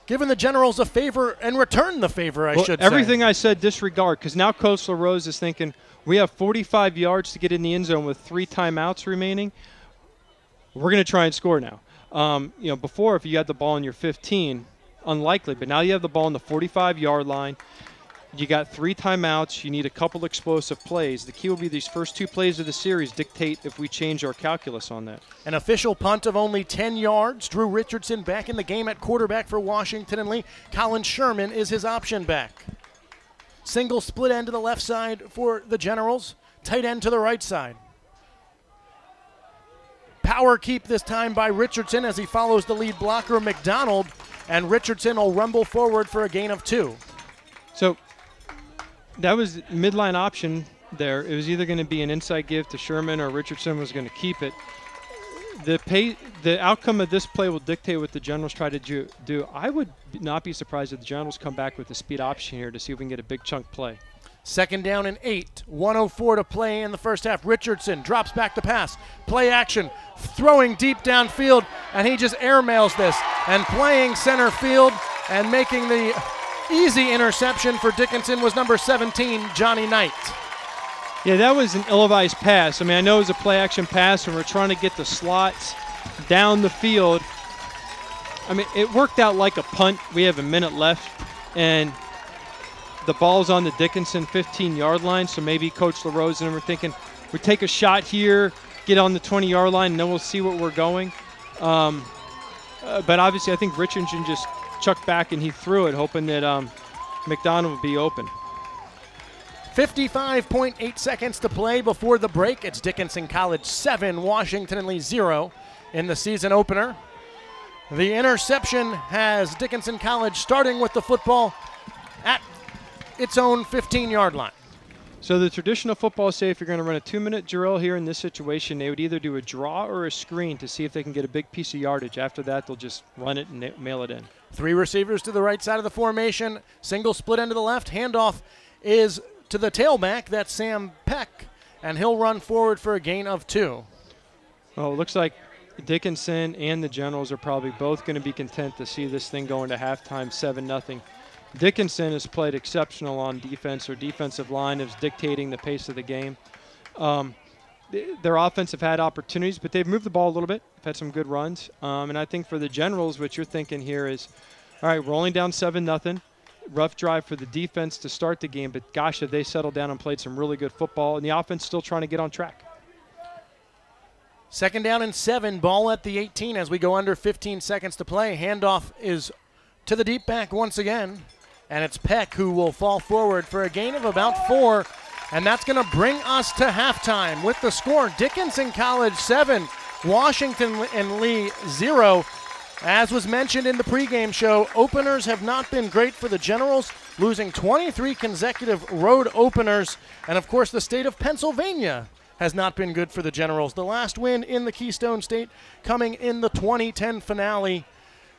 given the Generals a favor and returned the favor, I should say. Everything I said, disregard, because now Coach LaRose is thinking we have 45 yards to get in the end zone with 3 timeouts remaining. We're going to try and score now. Before, if you had the ball in your 15, unlikely, but now you have the ball on the 45-yard line. You got 3 timeouts. You need a couple explosive plays. The key will be these first 2 plays of the series dictate if we change our calculus on that. An official punt of only 10 yards. Drew Richardson back in the game at quarterback for Washington and Lee. Colin Sherman is his option back. Single split end to the left side for the Generals. Tight end to the right side. Power keep this time by Richardson as he follows the lead blocker, McDonald. And Richardson will rumble forward for a gain of 2. So that was midline option there. It was either going to be an inside give to Sherman or Richardson was going to keep it. The outcome of this play will dictate what the Generals try to do. I would not be surprised if the Generals come back with a speed option here to see if we can get a big chunk play. 2nd down and 8. 1:04 to play in the first half. Richardson drops back to pass. Play action. Throwing deep downfield, and he just airmails this. And playing center field and making the easy interception for Dickinson was number 17, Johnny Knight. Yeah, that was an ill-advised pass. I mean, I know it was a play-action pass, and we're trying to get the slots down the field. I mean, it worked out like a punt. We have a minute left, and the ball's on the Dickinson 15-yard line, so maybe Coach LaRose and we're thinking we take a shot here, get on the 20-yard line, and then we'll see where we're going. But obviously I think Richardson just chucked back and he threw it, hoping that McDonald would be open. 55.8 seconds to play before the break. It's Dickinson College 7, Washington and Lee 0 in the season opener. The interception has Dickinson College starting with the football at its own 15-yard line. So the traditional football say if you're going to run a 2-minute drill here in this situation, they would either do a draw or a screen to see if they can get a big piece of yardage. After that, they'll just run it and mail it in. 3 receivers to the right side of the formation. Single split end to the left. Handoff is to the tailback. That's Sam Peck, and he'll run forward for a gain of 2. Well, it looks like Dickinson and the Generals are probably both going to be content to see this thing go into halftime 7-0. Dickinson has played exceptional on defense. Their defensive line is dictating the pace of the game. Their offense have had opportunities, but they've moved the ball a little bit. They've had some good runs. And I think for the Generals, what you're thinking here is, all right, we're only down 7-0. Rough drive for the defense to start the game, but gosh, have they settled down and played some really good football, and the offense still trying to get on track. 2nd down and 7, ball at the 18 as we go under 15 seconds to play. Handoff is to the deep back once again. And it's Peck who will fall forward for a gain of about 4. And that's going to bring us to halftime with the score. Dickinson College 7, Washington and Lee 0. As was mentioned in the pregame show, openers have not been great for the Generals, losing 23 consecutive road openers. And, of course, the state of Pennsylvania has not been good for the Generals. The last win in the Keystone State coming in the 2010 finale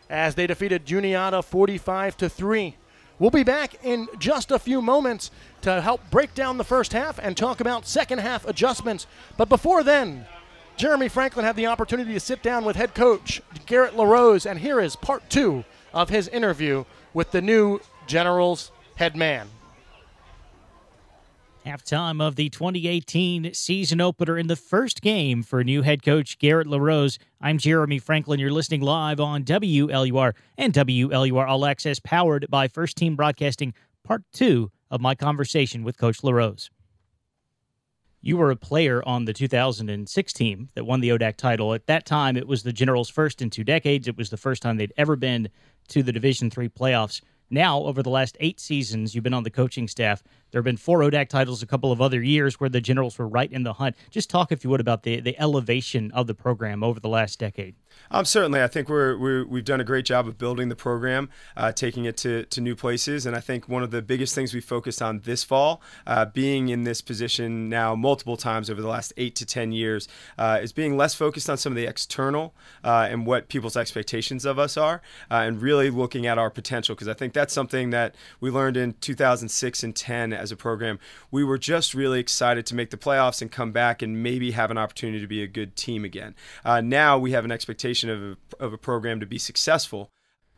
as they defeated Juniata 45-3. We'll be back in just a few moments to help break down the first half and talk about second half adjustments. But before then, Jeremy Franklin had the opportunity to sit down with head coach Garrett LaRose, and here is part 2 of his interview with the new Generals head man. Halftime of the 2018 season opener in the first game for new head coach Garrett LaRose. I'm Jeremy Franklin. You're listening live on WLUR and WLUR All Access, powered by First Team Broadcasting, part 2 of my conversation with Coach LaRose. You were a player on the 2006 team that won the ODAC title. At that time, it was the Generals' first in 2 decades. It was the first time they'd ever been to the Division III playoffs. Now, over the last 8 seasons, you've been on the coaching staff. There have been 4 ODAC titles a couple of other years where the Generals were right in the hunt. Just talk, if you would, about the elevation of the program over the last decade. Certainly. I think we've done a great job of building the program, taking it to new places. And I think one of the biggest things we focused on this fall, being in this position now multiple times over the last 8 to 10 years, is being less focused on some of the external and what people's expectations of us are, and really looking at our potential. Because I think that's something that we learned in 2006 and 10 as a program. We were just really excited to make the playoffs and come back and maybe have an opportunity to be a good team again. Now we have an expectation of a program to be successful.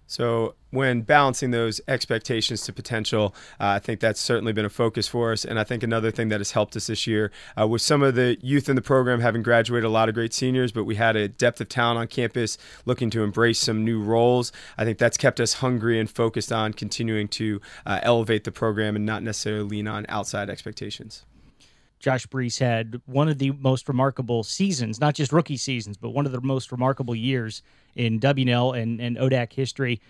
So when balancing those expectations to potential, I think that's certainly been a focus for us. And I think another thing that has helped us this year with some of the youth in the program having graduated, a lot of great seniors, but we had a depth of talent on campus looking to embrace some new roles. I think that's kept us hungry and focused on continuing to elevate the program and not necessarily lean on outside expectations. Josh Brees had one of the most remarkable seasons, not just rookie seasons, but one of the most remarkable years in WNL and ODAC history.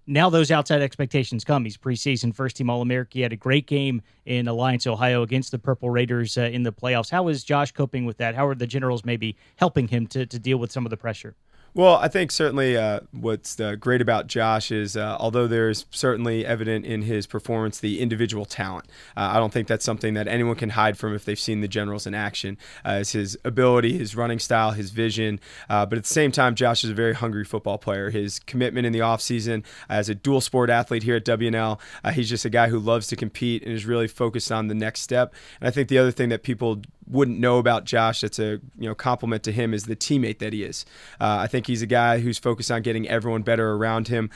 Now those outside expectations come. He's preseason first-team All-American. He had a great game in Alliance, Ohio against the Purple Raiders in the playoffs. How is Josh coping with that? How are the Generals maybe helping him to deal with some of the pressure? Well, I think certainly what's great about Josh is although there's certainly evident in his performance the individual talent, I don't think that's something that anyone can hide from if they've seen the Generals in action. It's his ability, his running style, his vision. But at the same time, Josh is a very hungry football player. His commitment in the offseason as a dual sport athlete here at WNL, he's just a guy who loves to compete and is really focused on the next step. And I think the other thing that people wouldn't know about Josh that's a compliment to him is the teammate that he is. I think he's a guy who's focused on getting everyone better around him.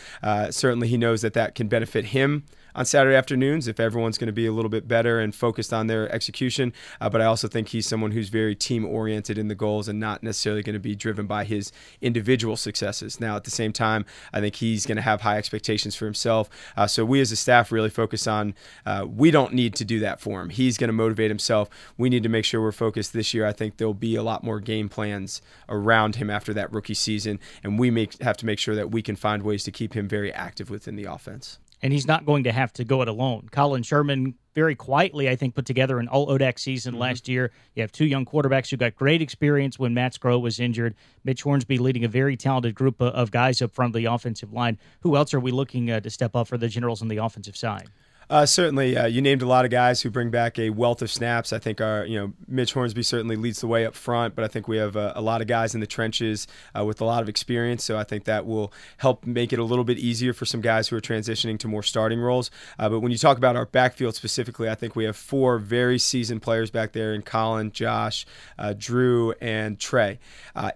Certainly he knows that can benefit him on Saturday afternoons if everyone's going to be a little bit better and focused on their execution. But I also think he's someone who's very team-oriented in the goals and not necessarily going to be driven by his individual successes. Now, at the same time, I think he's going to have high expectations for himself. So we as a staff really focus on we don't need to do that for him. He's going to motivate himself. We need to make sure we're focused this year. I think there'll be a lot more game plans around him after that rookie season, and we have to make sure that we can find ways to keep him very active within the offense. And he's not going to have to go it alone. Colin Sherman very quietly, I think, put together an all-ODAC season last year. You have 2 young quarterbacks who got great experience when Matt Scrow was injured. Mitch Hornsby leading a very talented group of guys up front of the offensive line. Who else are we looking to step up for the Generals on the offensive side? Certainly, you named a lot of guys who bring back a wealth of snaps. I think Mitch Hornsby certainly leads the way up front, but I think we have a lot of guys in the trenches with a lot of experience. So I think that will help make it a little bit easier for some guys who are transitioning to more starting roles. But when you talk about our backfield specifically, I think we have 4 very seasoned players back there in Colin, Josh, Drew, and Trey.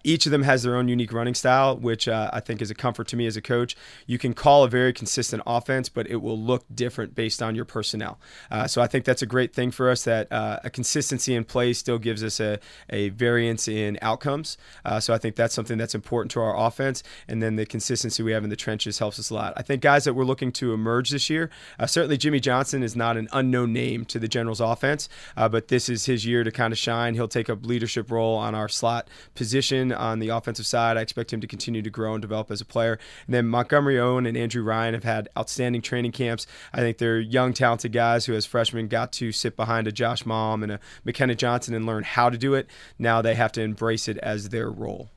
Each of them has their own unique running style, which I think is a comfort to me as a coach. You can call a very consistent offense, but it will look different based on your personnel. So I think that's a great thing for us, that a consistency in play still gives us a variance in outcomes. So I think that's something that's important to our offense. And then the consistency we have in the trenches helps us a lot. I think guys that we're looking to emerge this year, certainly Jimmy Johnson is not an unknown name to the Generals offense, but this is his year to kind of shine. He'll take a leadership role on our slot position on the offensive side. I expect him to continue to grow and develop as a player. And then Montgomery Owen and Andrew Ryan have had outstanding training camps. I think they're young, talented guys who, as freshmen, got to sit behind a Josh Malm and a McKenna Johnson and learn how to do it. Now they have to embrace it as their role.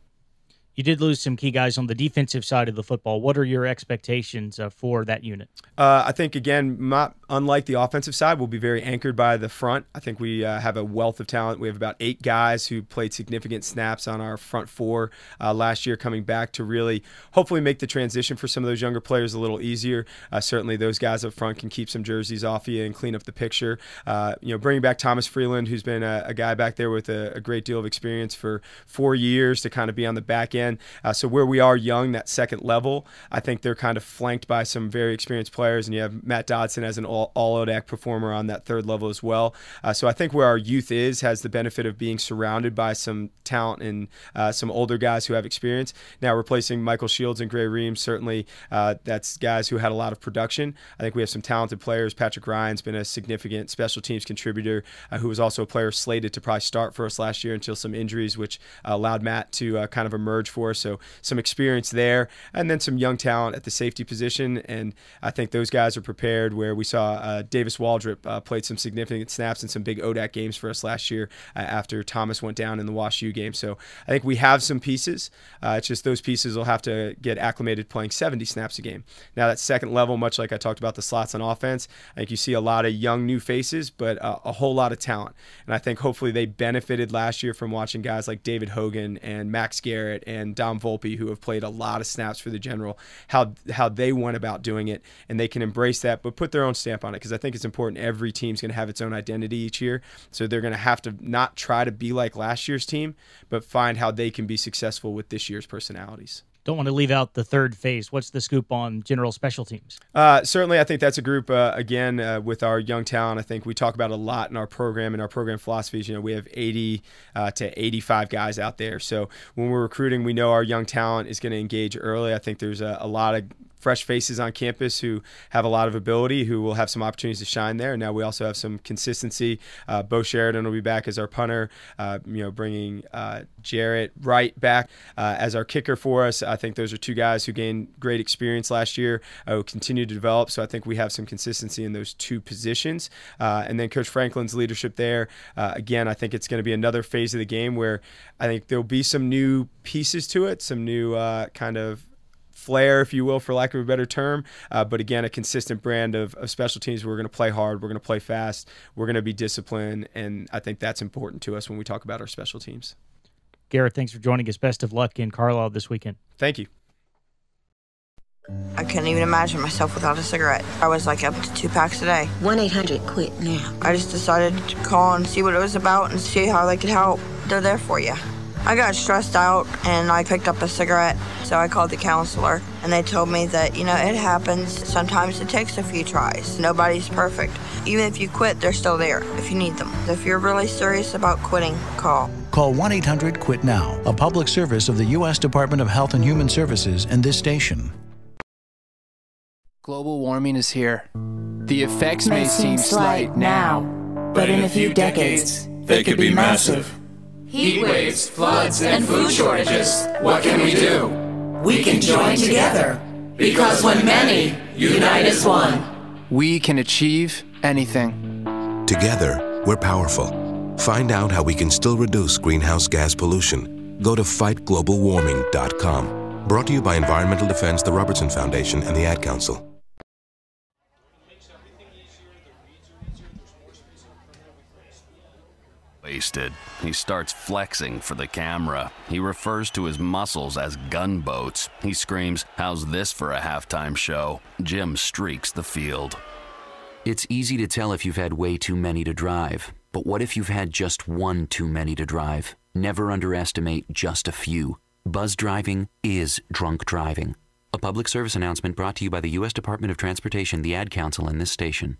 You did lose some key guys on the defensive side of the football. What are your expectations for that unit? I think, again, not unlike the offensive side, we'll be very anchored by the front. I think we have a wealth of talent. We have about 8 guys who played significant snaps on our front 4 last year, coming back to really hopefully make the transition for some of those younger players a little easier. Certainly those guys up front can keep some jerseys off you and clean up the picture. Bringing back Thomas Freeland, who's been a guy back there with a great deal of experience for 4 years to kind of be on the back end. So where we are young, that second level, I think they're kind of flanked by some very experienced players, and you have Matt Dodson as an all-ODAC performer on that third level as well. So I think where our youth has the benefit of being surrounded by some talent and some older guys who have experience. Now replacing Michael Shields and Gray Reams, certainly that's guys who had a lot of production. I think we have some talented players. Patrick Ryan's been a significant special teams contributor who was also a player slated to probably start for us last year until some injuries, which allowed Matt to kind of emerge for us. So some experience there, and then some young talent at the safety position. And I think those guys are prepared, where we saw Davis Waldrop played some significant snaps in some big ODAC games for us last year after Thomas went down in the Wash U game. So I think we have some pieces. It's just those pieces will have to get acclimated playing 70 snaps a game. Now that second level, much like I talked about the slots on offense, I think you see a lot of young new faces, but a whole lot of talent. And I think hopefully they benefited last year from watching guys like David Hogan and Max Garrett and Dom Volpe, who have played a lot of snaps for the General, how they went about doing it, and they can embrace that, but put their own stamp on it, because I think it's important. Every team's going to have its own identity each year, so they're going to have to not try to be like last year's team, but find how they can be successful with this year's personalities. Don't want to leave out the third phase. What's the scoop on General Special Teams? Certainly, I think that's a group, again, with our young talent. I think we talk about a lot in our program and our program philosophies. We have 80 to 85 guys out there. So when we're recruiting, we know our young talent is going to engage early. I think there's a lot of fresh faces on campus who have a lot of ability, who will have some opportunities to shine there. Now we also have some consistency. Bo Sheridan will be back as our punter, bringing Jarrett Wright back as our kicker for us. I think those are two guys who gained great experience last year, who continue to develop. So I think we have some consistency in those two positions. And then Coach Franklin's leadership there. Again, I think it's going to be another phase of the game where I think there'll be some new pieces to it, some new kind of flair, if you will, for lack of a better term. But again, a consistent brand of special teams. We're going to play hard. We're going to play fast. We're going to be disciplined. And I think that's important to us when we talk about our special teams. Garrett, thanks for joining us. Best of luck in Carlisle this weekend. Thank you. I couldn't even imagine myself without a cigarette. I was like up to 2 packs a day. 1-800-QUIT now. I just decided to call and see what it was about and see how they could help. They're there for you. I got stressed out and I picked up a cigarette, so I called the counselor and they told me that, it happens. Sometimes it takes a few tries. Nobody's perfect. Even if you quit, they're still there if you need them. If you're really serious about quitting, call. Call 1-800-QUIT-NOW, a public service of the U.S. Department of Health and Human Services and this station. Global warming is here. The effects may seem slight now, but in a few decades, they could be massive. Heat waves, floods, and food shortages. What can we do? We can join together, because when many unite as one, we can achieve anything. Together, we're powerful. Find out how we can still reduce greenhouse gas pollution. Go to fightglobalwarming.com. Brought to you by Environmental Defense, the Robertson Foundation, and the Ad Council. Wasted. He starts flexing for the camera. He refers to his muscles as gunboats. He screams, "How's this for a halftime show?" Jim streaks the field. It's easy to tell if you've had way too many to drive. But what if you've had just one too many to drive? Never underestimate just a few. Buzz driving is drunk driving. A public service announcement brought to you by the U.S. Department of Transportation, the Ad Council, and this station.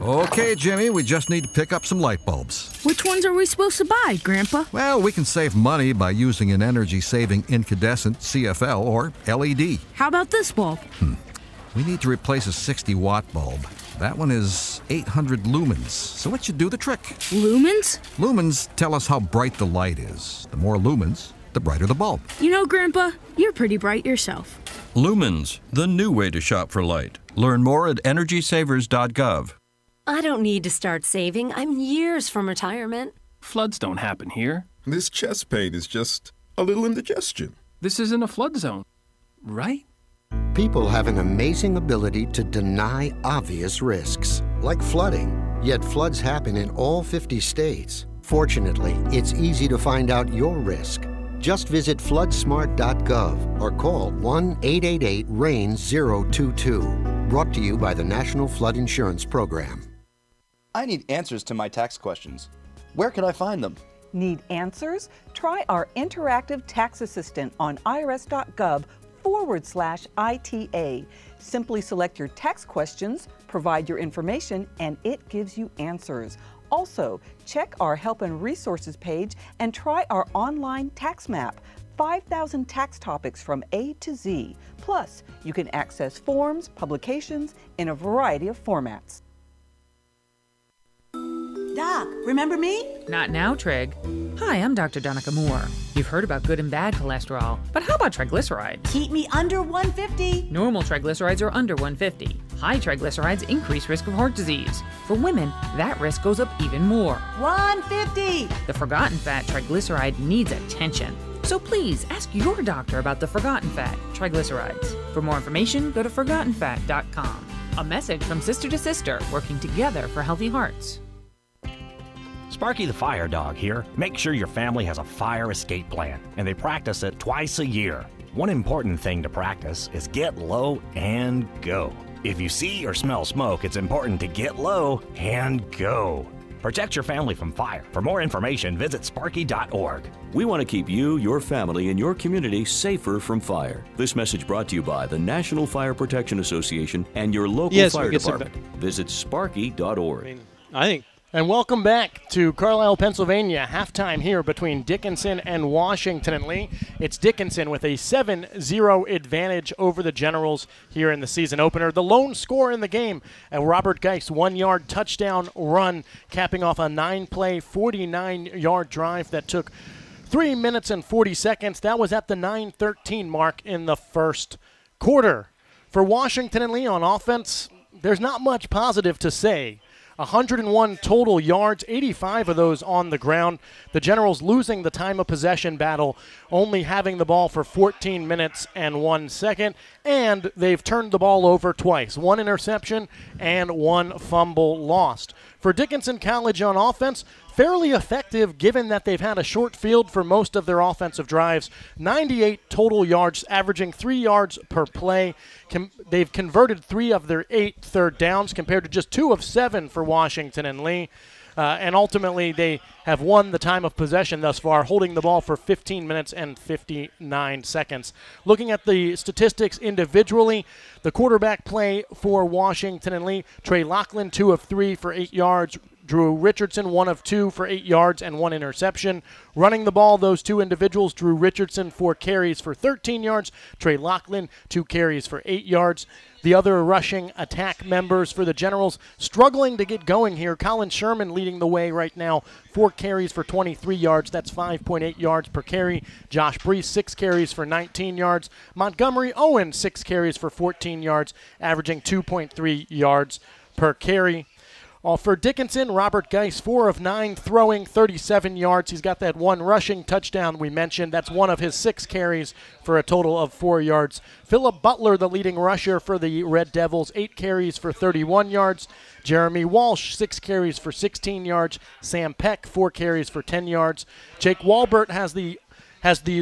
Okay, Jimmy, we just need to pick up some light bulbs. Which ones are we supposed to buy, Grandpa? Well, we can save money by using an energy-saving incandescent CFL or LED. How about this bulb? We need to replace a 60-watt bulb. That one is 800 lumens, so it should do the trick. Lumens? Lumens tell us how bright the light is. The more lumens, the brighter the bulb. Grandpa, you're pretty bright yourself. Lumens, the new way to shop for light. Learn more at EnergySavers.gov. I don't need to start saving. I'm years from retirement. Floods don't happen here. This chest pain is just a little indigestion. This isn't a flood zone, right? People have an amazing ability to deny obvious risks, like flooding. Yet floods happen in all 50 states. Fortunately, it's easy to find out your risk. Just visit floodsmart.gov or call 1-888-RAIN-022. Brought to you by the National Flood Insurance Program. I need answers to my tax questions. Where can I find them? Need answers? Try our interactive tax assistant on irs.gov/ITA. Simply select your tax questions, Provide your information and it gives you answers. Also, check our Help and Resources page and try our online tax map. 5,000 tax topics from A to Z. Plus, you can access forms, publications in a variety of formats. Doc, remember me? Not now, Trig. Hi, I'm Dr. Donica Moore. You've heard about good and bad cholesterol, but how about triglycerides? Keep me under 150. Normal triglycerides are under 150. High triglycerides increase risk of heart disease. For women, that risk goes up even more. 150. The forgotten fat triglyceride needs attention. So please ask your doctor about the forgotten fat triglycerides. For more information, go to forgottenfat.com. A message from Sister to Sister, working together for healthy hearts. Sparky the Fire Dog here. Make sure your family has a fire escape plan, and they practice it twice a year. One important thing to practice is get low and go. If you see or smell smoke, it's important to get low and go. Protect your family from fire. For more information, visit sparky.org. We want to keep you, your family, and your community safer from fire. This message brought to you by the National Fire Protection Association and your local fire department. Visit sparky.org. And welcome back to Carlisle, Pennsylvania. Halftime here between Dickinson and Washington Lee. It's Dickinson with a 7-0 advantage over the Generals here in the season opener. The lone score in the game, a Robert Geis 1-yard touchdown run, capping off a 9-play, 49-yard drive that took 3 minutes and 40 seconds. That was at the 9:13 mark in the first quarter. For Washington and Lee on offense, there's not much positive to say. 101 total yards, 85 of those on the ground. The Generals losing the time of possession battle, only having the ball for 14 minutes and 1 second, and they've turned the ball over twice. 1 interception and 1 fumble lost. For Dickinson College on offense, fairly effective given that they've had a short field for most of their offensive drives. 98 total yards, averaging 3 yards per play. They've converted 3 of their 8 third downs compared to just 2 of 7 for Washington and Lee. And ultimately, they have won the time of possession thus far, holding the ball for 15 minutes and 59 seconds. Looking at the statistics individually, the quarterback play for Washington and Lee, Trey Lachlan, 2 of 3 for 8 yards. Drew Richardson, 1 of 2 for 8 yards and 1 interception. Running the ball, those 2 individuals, Drew Richardson, 4 carries for 13 yards. Trey Lachlan, 2 carries for 8 yards. The other rushing attack members for the Generals struggling to get going here. Colin Sherman leading the way right now, 4 carries for 23 yards. That's 5.8 yards per carry. Josh Brees, 6 carries for 19 yards. Montgomery Owen, 6 carries for 14 yards, averaging 2.3 yards per carry. For Dickinson, Robert Geis, 4 of 9 throwing, 37 yards. He's got that 1 rushing touchdown we mentioned. That's 1 of his 6 carries for a total of 4 yards. Philip Butler, the leading rusher for the Red Devils, 8 carries for 31 yards. Jeremy Walsh, 6 carries for 16 yards. Sam Peck, 4 carries for 10 yards. Jake Walbert has the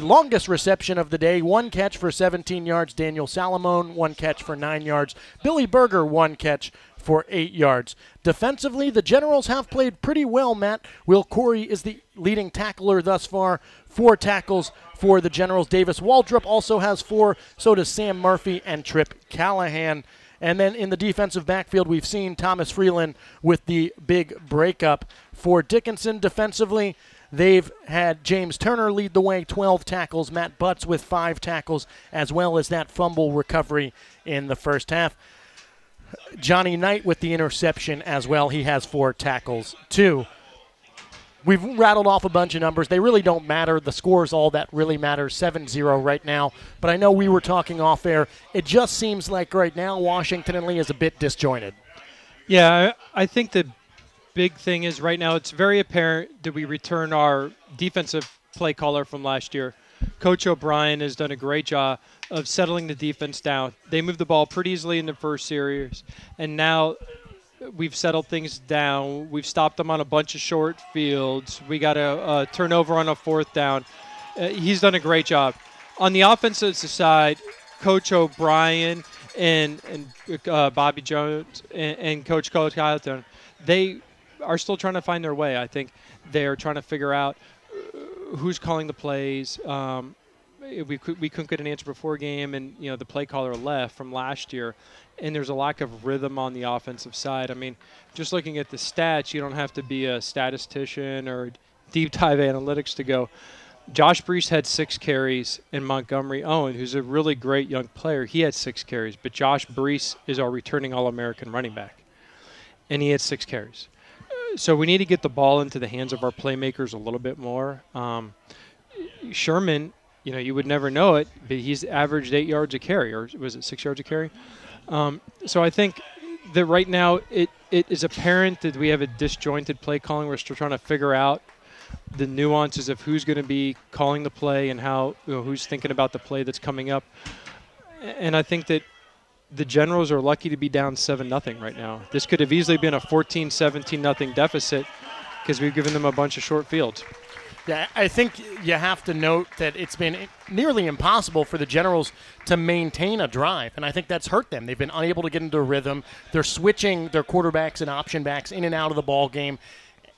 longest reception of the day, 1 catch for 17 yards. Daniel Salamone, 1 catch for 9 yards. Billy Berger, 1 catch for 8 yards. Defensively, the Generals have played pretty well, Matt. Will Corey is the leading tackler thus far. 4 tackles for the Generals. Davis Waldrop also has 4. So does Sam Murphy and Trip Callahan. And then in the defensive backfield, we've seen Thomas Freeland with the big breakup. For Dickinson defensively, they've had James Turner lead the way, 12 tackles. Matt Butts with 5 tackles, as well as that fumble recovery in the first half. Johnny Knight with the interception as well. He has 4 tackles, too. We've rattled off a bunch of numbers. They really don't matter. The score is all that really matters, 7-0 right now. But I know we were talking off air. It just seems like right now Washington and Lee is a bit disjointed. Yeah, I think the big thing is right now it's very apparent that we return our defensive play caller from last year. Coach O'Brien has done a great job of settling the defense down. They moved the ball pretty easily in the first series, and now we've settled things down. We've stopped them on a bunch of short fields. We got a turnover on a 4th down. He's done a great job. On the offensive side, Coach O'Brien and Bobby Jones and Coach Kyleton, they are still trying to find their way. I think they're trying to figure out who's calling the plays. we couldn't get an answer before game, and the play caller left from last year, and there's a lack of rhythm on the offensive side. I mean, just looking at the stats, you don't have to be a statistician or deep dive analytics to go. Josh Brees had 6 carries, and Montgomery Owen, who's a really great young player, he had 6 carries. But Josh Brees is our returning All-American running back, and he had 6 carries. So we need to get the ball into the hands of our playmakers a little bit more. Sherman, you would never know it, but he's averaged 8 yards a carry, or was it 6 yards a carry? So I think that right now it is apparent that we have a disjointed play calling. We're still trying to figure out the nuances of who's going to be calling the play and how who's thinking about the play that's coming up. And I think that the Generals are lucky to be down 7-0 right now. This could have easily been a 14-17-0 deficit because we've given them a bunch of short fields. Yeah, I think you have to note that it's been nearly impossible for the Generals to maintain a drive, and I think that's hurt them. They've been unable to get into a rhythm. They're switching their quarterbacks and option backs in and out of the ball game,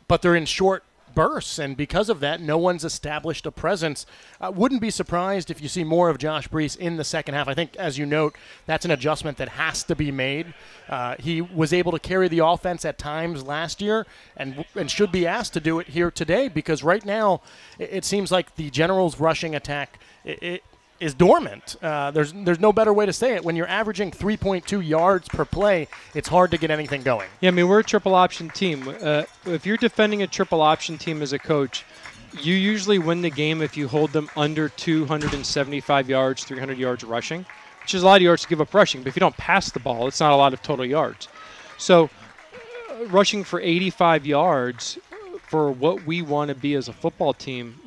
but they're in short bursts, and because of that, no one's established a presence. Wouldn't be surprised if you see more of Josh Brees in the second half. I think, as you note, that's an adjustment that has to be made. He was able to carry the offense at times last year and should be asked to do it here today, because right now it seems like the Generals' rushing attack is dormant. There's no better way to say it. When you're averaging 3.2 yards per play, it's hard to get anything going. Yeah, I mean, we're a triple option team. If you're defending a triple option team as a coach, you usually win the game if you hold them under 275 yards, 300 yards rushing, which is a lot of yards to give up rushing. But if you don't pass the ball, it's not a lot of total yards. So rushing for 85 yards for what we want to be as a football team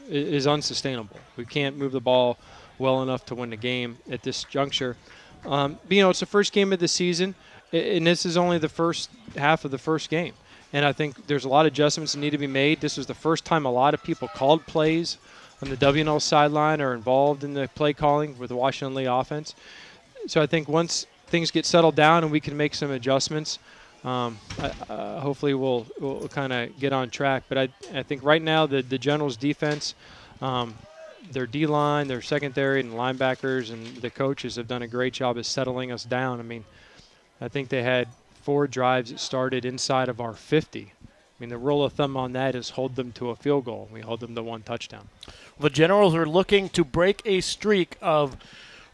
is unsustainable. We can't move the ball well enough to win the game at this juncture. But, it's the first game of the season, and this is only the first half of the first game. And I think there's a lot of adjustments that need to be made. This was the first time a lot of people called plays on the WNL sideline or involved in the play calling with the Washington Lee offense. So I think once things get settled down and we can make some adjustments, hopefully we'll kind of get on track. But I think right now the Generals' defense, their D-line, their secondary, and linebackers and the coaches have done a great job of settling us down. I mean, I think they had 4 drives that started inside of our 50. I mean, the rule of thumb on that is hold them to a field goal. We hold them to 1 touchdown. The Generals are looking to break a streak of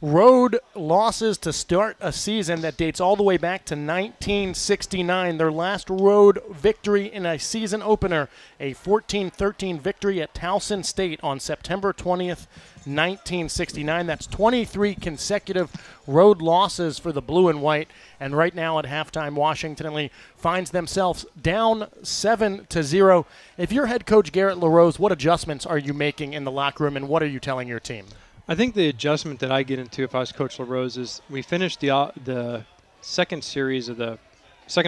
road losses to start a season that dates all the way back to 1969. Their last road victory in a season opener, a 14-13 victory at Towson State on September 20th, 1969. That's 23 consecutive road losses for the blue and white. And right now at halftime, Washington Lee finds themselves down 7-0. If you're head coach Garrett LaRose, what adjustments are you making in the locker room, and what are you telling your team? I think the adjustment that I get into if I was Coach LaRose is we finished the second to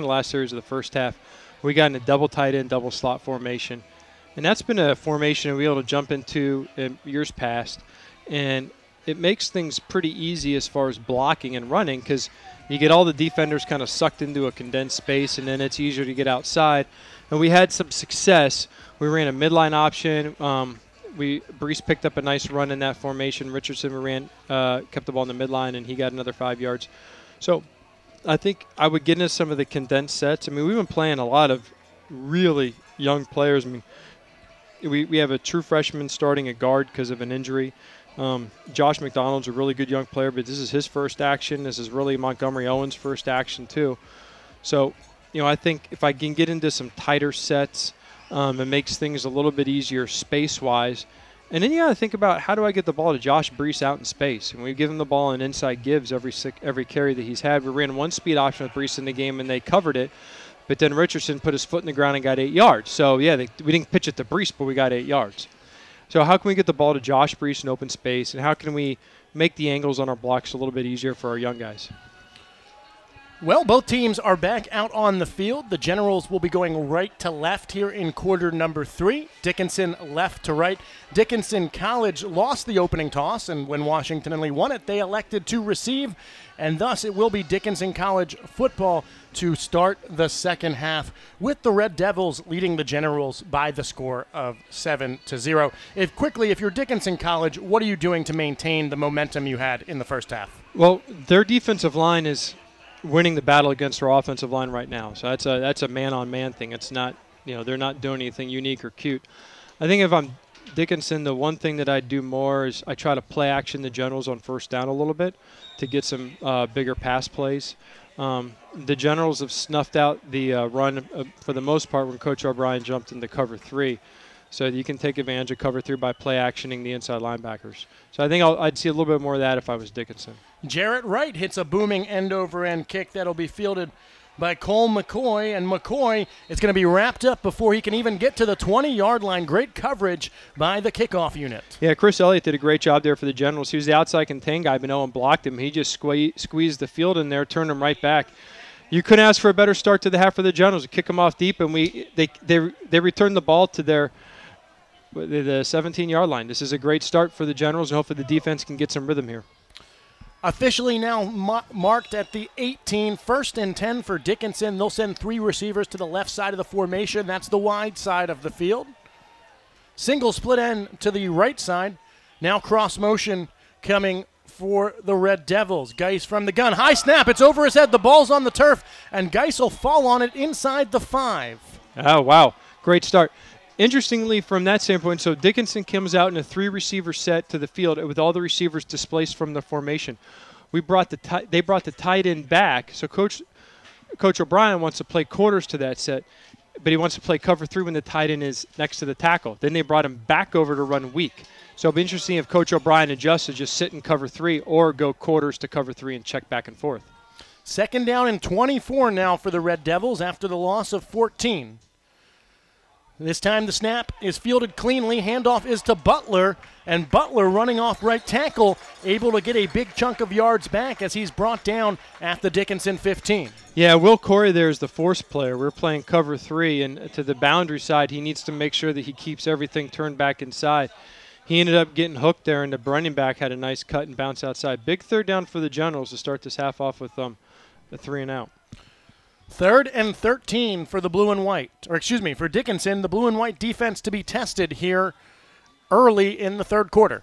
last series of the first half. We got in a double tight end, double slot formation. And that's been a formation we'll be able to jump into in years past. And it makes things pretty easy as far as blocking and running because you get all the defenders kind of sucked into a condensed space, and then it's easier to get outside. And we had some success. We ran a midline option. Brees picked up a nice run in that formation. Richardson kept the ball in the midline, and he got another 5 yards. So I think I would get into some of the condensed sets. I mean, we've been playing a lot of really young players. I mean, we have a true freshman starting at guard because of an injury. Josh McDonald's a really good young player, but this is his first action. This is really Montgomery Owens' first action too. So, I think if I can get into some tighter sets, it makes things a little bit easier space-wise. And then you got to think about how do I get the ball to Josh Brees out in space. And we give him the ball in inside gives every carry that he's had. We ran 1 speed option with Brees in the game, and they covered it. But then Richardson put his foot in the ground and got 8 yards. So, yeah, we didn't pitch it to Brees, but we got 8 yards. So how can we get the ball to Josh Brees in open space, and how can we make the angles on our blocks a little bit easier for our young guys? Well, both teams are back out on the field. The Generals will be going right to left here in quarter number 3. Dickinson left to right. Dickinson College lost the opening toss, and when Washington Henley won it, they elected to receive, and thus it will be Dickinson College football to start the second half, with the Red Devils leading the Generals by the score of 7-0. If you're Dickinson College, what are you doing to maintain the momentum you had in the first half? Well, their defensive line is winning the battle against our offensive line right now. So that's a man-on-man thing. It's not, they're not doing anything unique or cute. I think if I'm Dickinson, the one thing that I do more is I try to play action the Generals on first down a little bit to get some bigger pass plays. The Generals have snuffed out the run for the most part when Coach O'Brien jumped into cover 3. So you can take advantage of cover 3 by play actioning the inside linebackers. So I think I'd see a little bit more of that if I was Dickinson. Jarrett Wright hits a booming end-over-end kick that'll be fielded by Cole McCoy, and McCoy is going to be wrapped up before he can even get to the 20-yard line. Great coverage by the kickoff unit. Yeah, Chris Elliott did a great job there for the Generals. He was the outside contain guy, but no one blocked him. He just squeezed the field in there, turned him right back. You couldn't ask for a better start to the half for the Generals. To kick them off deep, and they returned the ball to the 17-yard line. This is a great start for the Generals, and hopefully the defense can get some rhythm here. Officially now marked at the 18, 1st and 10 for Dickinson. They'll send 3 receivers to the left side of the formation. That's the wide side of the field. Single split end to the right side. Now cross motion coming for the Red Devils. Geis from the gun. High snap. It's over his head. The ball's on the turf, and Geis will fall on it inside the 5. Oh, wow. Great start. Interestingly, from that standpoint, so Dickinson comes out in a 3-receiver set to the field with all the receivers displaced from the formation. They brought the tight end back, so Coach O'Brien wants to play quarters to that set, but he wants to play cover 3 when the tight end is next to the tackle. Then they brought him back over to run weak. So it'll be interesting if Coach O'Brien adjusts to just sit in cover 3 or go quarters to cover 3 and check back and forth. 2nd down and 24 now for the Red Devils after the loss of 14. This time the snap is fielded cleanly. Handoff is to Butler, and Butler running off right tackle, able to get a big chunk of yards back as he's brought down at the Dickinson 15. Yeah, Will Corey there is the force player. We're playing cover 3, and to the boundary side, he needs to make sure that he keeps everything turned back inside. He ended up getting hooked there, and the running back had a nice cut and bounce outside. Big 3rd down for the Generals to start this half off with a 3-and-out. 3rd and 13 for the blue and white, for Dickinson, the blue and white defense to be tested here early in the 3rd quarter.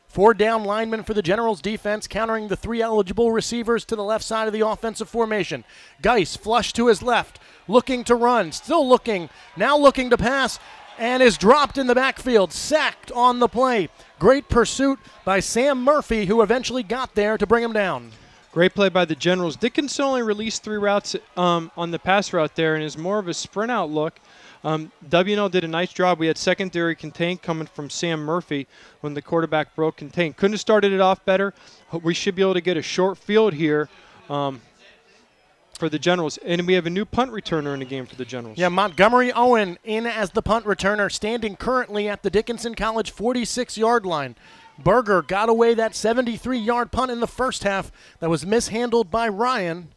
4 down linemen for the Generals defense, countering the 3 eligible receivers to the left side of the offensive formation. Geis flush to his left, looking to run, still looking, now looking to pass, and is dropped in the backfield, sacked on the play. Great pursuit by Sam Murphy, who eventually got there to bring him down. Great play by the Generals. Dickinson only released 3 routes on the pass route there, and is more of a sprint out look. W&L did a nice job. We had secondary contain coming from Sam Murphy when the quarterback broke contain. Couldn't have started it off better. We should be able to get a short field here for the Generals. And we have a new punt returner in the game for the Generals. Yeah, Montgomery Owen in as the punt returner, standing currently at the Dickinson College 46-yard line. Berger got away that 73-yard punt in the first half that was mishandled by Ryan.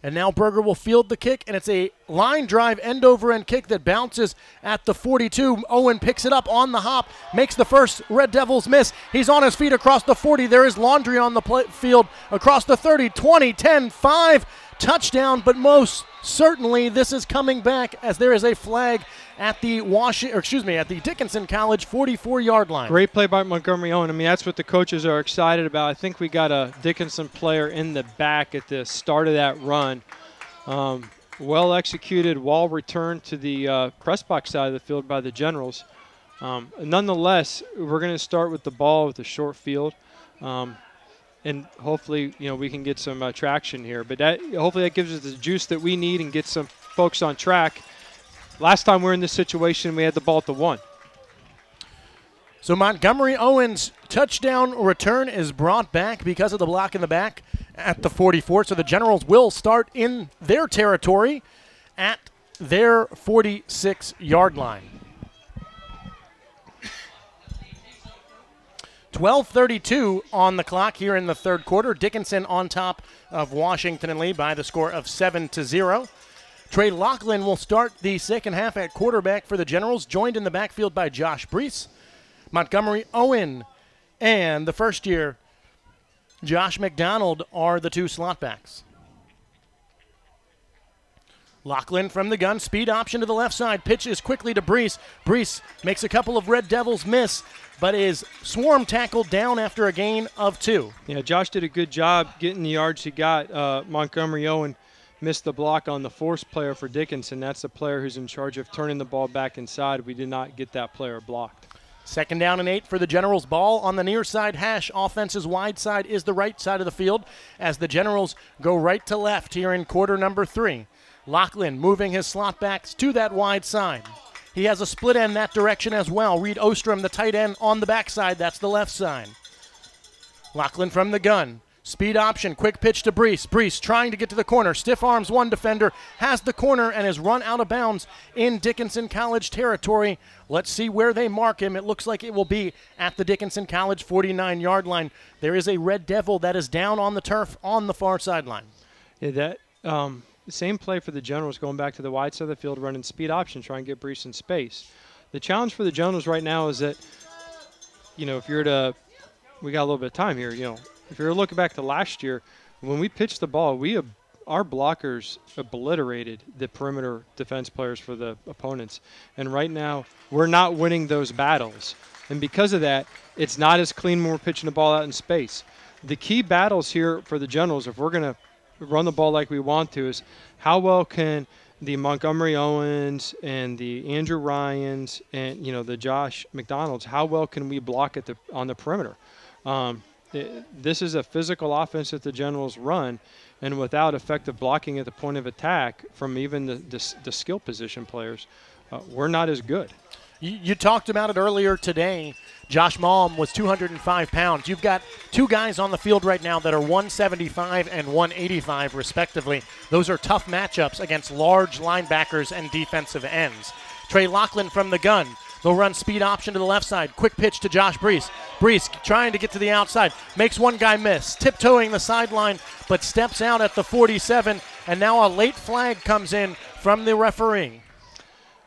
And now Berger will field the kick, and it's a line drive end-over-end kick that bounces at the 42. Owen picks it up on the hop, makes the first Red Devils miss. He's on his feet across the 40. There is Laundry on the field across the 30, 20, 10, 5. Touchdown, but most certainly this is coming back as there is a flag at the Dickinson College 44-yard line. Great play by Montgomery Owen. I mean, that's what the coaches are excited about. I think we got a Dickinson player in the back at the start of that run. Well executed wall return to the press box side of the field by the Generals. Nonetheless, we're going to start with the ball with a short field. And hopefully, we can get some traction here. But hopefully that gives us the juice that we need and get some folks on track. Last time we were in this situation, we had the ball at the 1. So Montgomery Owens' touchdown return is brought back because of the block in the back at the 44. So the Generals will start in their territory at their 46-yard line. 12:32 on the clock here in the third quarter. Dickinson on top of Washington and Lee by the score of 7-0. Trey Lachlan will start the second half at quarterback for the Generals, joined in the backfield by Josh Brees, Montgomery Owen, and the first-year Josh McDonald are the two slot backs. Lachlan from the gun, speed option to the left side, pitches quickly to Brees. Brees makes a couple of Red Devils miss, but is swarm tackled down after a gain of 2. Yeah, Josh did a good job getting the yards he got. Montgomery Owen missed the block on the force player for Dickinson. That's the player who's in charge of turning the ball back inside. We did not get that player blocked. 2nd down and 8 for the Generals. Ball on the near side hash. Offense's wide side is the right side of the field as the Generals go right to left here in quarter number 3. Lachlan moving his slot backs to that wide side. He has a split end that direction as well. Reed Ostrom, the tight end, on the backside. That's the left side. Lachlan from the gun. Speed option, quick pitch to Brees. Brees trying to get to the corner. Stiff arms one defender, has the corner, and is run out of bounds in Dickinson College territory. Let's see where they mark him. It looks like it will be at the Dickinson College 49-yard line. There is a Red Devil that is down on the turf on the far sideline. Yeah, that same play for the Generals, going back to the wide side of the field, running speed option, trying to get Brees in space. The challenge for the Generals right now is that, if you're to, we got a little bit of time here, if you're looking back to last year, when we pitched the ball, our blockers obliterated the perimeter defense players for the opponents. And right now, we're not winning those battles. And because of that, it's not as clean when we're pitching the ball out in space. The key battles here for the Generals, if we're going to run the ball like we want to, is how well can the Montgomery Owens and the Andrew Ryans and the Josh McDonalds, how well can we block on the perimeter? This is a physical offense that the Generals run, and without effective blocking at the point of attack from even the skill position players, we're not as good. You talked about it earlier today. Josh Malm was 205 pounds. You've got two guys on the field right now that are 175 and 185 respectively. Those are tough matchups against large linebackers and defensive ends. Trey Lachlan from the gun. They'll run speed option to the left side. Quick pitch to Josh Brees. Brees trying to get to the outside. Makes one guy miss. Tiptoeing the sideline, but steps out at the 47. And now a late flag comes in from the referee.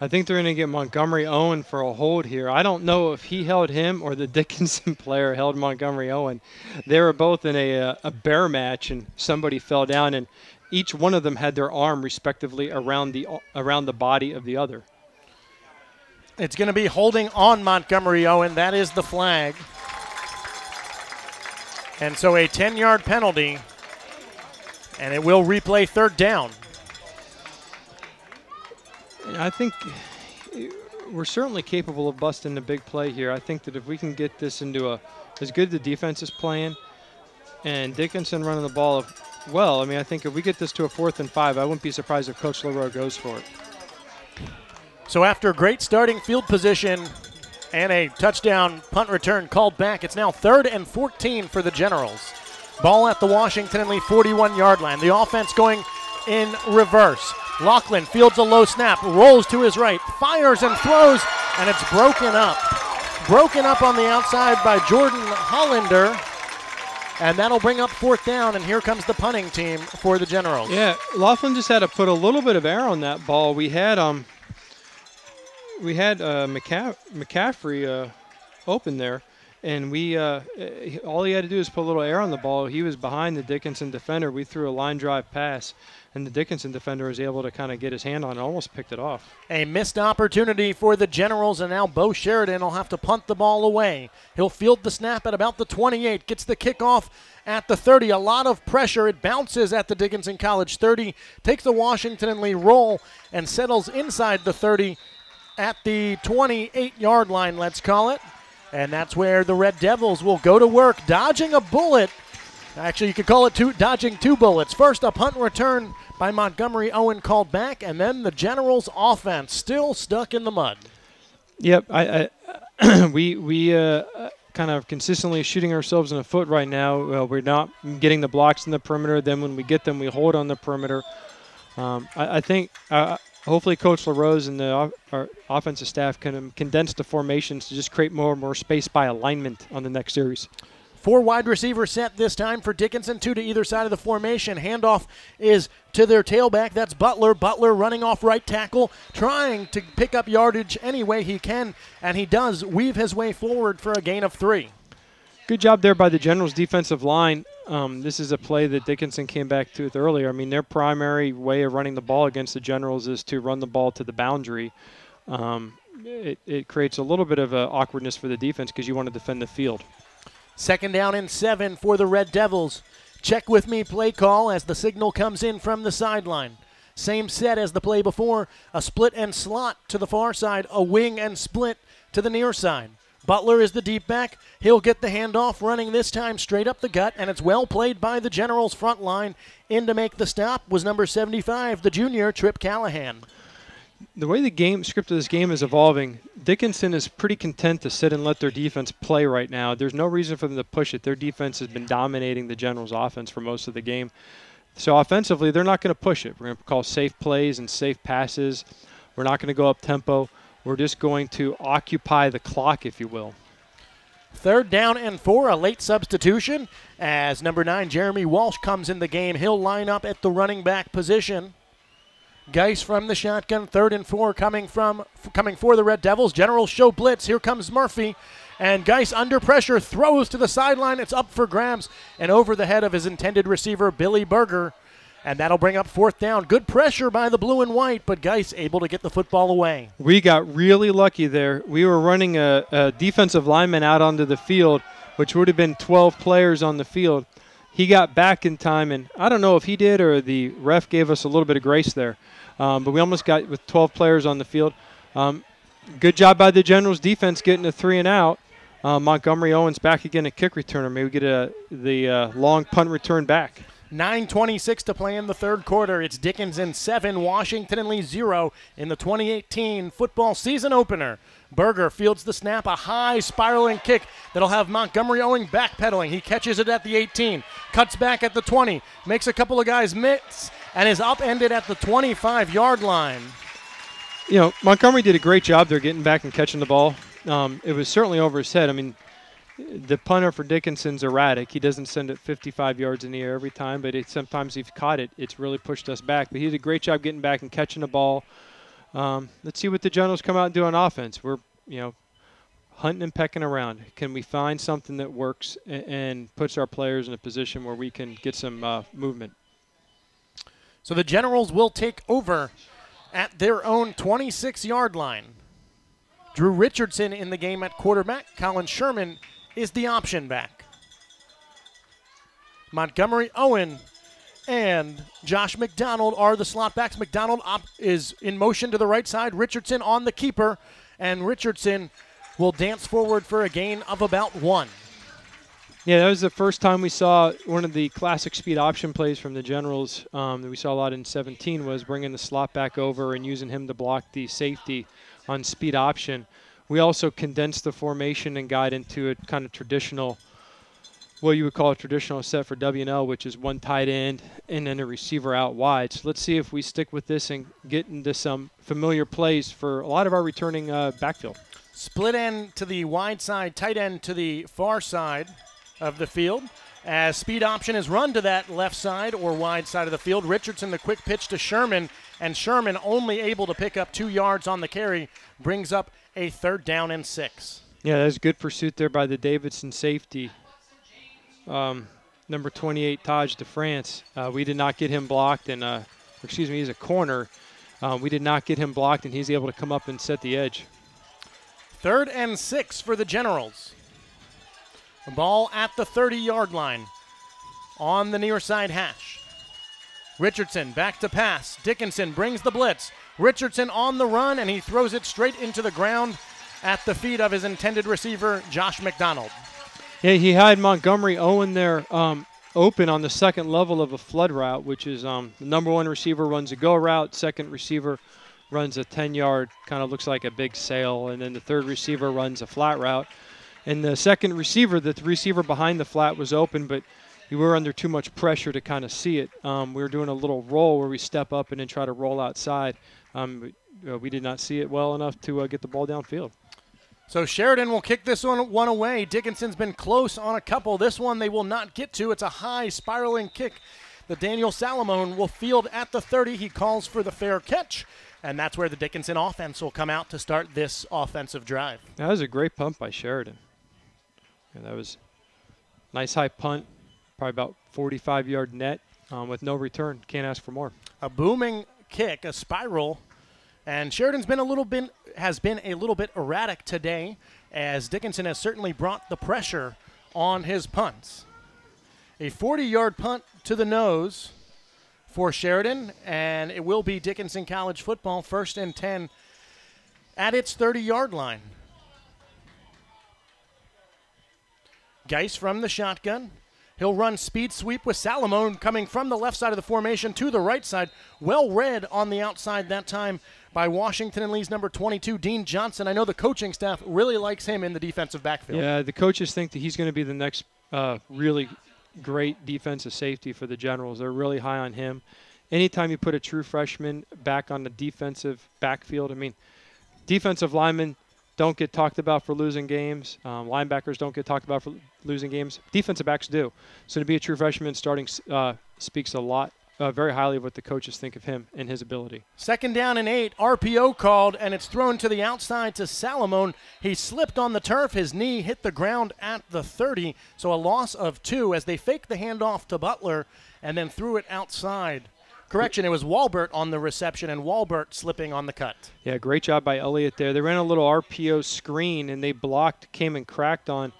I think they're going to get Montgomery Owen for a hold here. I don't know if he held him or the Dickinson player held Montgomery Owen. They were both in a bear match, and somebody fell down, and each one of them had their arm respectively around the body of the other. It's going to be holding on Montgomery Owen. That is the flag. And so a 10-yard penalty, and it will replay 3rd down. I think we're certainly capable of busting a big play here. I think that if we can get this into as good the defense is playing and Dickinson running the ball well, I think if we get this to a 4th and 5, I wouldn't be surprised if Coach Leroy goes for it. So after great starting field position and a touchdown punt return called back, it's now 3rd and 14 for the Generals. Ball at the Washington and Lee 41-yard line. The offense going in reverse. Lachlan fields a low snap, rolls to his right, fires and throws, and it's broken up. Broken up on the outside by Jordan Hollander, and that'll bring up 4th down, and here comes the punting team for the Generals. Yeah, Laughlin just had to put a little bit of air on that ball. We had McCaffrey open there, and all he had to do is put a little air on the ball. He was behind the Dickinson defender. We threw a line drive pass, and the Dickinson defender was able to kind of get his hand on it, almost picked it off. A missed opportunity for the Generals, and now Bo Sheridan will have to punt the ball away. He'll field the snap at about the 28, gets the kickoff at the 30. A lot of pressure. It bounces at the Dickinson College 30, takes the Washington and Lee roll, and settles inside the 30 at the 28-yard line, let's call it. And that's where the Red Devils will go to work, dodging a bullet. Actually, you could call it dodging 2 bullets. First, a punt return by Montgomery Owen called back, and then the Generals' offense still stuck in the mud. Yep, we kind of consistently shooting ourselves in the foot right now. We're not getting the blocks in the perimeter. Then when we get them, we hold on the perimeter. I think a hopefully Coach LaRose and our offensive staff can condense the formations to just create more and more space by alignment on the next series. 4 wide receiver set this time for Dickinson, 2 to either side of the formation. Handoff is to their tailback. That's Butler. Butler running off right tackle, trying to pick up yardage any way he can, and he does weave his way forward for a gain of 3. Good job there by the Generals' defensive line. This is a play that Dickinson came back to with earlier. I mean, their primary way of running the ball against the Generals is to run the ball to the boundary. It creates a little bit of awkwardness for the defense because you want to defend the field. 2nd down and 7 for the Red Devils. Check with me play call as the signal comes in from the sideline. Same set as the play before. A split and slot to the far side. A wing and split to the near side. Butler is the deep back. He'll get the handoff, running this time straight up the gut, and it's well played by the Generals' front line. In to make the stop was number 75, the junior, Trip Callahan. The way the script of this game is evolving, Dickinson is pretty content to sit and let their defense play right now. There's no reason for them to push it. Their defense has been dominating the Generals' offense for most of the game. So offensively, they're not going to push it. We're going to call safe plays and safe passes. We're not going to go up tempo. We're just going to occupy the clock, if you will. 3rd down and 4, a late substitution as number 9, Jeremy Walsh, comes in the game. He'll line up at the running back position. Geis from the shotgun, 3rd and 4 coming for the Red Devils. Generals show blitz. Here comes Murphy. And Geis under pressure throws to the sideline. It's up for grabs and over the head of his intended receiver, Billy Berger. And that'll bring up 4th down. Good pressure by the blue and white, but Geis able to get the football away. We got really lucky there. We were running a defensive lineman out onto the field, which would have been 12 players on the field. He got back in time, and I don't know if he did or the ref gave us a little bit of grace there. But we almost got with 12 players on the field. Good job by the Generals defense getting a 3 and out. Montgomery Owens back again at kick returner. Maybe get the long punt return back. 9:26 to play in the 3rd quarter. It's Dickinson 7, Washington and Lee 0 in the 2018 football season opener. Berger fields the snap, a high spiraling kick that'll have Montgomery Owens backpedaling. He catches it at the 18, cuts back at the 20, makes a couple of guys miss, and is upended at the 25-yard line. You know, Montgomery did a great job there getting back and catching the ball. It was certainly over his head. I mean, the punter for Dickinson's erratic. He doesn't send it 55 yards in the air every time, but sometimes he's caught it. It's really pushed us back. But he did a great job getting back and catching the ball. Let's see what the Generals come out and do on offense. We're, hunting and pecking around. Can we find something that works and puts our players in a position where we can get some movement? So the Generals will take over at their own 26-yard line. Drew Richardson in the game at quarterback. Colin Sherman is the option back. Montgomery Owen and Josh McDonald are the slot backs. McDonald is in motion to the right side. Richardson on the keeper, and Richardson will dance forward for a gain of about 1. Yeah, that was the first time we saw one of the classic speed option plays from the Generals that we saw a lot in 17 was bringing the slot back over and using him to block the safety on speed option. We also condensed the formation and got into a kind of traditional, what you would call a traditional set for W&L, which is one tight end and then a receiver out wide. So let's see if we stick with this and get into some familiar plays for a lot of our returning backfield. Split end to the wide side, tight end to the far side of the field. As speed option is run to that left side or wide side of the field. Richardson, the quick pitch to Sherman, and Sherman only able to pick up 2 yards on the carry, brings up a 3rd down and 6. Yeah, that was good pursuit there by the Davidson safety. Number 28, Taj DeFrance. We did not get him blocked, and he's a corner. We did not get him blocked, and he's able to come up and set the edge. 3rd and 6 for the Generals. The ball at the 30-yard line on the near side hash. Richardson back to pass. Dickinson brings the blitz. Richardson on the run, and he throws it straight into the ground at the feet of his intended receiver, Josh McDonald. Yeah, he had Montgomery Owen there open on the second level of a flood route, which is the number 1 receiver runs a go route, second receiver runs a 10-yard, kind of looks like a big sail, and then the third receiver runs a flat route. And the second receiver, the receiver behind the flat was open, but we were under too much pressure to kind of see it. We were doing a little roll where we step up and then try to roll outside. We did not see it well enough to get the ball downfield. So Sheridan will kick this one away. Dickinson's been close on a couple. This one they will not get to. It's a high spiraling kick that Daniel Salamone will field at the 30. He calls for the fair catch, and that's where the Dickinson offense will come out to start this offensive drive. That was a great punt by Sheridan. And that was a nice high punt, probably about 45-yard net with no return. Can't ask for more. A booming kick, a spiral, and Sheridan's has been a little bit erratic today, as Dickinson has certainly brought the pressure on his punts. A 40-yard punt to the nose for Sheridan, and it will be Dickinson College football, 1st and 10 at its 30-yard line. Geis from the shotgun. He'll run speed sweep with Salamone coming from the left side of the formation to the right side. Well read on the outside that time by Washington and Lee's number 22, Dean Johnson. I know the coaching staff really likes him in the defensive backfield. Yeah, the coaches think that he's going to be the next really great defensive safety for the Generals. They're really high on him. Anytime you put a true freshman back on the defensive backfield, I mean, defensive linemen don't get talked about for losing games. Linebackers don't get talked about for losing games. Defensive backs do. So to be a true freshman starting speaks a lot, very highly of what the coaches think of him and his ability. 2nd down and 8, RPO called, and it's thrown to the outside to Salamone. He slipped on the turf. His knee hit the ground at the 30, so a loss of 2 as they faked the handoff to Butler and then threw it outside. Correction, it was Walbert on the reception and Walbert slipping on the cut. Yeah, great job by Elliott there. They ran a little RPO screen, and they came and cracked on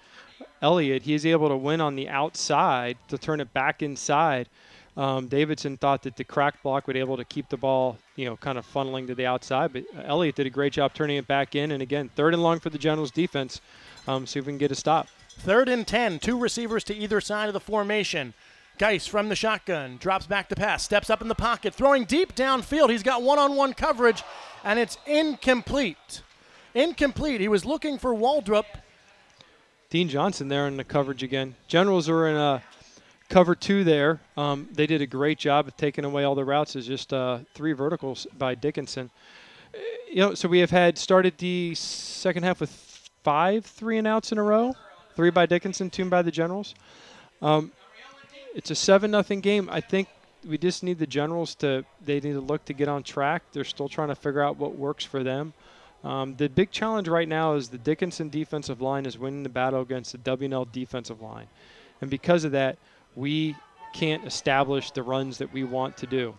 Elliott. He is able to win on the outside to turn it back inside. Davidson thought that the crack block would be able to keep the ball, kind of funneling to the outside, but Elliott did a great job turning it back in. And again, 3rd and long for the Generals defense. See if we can get a stop. 3rd and 10, 2 receivers to either side of the formation. Geis from the shotgun, drops back to pass, steps up in the pocket, throwing deep downfield. He's got one-on-one coverage, and it's incomplete. Incomplete. He was looking for Waldrop. Dean Johnson there in the coverage again. Generals are in a cover 2 there. They did a great job of taking away all the routes. It's just 3 verticals by Dickinson. So we have started the second half with 5 3-and-outs in a row. 3 by Dickinson, 2 by the Generals. It's a 7-0 game. I think we just need the Generals they need to look to get on track. They're still trying to figure out what works for them. The big challenge right now is the Dickinson defensive line is winning the battle against the W&L defensive line. And because of that, we can't establish the runs that we want to do.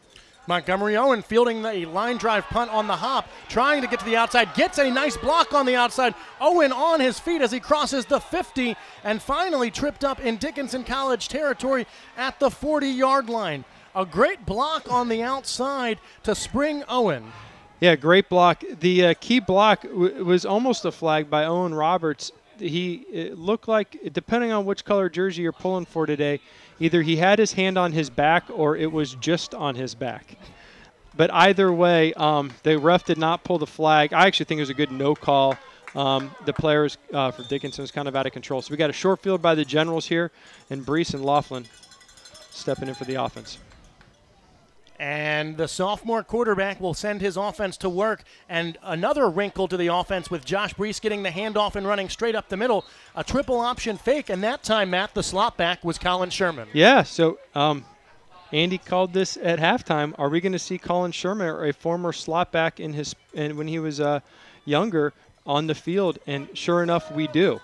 Montgomery Owen fielding the line drive punt on the hop, trying to get to the outside, gets a nice block on the outside. Owen on his feet as he crosses the 50 and finally tripped up in Dickinson College territory at the 40-yard line. A great block on the outside to spring Owen. Yeah, great block. The key block was almost a flag by Owen Roberts. It looked like, depending on which color jersey you're pulling for today, either he had his hand on his back or it was just on his back. But either way, the ref did not pull the flag. I actually think it was a good no call. The players for Dickinson was kind of out of control. So we got a short field by the Generals here, and Brees and Laughlin stepping in for the offense. And the sophomore quarterback will send his offense to work. And another wrinkle to the offense with Josh Brees getting the handoff and running straight up the middle. A triple option fake, and that time, Matt, the slot back was Colin Sherman. Yeah, so Andy called this at halftime. Are we going to see Colin Sherman, or a former slot back when he was younger, on the field? And sure enough, we do.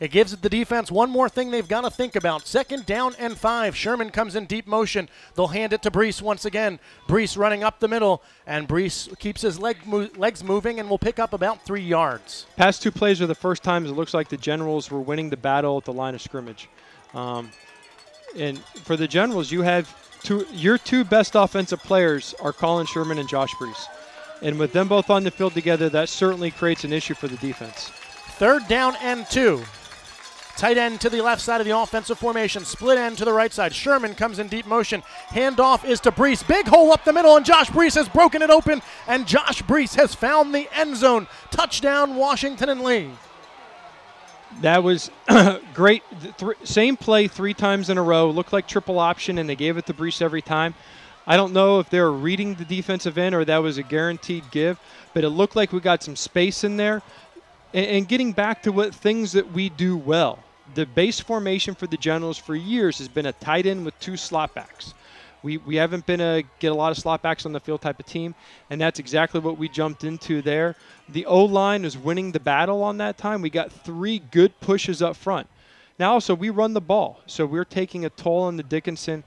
It gives the defense one more thing they've got to think about. 2nd down and 5. Sherman comes in deep motion. They'll hand it to Brees once again. Brees running up the middle, and Brees keeps his legs moving and will pick up about 3 yards. Past 2 plays are the first times it looks like the Generals were winning the battle at the line of scrimmage. And for the Generals, you have your 2 best offensive players are Colin Sherman and Josh Brees. And with them both on the field together, that certainly creates an issue for the defense. 3rd down and 2. Tight end to the left side of the offensive formation. Split end to the right side. Sherman comes in deep motion. Handoff is to Brees. Big hole up the middle, and Josh Brees has broken it open, and Josh Brees has found the end zone. Touchdown, Washington and Lee. That was great. Same play 3 times in a row. Looked like triple option, and they gave it to Brees every time. I don't know if they were reading the defensive end or that was a guaranteed give, but it looked like we got some space in there. And getting back to what things that we do well, the base formation for the Generals for years has been a tight end with 2 slot backs. We haven't been a get a lot of slot backs on the field type of team, and that's exactly what we jumped into there. The O-line is winning the battle on that time. We got 3 good pushes up front. Now also we run the ball, so we're taking a toll on the Dickinson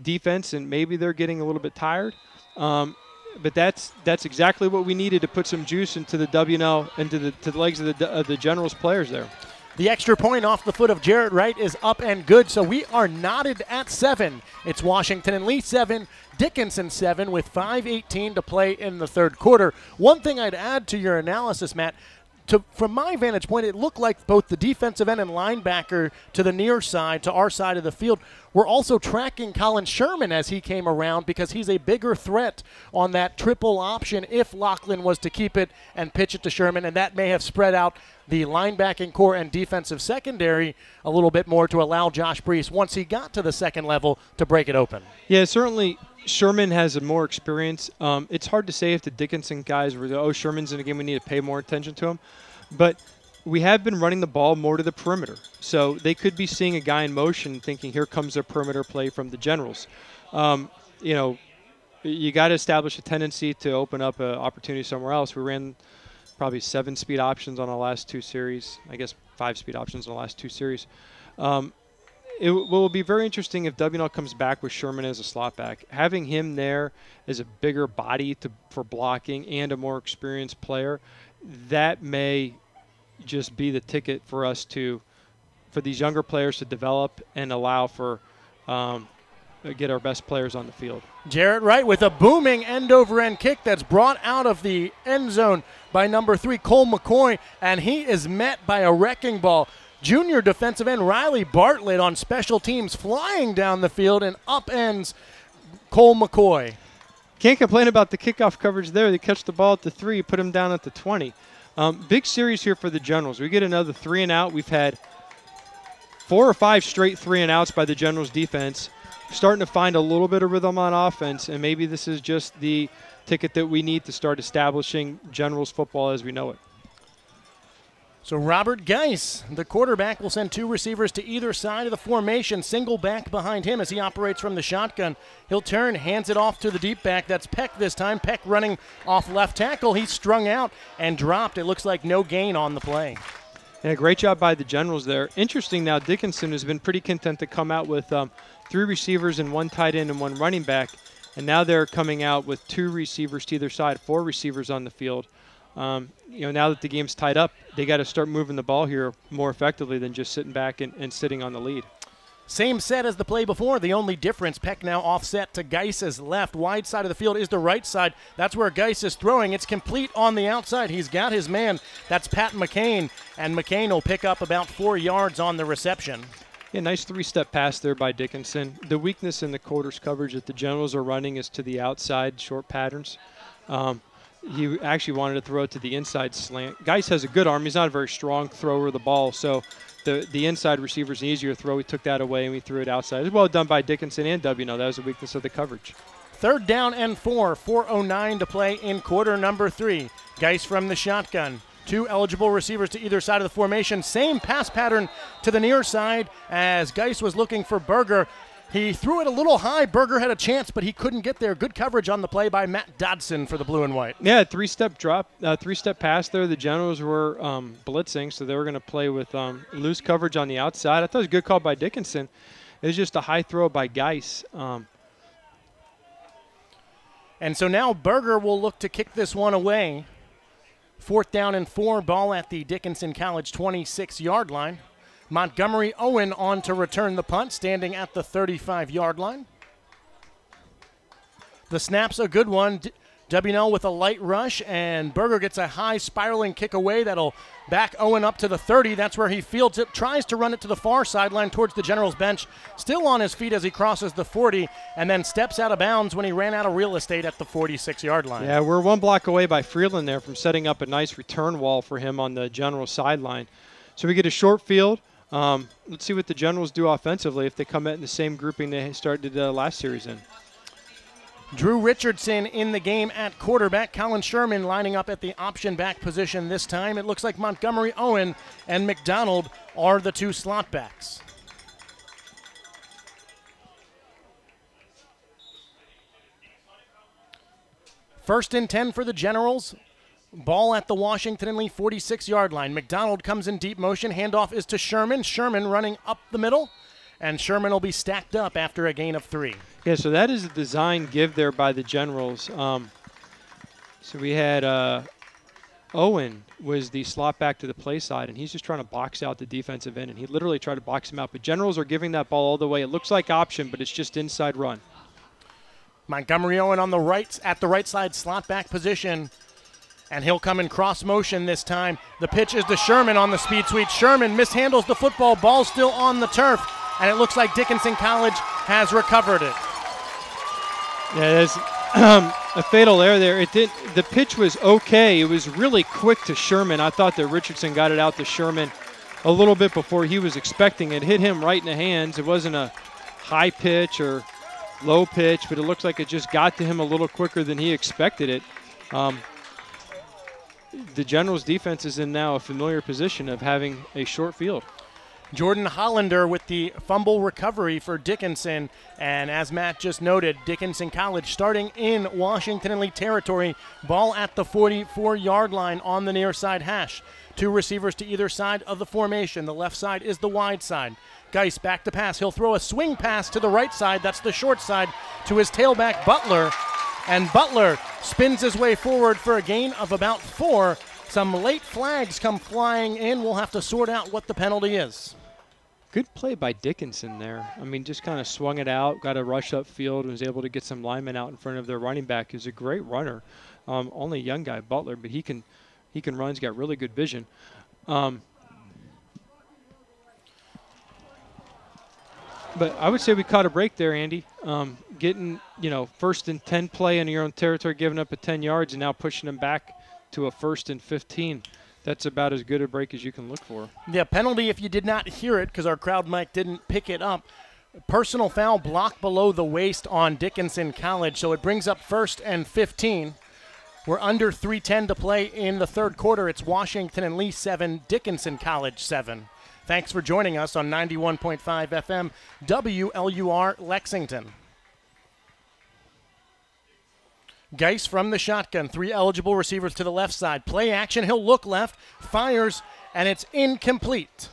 defense, and maybe they're getting a little bit tired. But that's exactly what we needed to put some juice into the WNL, into the legs of the Generals players there. The extra point off the foot of Jarrett Wright is up and good, so we are knotted at 7. It's Washington and Lee 7, Dickinson 7 with 5:18 to play in the third quarter. One thing I'd add to your analysis, Matt, from my vantage point, it looked like both the defensive end and linebacker to the near side, to our side of the field, were also tracking Colin Sherman as he came around because he's a bigger threat on that triple option if Lachlan was to keep it and pitch it to Sherman, and that may have spread out the linebacking core and defensive secondary a little bit more to allow Josh Brees, once he got to the second level, to break it open. Yeah, certainly Sherman has a more experience. It's hard to say if the Dickinson guys were, Sherman's in a game, we need to pay more attention to him. But we have been running the ball more to the perimeter. So they could be seeing a guy in motion thinking, here comes a perimeter play from the Generals. You got to establish a tendency to open up an opportunity somewhere else. We ran probably 7 speed options on our last 2 series. I guess 5 speed options on the last 2 series. It will be very interesting if WNL comes back with Sherman as a slot back. Having him there as a bigger body for blocking and a more experienced player, that may just be the ticket for us for these younger players to develop and allow for get our best players on the field. Jarrett Wright with a booming end-over-end kick that's brought out of the end zone by number 3, Cole McCoy, and he is met by a wrecking ball. Junior defensive end Riley Bartlett on special teams flying down the field and upends Cole McCoy. Can't complain about the kickoff coverage there. They catch the ball at the 3, put him down at the 20. Big series here for the Generals. We get another 3 and out. We've had 4 or 5 straight 3 and outs by the Generals defense. Starting to find a little bit of rhythm on offense, and maybe this is just the ticket that we need to start establishing Generals football as we know it. So Robert Geis, the quarterback, will send 2 receivers to either side of the formation, single back behind him as he operates from the shotgun. He'll turn, hands it off to the deep back. That's Peck this time. Peck running off left tackle. He's strung out and dropped. It looks like no gain on the play. Yeah, great job by the Generals there. Interesting now, Dickinson has been pretty content to come out with 3 receivers and 1 tight end and 1 running back, and now they're coming out with 2 receivers to either side, 4 receivers on the field. Now that the game's tied up, they got to start moving the ball here more effectively than just sitting back and sitting on the lead. Same set as the play before. The only difference, Peck now offset to Geis's left. Wide side of the field is the right side. That's where Geis is throwing. It's complete on the outside. He's got his man. That's Pat McCain, and McCain will pick up about 4 yards on the reception. Yeah, nice 3-step pass there by Dickinson. The weakness in the quarters coverage that the Generals are running is to the outside short patterns. He actually wanted to throw it to the inside slant. Geis has a good arm. He's not a very strong thrower of the ball, so the inside receiver's an easier throw. We took that away and we threw it outside. It was well done by Dickinson and WNL. That was a weakness of the coverage. 3rd down and 4, 4:09 to play in quarter number 3. Geis from the shotgun. 2 eligible receivers to either side of the formation. Same pass pattern to the near side as Geis was looking for Berger. He threw it a little high. Berger had a chance, but he couldn't get there. Good coverage on the play by Matt Dodson for the blue and white. Yeah, 3-step drop, 3-step pass there. The Generals were blitzing, so they were going to play with loose coverage on the outside. I thought it was a good call by Dickinson. It was just a high throw by Geis. And so now Berger will look to kick this one away. 4th down and 4, ball at the Dickinson College 26-yard line. Montgomery Owen on to return the punt, standing at the 35-yard line. The snap's a good one. WNL with a light rush, and Berger gets a high spiraling kick away that'll back Owen up to the 30. That's where he fields it, tries to run it to the far sideline towards the Generals bench, still on his feet as he crosses the 40, and then steps out of bounds when he ran out of real estate at the 46-yard line. Yeah, we're 1 block away by Freeland there from setting up a nice return wall for him on the Generals sideline. So we get a short field. Let's see what the Generals do offensively if they come out in the same grouping they started last series in. Drew Richardson in the game at quarterback. Colin Sherman lining up at the option back position this time. It looks like Montgomery Owen and McDonald are the two slot backs. First and 10 for the Generals. Ball at the Washington and Lee 46-yard line. McDonald comes in deep motion. Handoff is to Sherman. Sherman running up the middle. And Sherman will be stacked up after a gain of 3. Yeah, so that is a design give there by the Generals. So we had Owen was the slot back to the play side, and he's just trying to box out the defensive end, and he literally tried to box him out. But Generals are giving that ball all the way. It looks like option, but it's just inside run. Montgomery Owen on the right, at the right side slot back position, and he'll come in cross motion this time. The pitch is to Sherman on the speed sweep. Sherman mishandles the football. Ball still on the turf, and it looks like Dickinson College has recovered it. Yeah, there's a fatal error there. The pitch was okay. It was really quick to Sherman. I thought that Richardson got it out to Sherman a little bit before he was expecting it. Hit him right in the hands. It wasn't a high pitch or low pitch, but it looks like it just got to him a little quicker than he expected it. The Generals' defense is in now a familiar position of having a short field. Jordan Hollander with the fumble recovery for Dickinson. And as Matt just noted, Dickinson College starting in Washington and Lee territory. Ball at the 44-yard line on the near side hash. Two receivers to either side of the formation. The left side is the wide side. Geis back to pass. He'll throw a swing pass to the right side. That's the short side to his tailback, Butler. And Butler spins his way forward for a gain of about 4. Some late flags come flying in. We'll have to sort out what the penalty is. Good play by Dickinson there. I mean, just kind of swung it out, got a rush up field, and was able to get some linemen out in front of their running back. He's a great runner. Only a young guy, Butler, but he can run. He's got really good vision. But I would say we caught a break there, Andy. Getting, first and 10 play in your own territory, giving up a 10 yards, and now pushing them back to a first and 15. That's about as good a break as you can look for. Yeah, penalty if you did not hear it because our crowd mic didn't pick it up. Personal foul block below the waist on Dickinson College, so it brings up first and 15. We're under 3:10 to play in the third quarter. It's Washington and Lee 7, Dickinson College 7. Thanks for joining us on 91.5 FM WLUR Lexington. Geis from the shotgun. 3 eligible receivers to the left side. Play action. He'll look left, fires, and it's incomplete.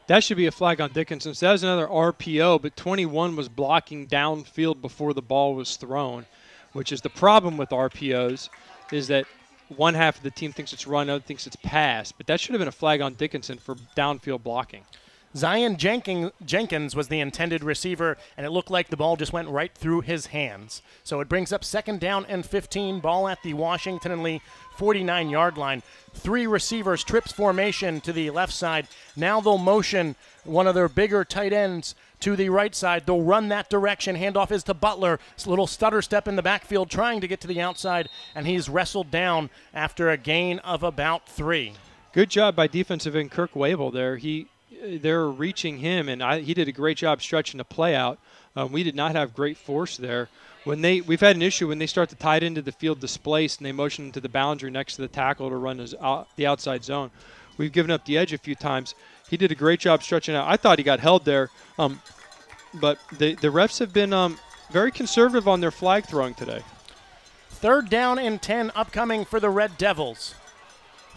That should be a flag on Dickinson. So that was another RPO, but 21 was blocking downfield before the ball was thrown, which is the problem with RPOs, is that one half of the team thinks it's run, the other thinks it's pass. But that should have been a flag on Dickinson for downfield blocking. Zion Jenkins was the intended receiver, and it looked like the ball just went right through his hands. So it brings up second down and 15, ball at the Washington and Lee 49-yard line. 3 receivers, trips formation to the left side. Now they'll motion one of their bigger tight ends to the right side. They'll run that direction. Handoff is to Butler. It's a little stutter step in the backfield trying to get to the outside, and he's wrestled down after a gain of about 3. Good job by defensive end Kirk Wable there. They're reaching him, and he did a great job stretching the play out. We did not have great force there. We've had an issue when they start to tie it into the field displaced and they motion into the boundary next to the tackle to run the outside zone. We've given up the edge a few times. He did a great job stretching out. I thought he got held there, but the refs have been very conservative on their flag throwing today. Third down and 10 upcoming for the Red Devils.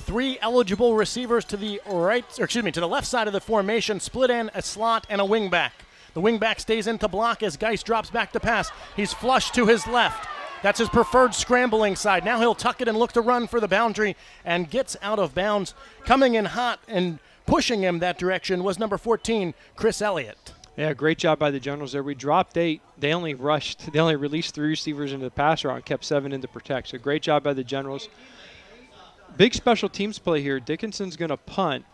3 eligible receivers to the to the left side of the formation, split end, a slot, and a wingback. The wingback stays in to block as Geis drops back to pass. He's flushed to his left. That's his preferred scrambling side. Now he'll tuck it and look to run for the boundary and gets out of bounds. Coming in hot and pushing him that direction was number 14, Chris Elliott. Yeah, great job by the Generals there. We dropped 8. They only released 3 receivers into the pass route and kept 7 in to protect. So great job by the Generals. Big special teams play here. Dickinson's going to punt.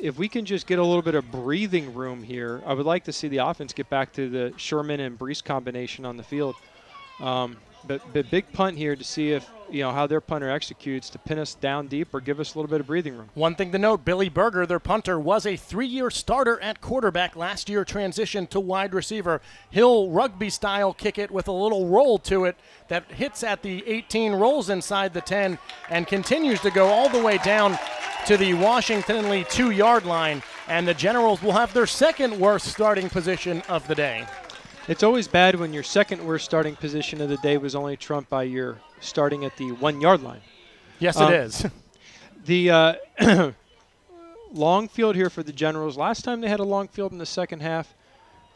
If we can just get a little bit of breathing room here, I would like to see the offense get back to the Sherman and Brees combination on the field. But big punt here to see if, how their punter executes to pin us down deep or give us a little bit of breathing room. One thing to note, Billy Berger, their punter, was a 3-year starter at quarterback. Last year transitioned to wide receiver. He'll rugby-style kick it with a little roll to it that hits at the 18, rolls inside the 10, and continues to go all the way down to the Washington Lee 2-yard line. And the Generals will have their second worst starting position of the day. It's always bad when your second worst starting position of the day was only trumped by your starting at the 1-yard line. Yes, it is. The long field here for the Generals. Last time they had a long field in the second half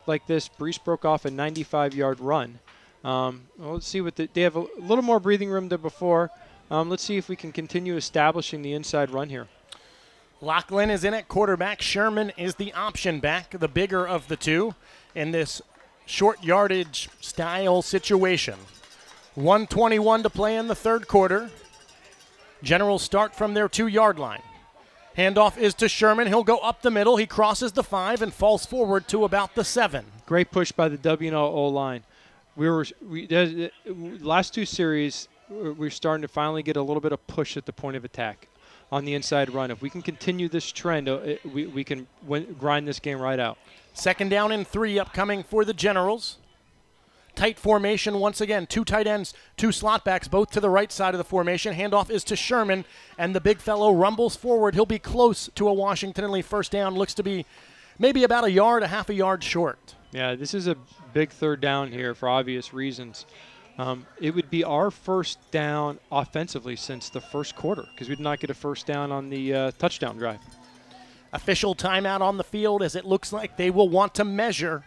like this, Brees broke off a 95-yard run. Let's see what they have a little more breathing room than before. Let's see if we can continue establishing the inside run here. Lachlan is in at quarterback. Sherman is the option back, the bigger of the two in this short yardage style situation. 1:21 to play in the third quarter. Generals start from their 2-yard line. Handoff is to Sherman. He'll go up the middle. He crosses the 5 and falls forward to about the 7. Great push by the W&O line. Last 2 series, we're starting to finally get a little bit of push at the point of attack on the inside run. If we can continue this trend, we can grind this game right out. 2nd down and 3 upcoming for the Generals. Tight formation once again. 2 tight ends, 2 slot backs, both to the right side of the formation. Handoff is to Sherman, and the big fellow rumbles forward. He'll be close to a Washington Lee first down. Looks to be maybe about a half a yard short. Yeah, this is a big 3rd down here for obvious reasons. It would be our first down offensively since the first quarter because we did not get a first down on the touchdown drive. Official timeout on the field as it looks like they will want to measure.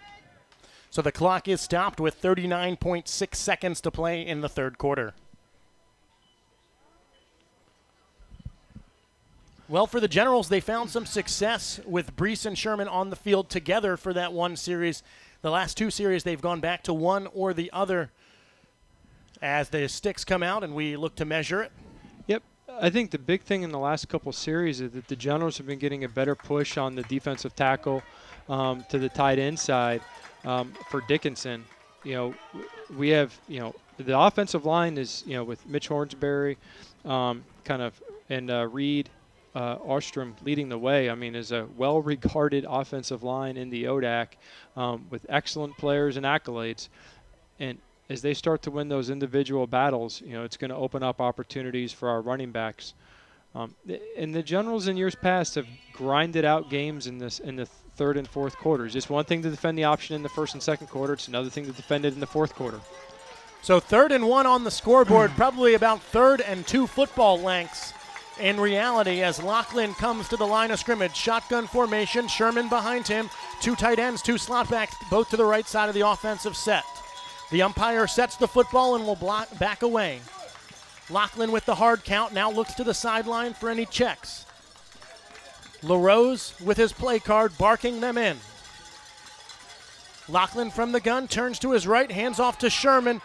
So the clock is stopped with 39.6 seconds to play in the third quarter. Well, for the Generals, they found some success with Brees and Sherman on the field together for that one series. The last 2 series, they've gone back to one or the other as the sticks come out and we look to measure it. Yep. I think the big thing in the last couple series is that the Generals have been getting a better push on the defensive tackle to the tight end side for Dickinson. We have, the offensive line is, with Mitch Hornsberry and Reed, Ostrom leading the way. I mean, is a well-regarded offensive line in the ODAC with excellent players and accolades. And as they start to win those individual battles, it's going to open up opportunities for our running backs. And the Generals in years past have grinded out games in the 3rd and 4th quarters. It's one thing to defend the option in the 1st and 2nd quarter. It's another thing to defend it in the 4th quarter. So 3rd and 1 on the scoreboard, probably about 3rd and 2 football lengths in reality as Lachlan comes to the line of scrimmage. Shotgun formation, Sherman behind him, 2 tight ends, 2 slot backs, both to the right side of the offensive set. The umpire sets the football and will back away. Lachlan with the hard count now looks to the sideline for any checks. LaRose with his play card barking them in. Lachlan from the gun turns to his right, hands off to Sherman.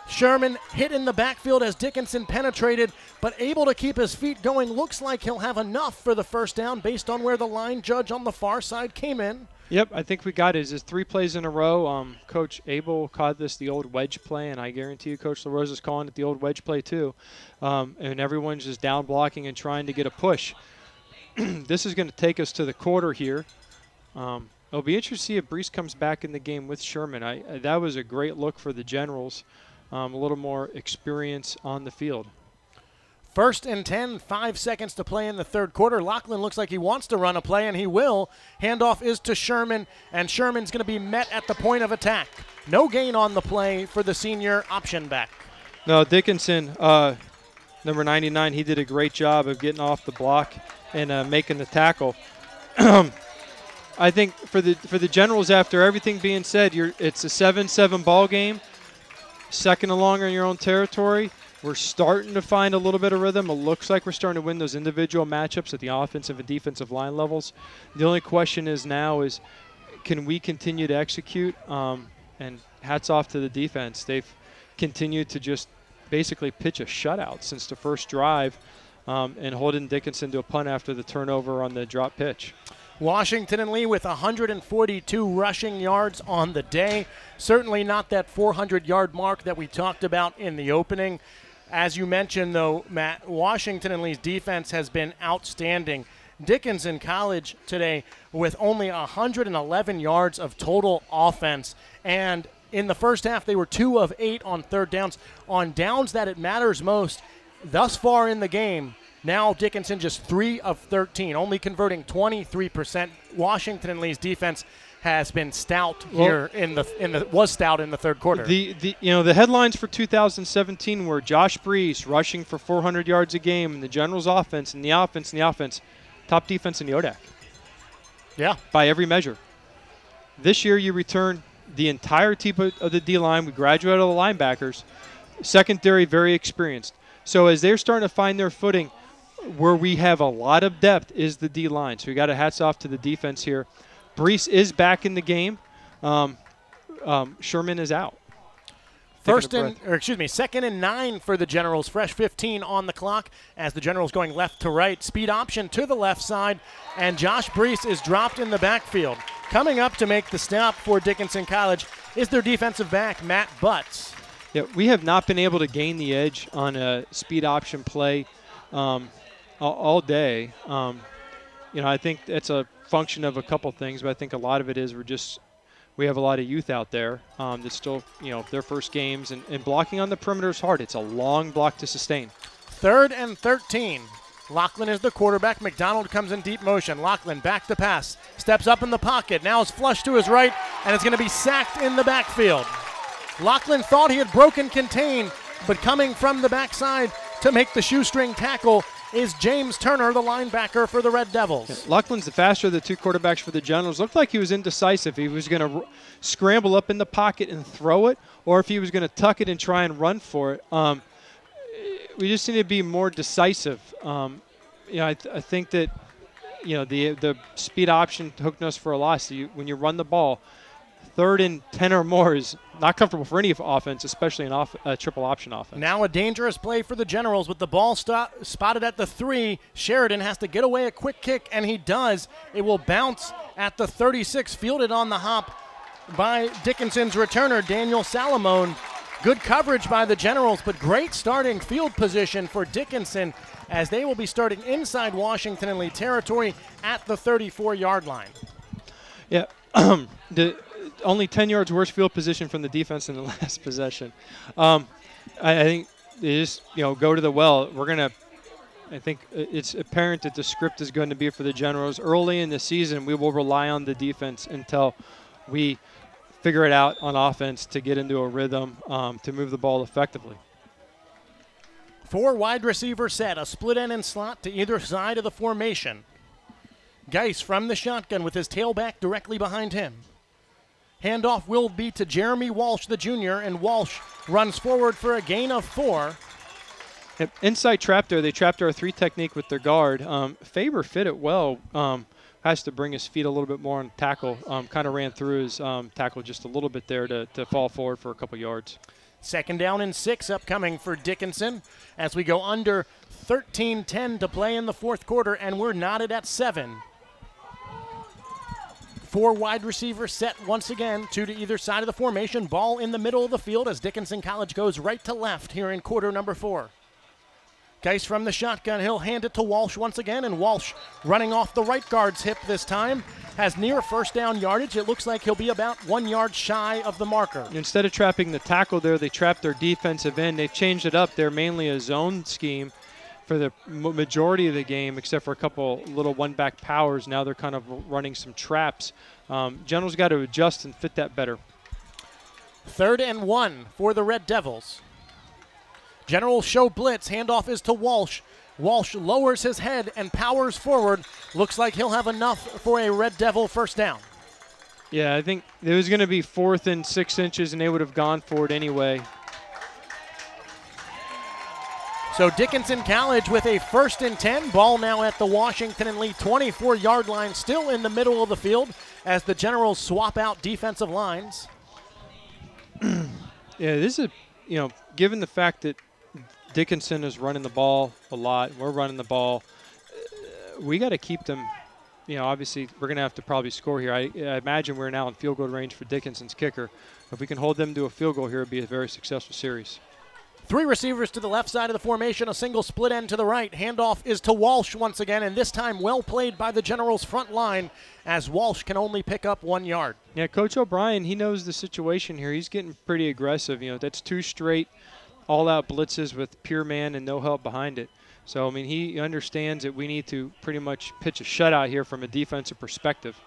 Sherman hit in the backfield as Dickinson penetrated, but able to keep his feet going. Looks like he'll have enough for the first down based on where the line judge on the far side came in. Yep, I think we got it. It's 3 plays in a row. Coach Abel called this the old wedge play, and I guarantee you Coach LaRose is calling it the old wedge play too. And everyone's just down blocking and trying to get a push. This is going to take us to the quarter here. It'll be interesting to see if Brees comes back in the game with Sherman. That was a great look for the Generals. A little more experience on the field. 1st and 10, 5 seconds to play in the third quarter. Lachlan looks like he wants to run a play, and he will. Handoff is to Sherman, and Sherman's going to be met at the point of attack. No gain on the play for the senior option back. No, Dickinson, number 99, he did a great job of getting off the block and making the tackle. I think for the Generals, after everything being said, it's a 7-7 ball game. 2nd and longer in your own territory. We're starting to find a little bit of rhythm. It looks like we're starting to win those individual matchups at the offensive and defensive line levels. The only question is now is, can we continue to execute? And hats off to the defense. They've continued to just basically pitch a shutout since the first drive and holding Dickinson to a punt after the turnover on the drop pitch. Washington and Lee with 142 rushing yards on the day. Certainly not that 400-yard mark that we talked about in the opening. As you mentioned, though, Matt, Washington and Lee's defense has been outstanding. Dickinson College today with only 111 yards of total offense. And in the first half, they were 2 of 8 on third downs. On downs that it matters most, thus far in the game, now Dickinson just 3 of 13, only converting 23%. Washington and Lee's defense has been stout here was stout in the third quarter. The headlines for 2017 were Josh Brees rushing for 400 yards a game, and the Generals offense, top defense in the ODAC. Yeah. By every measure. This year you return the entirety of the D-line. We graduated all the linebackers. Secondary, very experienced. So as they're starting to find their footing, where we have a lot of depth is the D-line. So we got a hats off to the defense here. Brees is back in the game. Sherman is out. Second and 9 for the Generals. Fresh 15 on the clock as the Generals going left to right. Speed option to the left side, and Josh Brees is dropped in the backfield. Coming up to make the stop for Dickinson College is their defensive back, Matt Butts. Yeah, we have not been able to gain the edge on a speed option play all day. I think it's a function of a couple things, but I think a lot of it is we have a lot of youth out there that's still, their first games, and blocking on the perimeter is hard. It's a long block to sustain. 3rd and 13. Lachlan is the quarterback. McDonald comes in deep motion. Lachlan back to pass. Steps up in the pocket. Now is flushed to his right, and it's going to be sacked in the backfield. Lachlan thought he had broken contain, but coming from the backside to make the shoestring tackle is James Turner, the linebacker for the Red Devils. Yeah, Lachlan's the faster of the 2 quarterbacks for the Generals. Looked like he was indecisive. He was going to scramble up in the pocket and throw it, or if he was going to tuck it and try and run for it. We just need to be more decisive. I think that the speed option hooked us for a loss. When you run the ball, 3rd and 10 or more is not comfortable for any offense, especially a triple option offense. Now a dangerous play for the Generals with the ball spotted at the 3. Sheridan has to get away a quick kick, and he does. It will bounce at the 36, fielded on the hop by Dickinson's returner, Daniel Salamone. Good coverage by the Generals, but great starting field position for Dickinson as they will be starting inside Washington and Lee territory at the 34-yard line. Yeah, only 10 yards worse field position from the defense in the last possession. I think they just, go to the well. I think it's apparent that the script is going to be for the Generals. Early in the season, we will rely on the defense until we figure it out on offense to get into a rhythm to move the ball effectively. 4 wide receiver set, a split end and slot to either side of the formation. Geis from the shotgun with his tailback directly behind him. Handoff will be to Jeremy Walsh, the junior, and Walsh runs forward for a gain of 4. Inside trap there. They trapped our 3 technique with their guard. Faber fit it well. Has to bring his feet a little bit more on tackle. Kind of ran through his tackle just a little bit there to fall forward for a couple yards. 2nd down and 6 upcoming for Dickinson as we go under 13:10 to play in the 4th quarter, and we're knotted at 7. 4 wide receivers set once again, 2 to either side of the formation. Ball in the middle of the field as Dickinson College goes right to left here in quarter number 4. Geis from the shotgun. He'll hand it to Walsh once again, and Walsh running off the right guard's hip this time. Has near first down yardage. It looks like he'll be about 1 yard shy of the marker. Instead of trapping the tackle there, they trapped their defensive end. They've changed it up. They're mainly a zone scheme for the majority of the game, except for a couple little one-back powers. Now they're kind of running some traps. General's got to adjust and fit that better. 3rd and 1 for the Red Devils. Generals show blitz. Handoff is to Walsh. Walsh lowers his head and powers forward. Looks like he'll have enough for a Red Devil first down. Yeah, I think it was going to be 4th and 6 inches, and they would have gone for it anyway. So Dickinson College with a 1st and 10. Ball now at the Washington and Lee 24-yard line, still in the middle of the field as the Generals swap out defensive lines. Yeah, this is, given the fact that Dickinson is running the ball a lot, we're running the ball, we got to keep them obviously we're going to have to probably score here. I imagine we're now in field goal range for Dickinson's kicker. If we can hold them to a field goal here, it'd be a very successful series. 3 receivers to the left side of the formation, a single split end to the right. Handoff is to Walsh once again, and this time well played by the Generals' front line as Walsh can only pick up 1 yard. Yeah, Coach O'Brien, he knows the situation here. He's getting pretty aggressive. That's 2 straight all-out blitzes with pure man and no help behind it. So, he understands that we need to pretty much pitch a shutout here from a defensive perspective.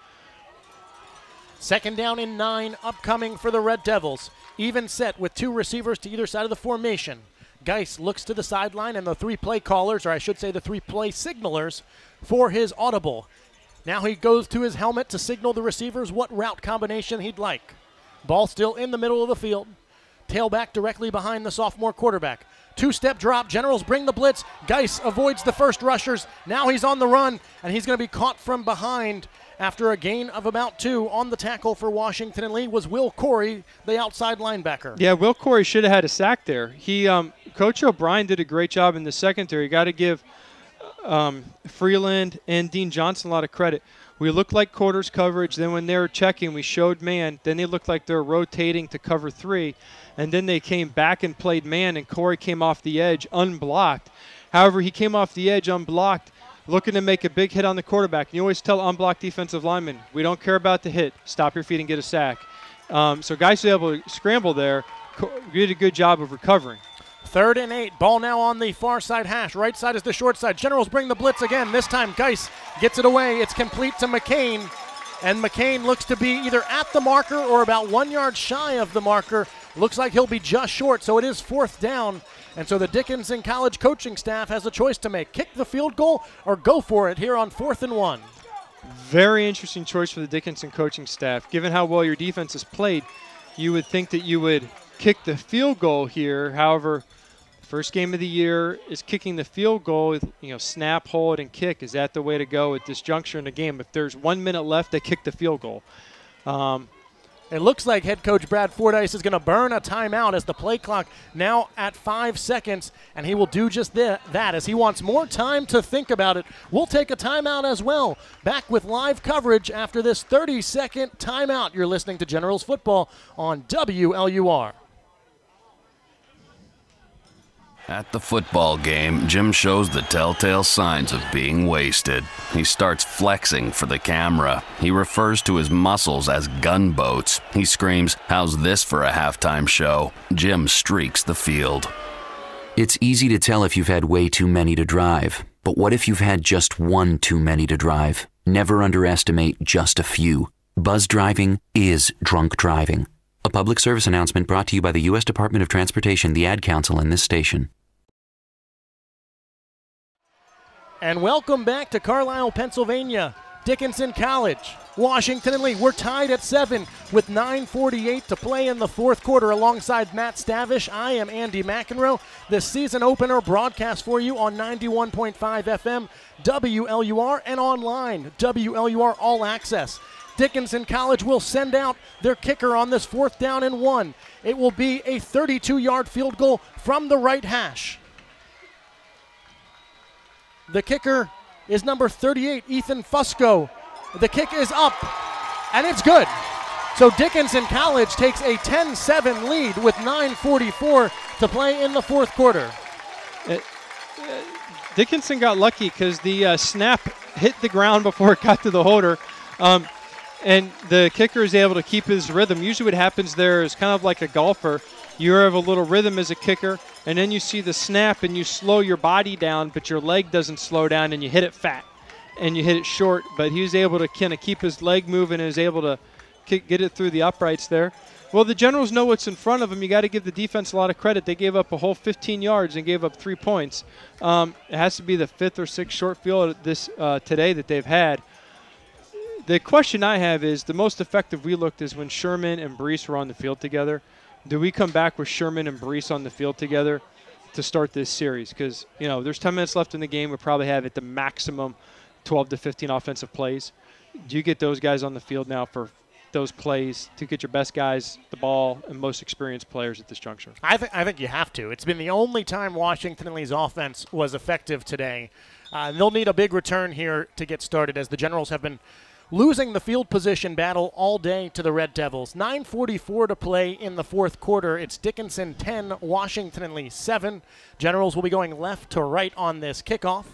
2nd down and 9 upcoming for the Red Devils. Even set with 2 receivers to either side of the formation. Geis looks to the sideline, and the 3 play callers, or I should say the 3 play signalers, for his audible. Now he goes to his helmet to signal the receivers what route combination he'd like. Ball still in the middle of the field. Tailback directly behind the sophomore quarterback. 2-step drop. Generals bring the blitz. Geis avoids the first rushers. Now he's on the run, and he's going to be caught from behind after a gain of about 2. On the tackle for Washington and Lee was Will Corey, the outside linebacker. Yeah, Will Corey should have had a sack there. Coach O'Brien did a great job in the secondary. You got to give Freeland and Dean Johnson a lot of credit. We looked like quarters coverage. Then when they were checking, we showed man. Then they looked like they were rotating to cover 3. And then they came back and played man, and Corey came off the edge unblocked. However, he came off the edge unblocked, looking to make a big hit on the quarterback. And you always tell unblocked defensive linemen, we don't care about the hit. Stop your feet and get a sack. So guys were able to scramble there. Did a good job of recovering. 3rd and 8. Ball now on the far side hash. Right side is the short side. Generals bring the blitz again. This time Geis gets it away. It's complete to McCain. And McCain looks to be either at the marker or about 1 yard shy of the marker. Looks like he'll be just short, so it is 4th down. And so the Dickinson College coaching staff has a choice to make. Kick the field goal or go for it here on 4th and 1. Very interesting choice for the Dickinson coaching staff. Given how well your defense has played, you would think that you would kick the field goal here. However, first game of the year is kicking the field goal, snap, hold, and kick. Is that the way to go at this juncture in the game? If there's 1 minute left, they kick the field goal. It looks like head coach Brad Fordyce is going to burn a timeout as the play clock now at 5 seconds, and he will do just that as he wants more time to think about it. We'll take a timeout as well. Back with live coverage after this 30-second timeout. You're listening to Generals Football on WLUR. At the football game, Jim shows the telltale signs of being wasted. He starts flexing for the camera. He refers to his muscles as gunboats. He screams, "How's this for a halftime show?" Jim streaks the field. It's easy to tell if you've had way too many to drive. But what if you've had just 1 too many to drive? Never underestimate just a few. Buzz driving is drunk driving. A public service announcement brought to you by the U.S. Department of Transportation, the Ad Council, and this station. And welcome back to Carlisle, Pennsylvania. Dickinson College, Washington and Lee. We're tied at 7 with 9:48 to play in the 4th quarter. Alongside Matt Stavish, I am Andy McEnroe. The season opener broadcast for you on 91.5 FM, WLUR, and online, WLUR All Access. Dickinson College will send out their kicker on this 4th down and 1. It will be a 32-yard field goal from the right hash. The kicker is number 38, Ethan Fusco. The kick is up, and it's good. So Dickinson College takes a 10-7 lead with 9:44 to play in the 4th quarter. Dickinson got lucky because the snap hit the ground before it got to the holder. And the kicker is able to keep his rhythm. Usually what happens there is kind of like a golfer. You have a little rhythm as a kicker, and then you see the snap and you slow your body down, but your leg doesn't slow down, and you hit it fat and you hit it short. But he was able to kind of keep his leg moving and is able to get it through the uprights there. Well, the Generals know what's in front of them. You got to give the defense a lot of credit. They gave up a whole 15 yards and gave up 3 points. It has to be the 5th or 6th short field today that they've had. The question I have is the most effective we looked is when Sherman and Brees were on the field together. Do we come back with Sherman and Brees on the field together to start this series? Because, there's 10 minutes left in the game. We probably have at the maximum 12 to 15 offensive plays. Do you get those guys on the field now for those plays to get your best guys the ball and most experienced players at this juncture? I think you have to. It's been the only time Washington and Lee's offense was effective today. They'll need a big return here to get started, as the Generals have been losing the field position battle all day to the Red Devils. 9:44 to play in the fourth quarter. It's Dickinson 10, Washington and Lee 7. Generals will be going left to right on this kickoff.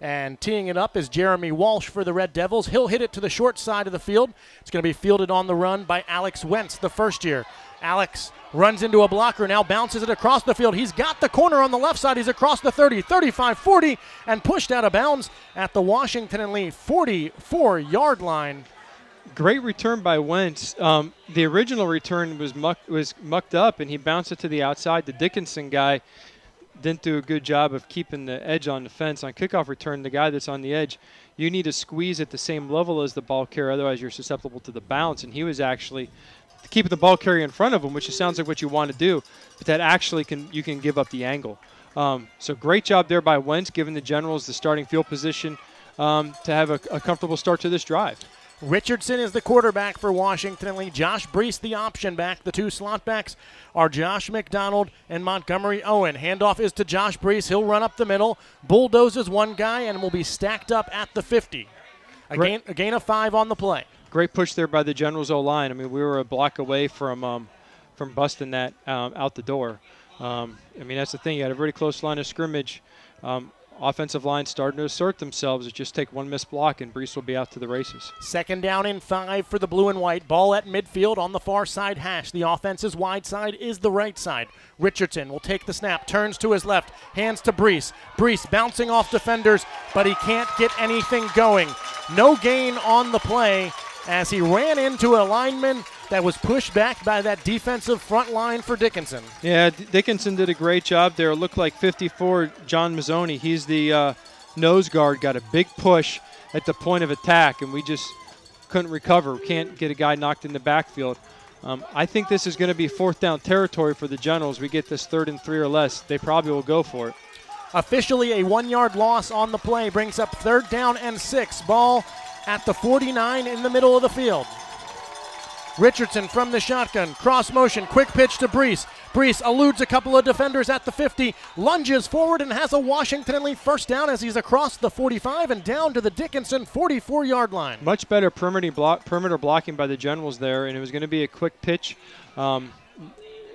And teeing it up is Jeremy Walsh for the Red Devils. He'll hit it to the short side of the field. It's going to be fielded on the run by Alex Wentz, the first year. Alex runs into a blocker, now bounces it across the field. He's got the corner on the left side. He's across the 30, 35, 40, and pushed out of bounds at the Washington and Lee 44-yard line. Great return by Wentz. The original return was mucked up, and he bounced it to the outside. The Dickinson guy didn't do a good job of keeping the edge on the fence. On kickoff return, the guy that's on the edge, you need to squeeze at the same level as the ball carrier, otherwise you're susceptible to the bounce. And he was actually keeping the ball carrier in front of him, which sounds like what you want to do, but that actually you can give up the angle. So great job there by Wentz, giving the Generals the starting field position to have a comfortable start to this drive. Richardson is the quarterback for Washington and Lee. Josh Brees the option back. The two slot backs are Josh McDonald and Montgomery Owen. Handoff is to Josh Brees. He'll run up the middle, bulldozes one guy, and will be stacked up at the 50. A gain of 5 on the play. Great push there by the Generals O-line. I mean, we were a block away from busting that out the door. I mean, that's the thing. You had a very close line of scrimmage. Offensive line starting to assert themselves. It just take one missed block, and Brees will be out to the races. Second down and 5 for the blue and white. Ball at midfield on the far side hash. The offense's wide side is the right side. Richardson will take the snap, turns to his left, hands to Brees. Brees bouncing off defenders, but he can't get anything going. No gain on the play as he ran into a lineman that was pushed back by that defensive front line for Dickinson. Yeah, Dickinson did a great job there. It looked like 54, John Mazzoni. He's the nose guard, got a big push at the point of attack, and we just couldn't recover. Can't get a guy knocked in the backfield. I think this is going to be fourth down territory for the Generals. We get this 3rd and 3 or less. They probably will go for it. Officially a 1-yard loss on the play brings up 3rd down and 6. Ball at the 49 in the middle of the field. Richardson from the shotgun, cross motion, quick pitch to Brees. Brees eludes a couple of defenders at the 50, lunges forward and has a Washington and Lee first down as he's across the 45 and down to the Dickinson 44-yard line. Much better perimeter blocking by the Generals there, and it was going to be a quick pitch.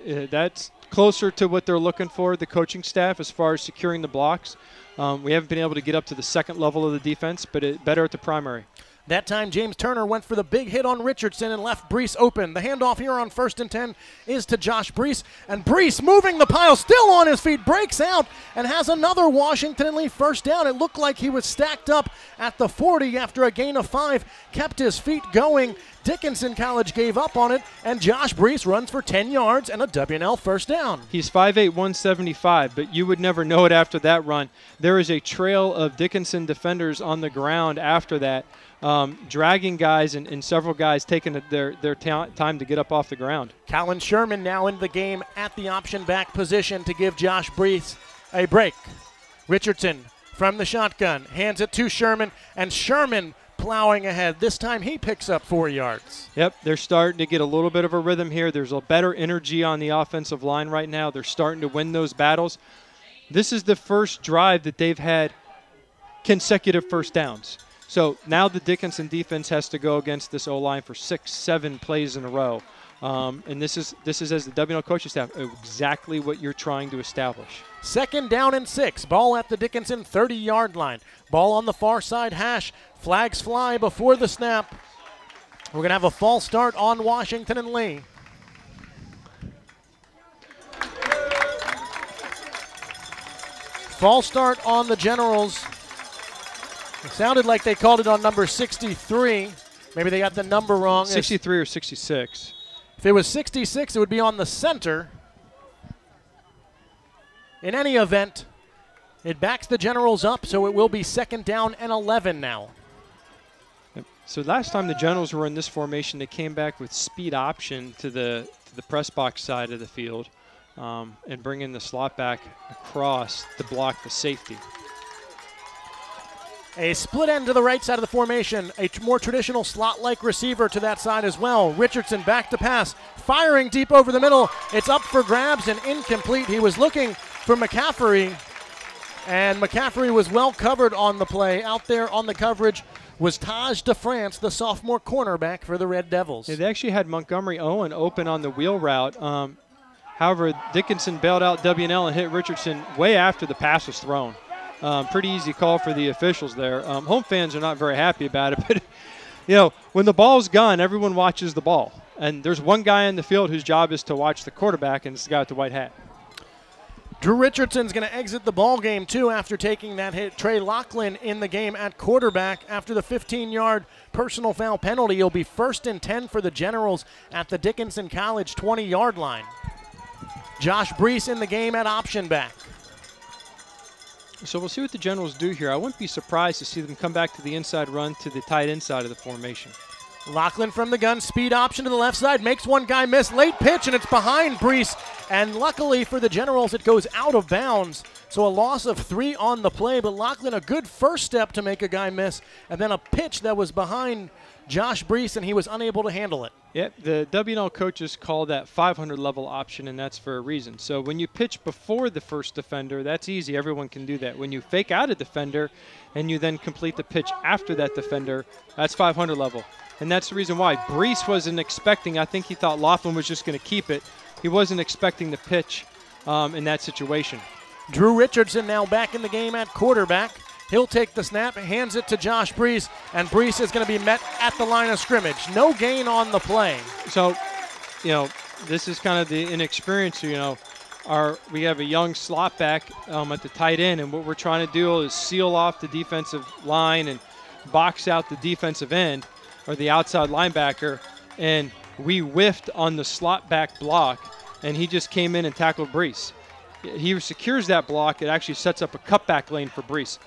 That's closer to what they're looking for, the coaching staff, as far as securing the blocks. We haven't been able to get up to the second level of the defense, but better at the primary. That time, James Turner went for the big hit on Richardson and left Brees open. The handoff here on 1st and 10 is to Josh Brees. And Brees, moving the pile, still on his feet, breaks out and has another Washington and Lee first down. It looked like he was stacked up at the 40 after a gain of 5. Kept his feet going. Dickinson College gave up on it, and Josh Brees runs for 10 yards and a W&L first down. He's 5'8", 175, but you would never know it after that run. There is a trail of Dickinson defenders on the ground after that, dragging guys and several guys taking their time to get up off the ground. Colin Sherman now in the game at the option back position to give Josh Brees a break. Richardson from the shotgun hands it to Sherman, and Sherman plowing ahead. This time he picks up 4 yards. Yep, they're starting to get a little bit of a rhythm here. There's a better energy on the offensive line right now. They're starting to win those battles. This is the first drive that they've had consecutive first downs. So now the Dickinson defense has to go against this O-line for 6-7 plays in a row. And this is, as the W&L coaching staff, exactly what you're trying to establish. 2nd down and 6. Ball at the Dickinson 30-yard line. Ball on the far side hash. Flags fly before the snap. We're going to have a false start on Washington and Lee. False start on the Generals. It sounded like they called it on number 63. Maybe they got the number wrong. 63 or 66. If it was 66, it would be on the center. In any event, it backs the Generals up, so it will be 2nd down and 11 now. So last time the Generals were in this formation, they came back with speed option to the press box side of the field and bring in the slot back across to block the safety. A split end to the right side of the formation. A more traditional slot-like receiver to that side as well. Richardson back to pass, firing deep over the middle. It's up for grabs and incomplete. He was looking for McCaffrey, And McCaffrey was well covered on the play. Out there on the coverage was Taj DeFrance, the sophomore cornerback for the Red Devils. Yeah, they actually had Montgomery Owen open on the wheel route. However, Dickinson bailed out W&L and hit Richardson way after the pass was thrown. Pretty easy call for the officials there. Home fans are not very happy about it, but you know, when the ball's gone, everyone watches the ball. And there's one guy in the field whose job is to watch the quarterback, and it's the guy with the white hat. Drew Richardson's going to exit the ball game, too, after taking that hit. Trey Lachlan in the game at quarterback. After the 15-yard personal foul penalty, he'll be 1st and 10 for the Generals at the Dickinson College 20-yard line. Josh Brees in the game at option back. So we'll see what the Generals do here. I wouldn't be surprised to see them come back to the inside run to the tight end side of the formation. Lachlan from the gun, speed option to the left side, makes one guy miss, late pitch, and it's behind Brees. And luckily for the Generals, it goes out of bounds. So a loss of 3 on the play, but Lachlan a good first step to make a guy miss, and then a pitch that was behind Josh Brees, and he was unable to handle it. Yep, the W&L coaches call that 500 level option, and that's for a reason. So when you pitch before the first defender, that's easy. Everyone can do that. When you fake out a defender and you then complete the pitch after that defender, that's 500 level. And that's the reason why. Brees wasn't expecting, I think he thought Lachlan was just going to keep it. He wasn't expecting the pitch in that situation. Drew Richardson now back in the game at quarterback. He'll take the snap, hands it to Josh Brees, and Brees is going to be met at the line of scrimmage. No gain on the play. So, you know, this is kind of the inexperience, you know. We have a young slot back at the tight end, and what we're trying to do is seal off the defensive line and box out the defensive end or the outside linebacker, and we whiffed on the slot back block, and he just came in and tackled Brees. He secures that block. It actually sets up a cutback lane for Brees.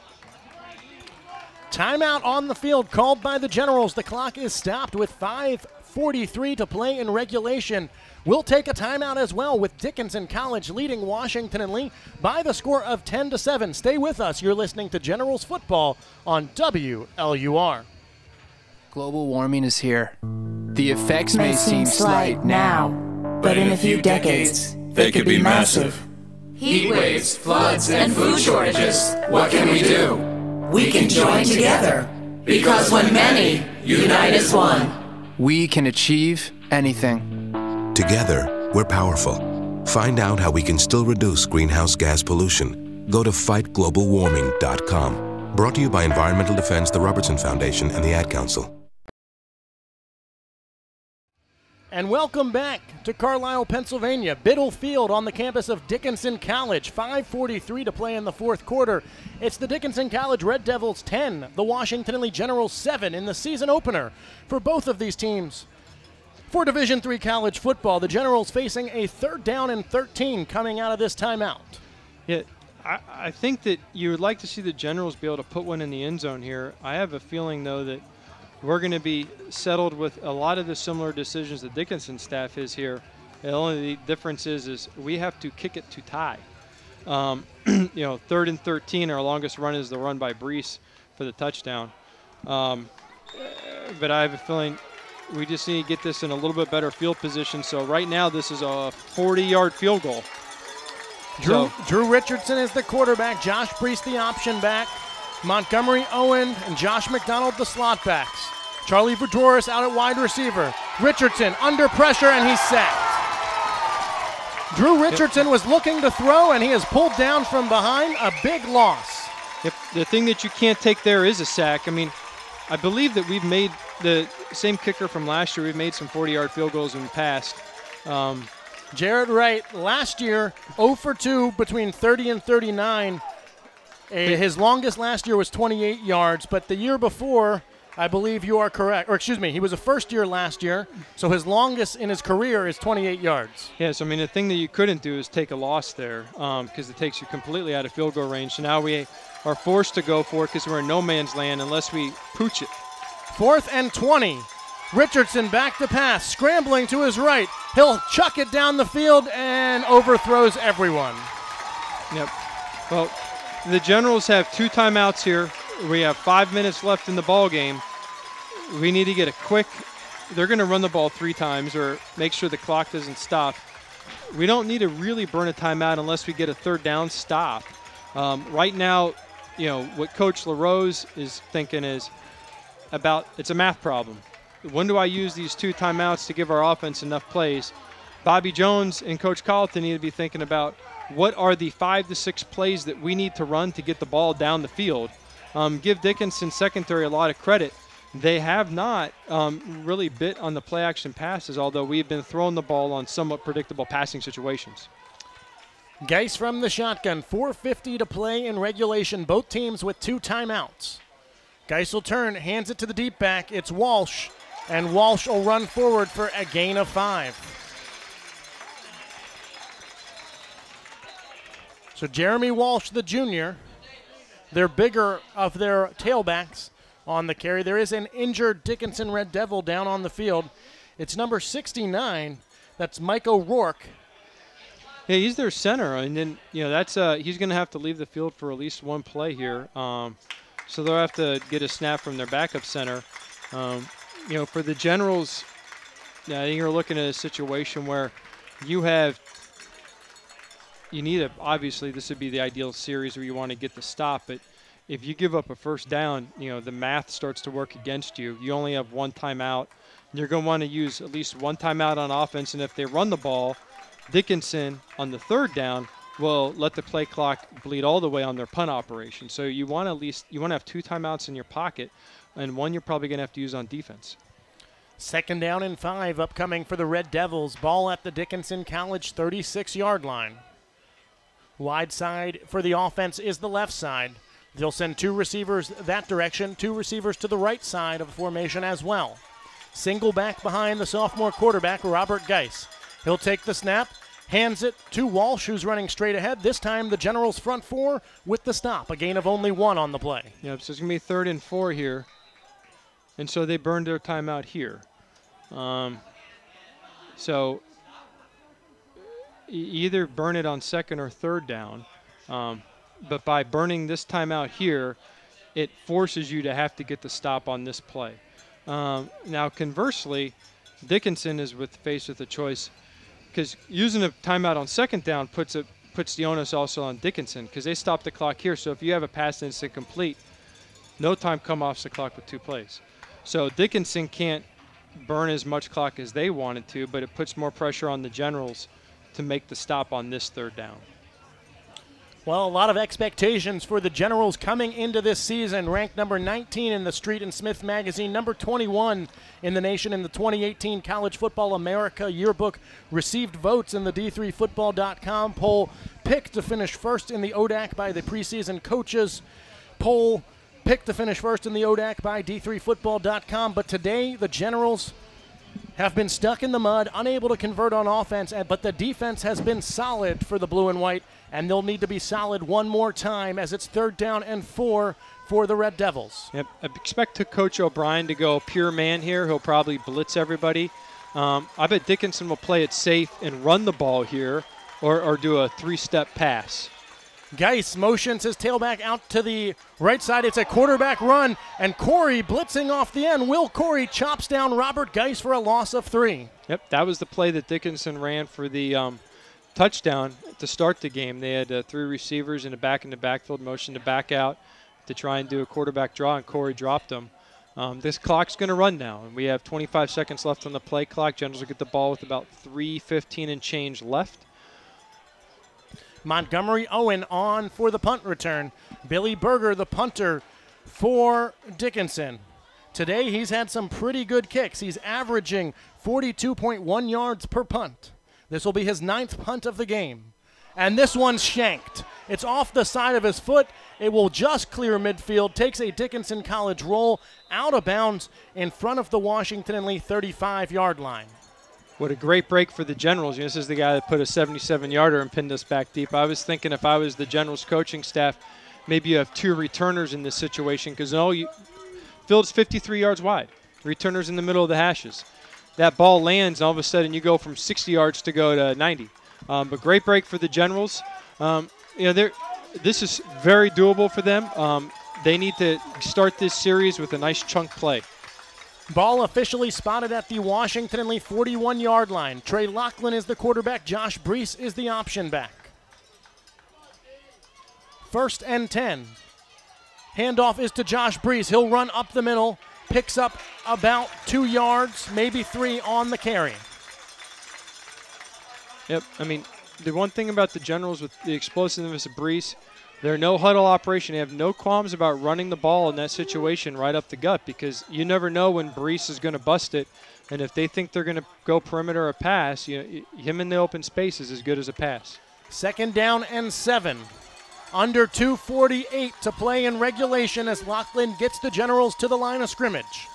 Timeout on the field called by the Generals. The clock is stopped with 5:43 to play in regulation. We'll take a timeout as well with Dickinson College leading Washington and Lee by the score of 10-7. Stay with us. You're listening to Generals football on WLUR. Global warming is here. The effects may seem slight now, but in a few decades, they could be massive. Heat waves, floods, and food shortages. What can we do? We can join together, because when many unite as one, we can achieve anything. Together, we're powerful. Find out how we can still reduce greenhouse gas pollution. Go to fightglobalwarming.com. Brought to you by Environmental Defense, the Robertson Foundation, and the Ad Council. And welcome back to Carlisle, Pennsylvania. Biddle Field on the campus of Dickinson College. 5:43 to play in the fourth quarter. It's the Dickinson College Red Devils 10, the Washington and Lee Generals 7 in the season opener for both of these teams. For Division III college football, the Generals facing a 3rd down and 13 coming out of this timeout. Yeah, I think that you would like to see the Generals be able to put one in the end zone here. I have a feeling, though, that we're going to be settled with a lot of the similar decisions the Dickinson staff is here. The only difference is we have to kick it to tie. You know, 3rd and 13, our longest run is the run by Brees for the touchdown. But I have a feeling we just need to get this in a little bit better field position. So right now this is a 40-yard field goal. Drew Richardson is the quarterback. Josh Brees the option back. Montgomery Owen and Josh McDonald the slot backs. Charlie Voudouris out at wide receiver. Richardson under pressure, and he's sacked. Drew Richardson was looking to throw, and he is pulled down from behind. A big loss. The thing that you can't take there is a sack. I mean, I believe that we've made the same kicker from last year. We've made some 40-yard field goals in the past. Jared Wright, last year, 0 for 2 between 30 and 39. His longest last year was 28 yards, but the year before, I believe you are correct. Or excuse me, he was a first year last year, so his longest in his career is 28 yards. Yes, I mean, the thing that you couldn't do is take a loss there because it takes you completely out of field goal range. So now we are forced to go for it because we're in no man's land unless we pooch it. 4th and 20. Richardson back to pass, scrambling to his right. He'll chuck it down the field and overthrows everyone. Yep. Well, the Generals have 2 timeouts here. We have 5 minutes left in the ball game. We need to get a quick. They're going to run the ball 3 times or make sure the clock doesn't stop. We don't need to really burn a timeout unless we get a 3rd down stop. Right now, what Coach LaRose is thinking is it's a math problem. When do I use these 2 timeouts to give our offense enough plays? Bobby Jones and Coach Colleton need to be thinking about what are the 5 to 6 plays that we need to run to get the ball down the field. Give Dickinson secondary a lot of credit. They have not really bit on the play-action passes, although we've been throwing the ball on somewhat predictable passing situations. Geis from the shotgun, 4:50 to play in regulation. Both teams with 2 timeouts. Geis will turn, hands it to the deep back. It's Walsh, and Walsh will run forward for a gain of 5. So Jeremy Walsh, the junior, they're bigger of their tailbacks on the carry. There is an injured Dickinson Red Devil down on the field. It's number 69. That's Mike O'Rourke. Yeah, he's their center, and then that's he's going to have to leave the field for at least 1 play here. So they'll have to get a snap from their backup center. For the Generals, I think you're looking at a situation where obviously this would be the ideal series where you want to get the stop, but if you give up a first down, the math starts to work against you. You only have 1 timeout. You're going to want to use at least 1 timeout on offense, and if they run the ball, Dickinson on the 3rd down will let the play clock bleed all the way on their punt operation. So you want to have 2 timeouts in your pocket, and 1 you're probably going to have to use on defense. 2nd down and 5 upcoming for the Red Devils. Ball at the Dickinson College 36-yard line. Wide side for the offense is the left side. They'll send 2 receivers that direction, 2 receivers to the right side of the formation as well. Single back behind the sophomore quarterback, Robert Geis. He'll take the snap, hands it to Walsh, who's running straight ahead. This time the Generals front 4 with the stop, a gain of only 1 on the play. Yep, so it's going to be 3rd and 4 here. And so they burned their timeout here. So either burn it on 2nd or 3rd down. But by burning this timeout here, it forces you to have to get the stop on this play. Now, conversely, Dickinson is faced with a choice, because using a timeout on 2nd down puts the onus also on Dickinson, because they stop the clock here. So if you have a pass that's incomplete, no time come off the clock with 2 plays. So Dickinson can't burn as much clock as they wanted to, but it puts more pressure on the Generals to make the stop on this 3rd down. Well, a lot of expectations for the Generals coming into this season. Ranked number 19 in the Street and Smith magazine, number 21 in the nation in the 2018 College Football America yearbook. Received votes in the D3Football.com poll. Picked to finish first in the ODAC by the preseason coaches poll. Picked to finish first in the ODAC by D3Football.com. But today, the Generals have been stuck in the mud, unable to convert on offense, but the defense has been solid for the blue and white, and they'll need to be solid 1 more time as it's 3rd down and 4 for the Red Devils. Yep, I expect Coach O'Brien to go pure man here. He'll probably blitz everybody. I bet Dickinson will play it safe and run the ball here or do a 3-step pass. Geis motions his tailback out to the right side. It's a quarterback run, and Corey blitzing off the end. Will Corey chops down Robert Geis for a loss of 3. Yep, that was the play that Dickinson ran for the touchdown to start the game. They had 3 receivers in the backfield, motion to back out to try and do a quarterback draw, and Corey dropped them. This clock's going to run now, and we have 25 seconds left on the play clock. Generals will get the ball with about 3:15 and change left. Montgomery Owen on for the punt return. Billy Berger, the punter for Dickinson. Today he's had some pretty good kicks. He's averaging 42.1 yards per punt. This will be his 9th punt of the game. And this one's shanked. It's off the side of his foot. It will just clear midfield. Takes a Dickinson College roll out of bounds in front of the Washington and Lee 35-yard line. What a great break for the Generals. This is the guy that put a 77-yarder and pinned us back deep. I was thinking if I was the Generals coaching staff, maybe you have 2 returners in this situation, because field's 53 yards wide. Returners in the middle of the hashes. That ball lands, and all of a sudden you go from 60 yards to go to 90. But great break for the Generals. This is very doable for them. They need to start this series with a nice chunk play. Ball officially spotted at the Washington and Lee 41-yard line. Trey Lachlan is the quarterback. Josh Brees is the option back. 1st and 10. Handoff is to Josh Brees. He'll run up the middle, picks up about 2 yards, maybe 3 on the carry. Yep, I mean, the one thing about the Generals with the explosiveness of Brees, they're no huddle operation. They have no qualms about running the ball in that situation right up the gut, because you never know when Brees is going to bust it. And if they think they're going to go perimeter or pass, him in the open space is as good as a pass. 2nd down and 7. Under 2:48 to play in regulation as Lachlan gets the Generals to the line of scrimmage.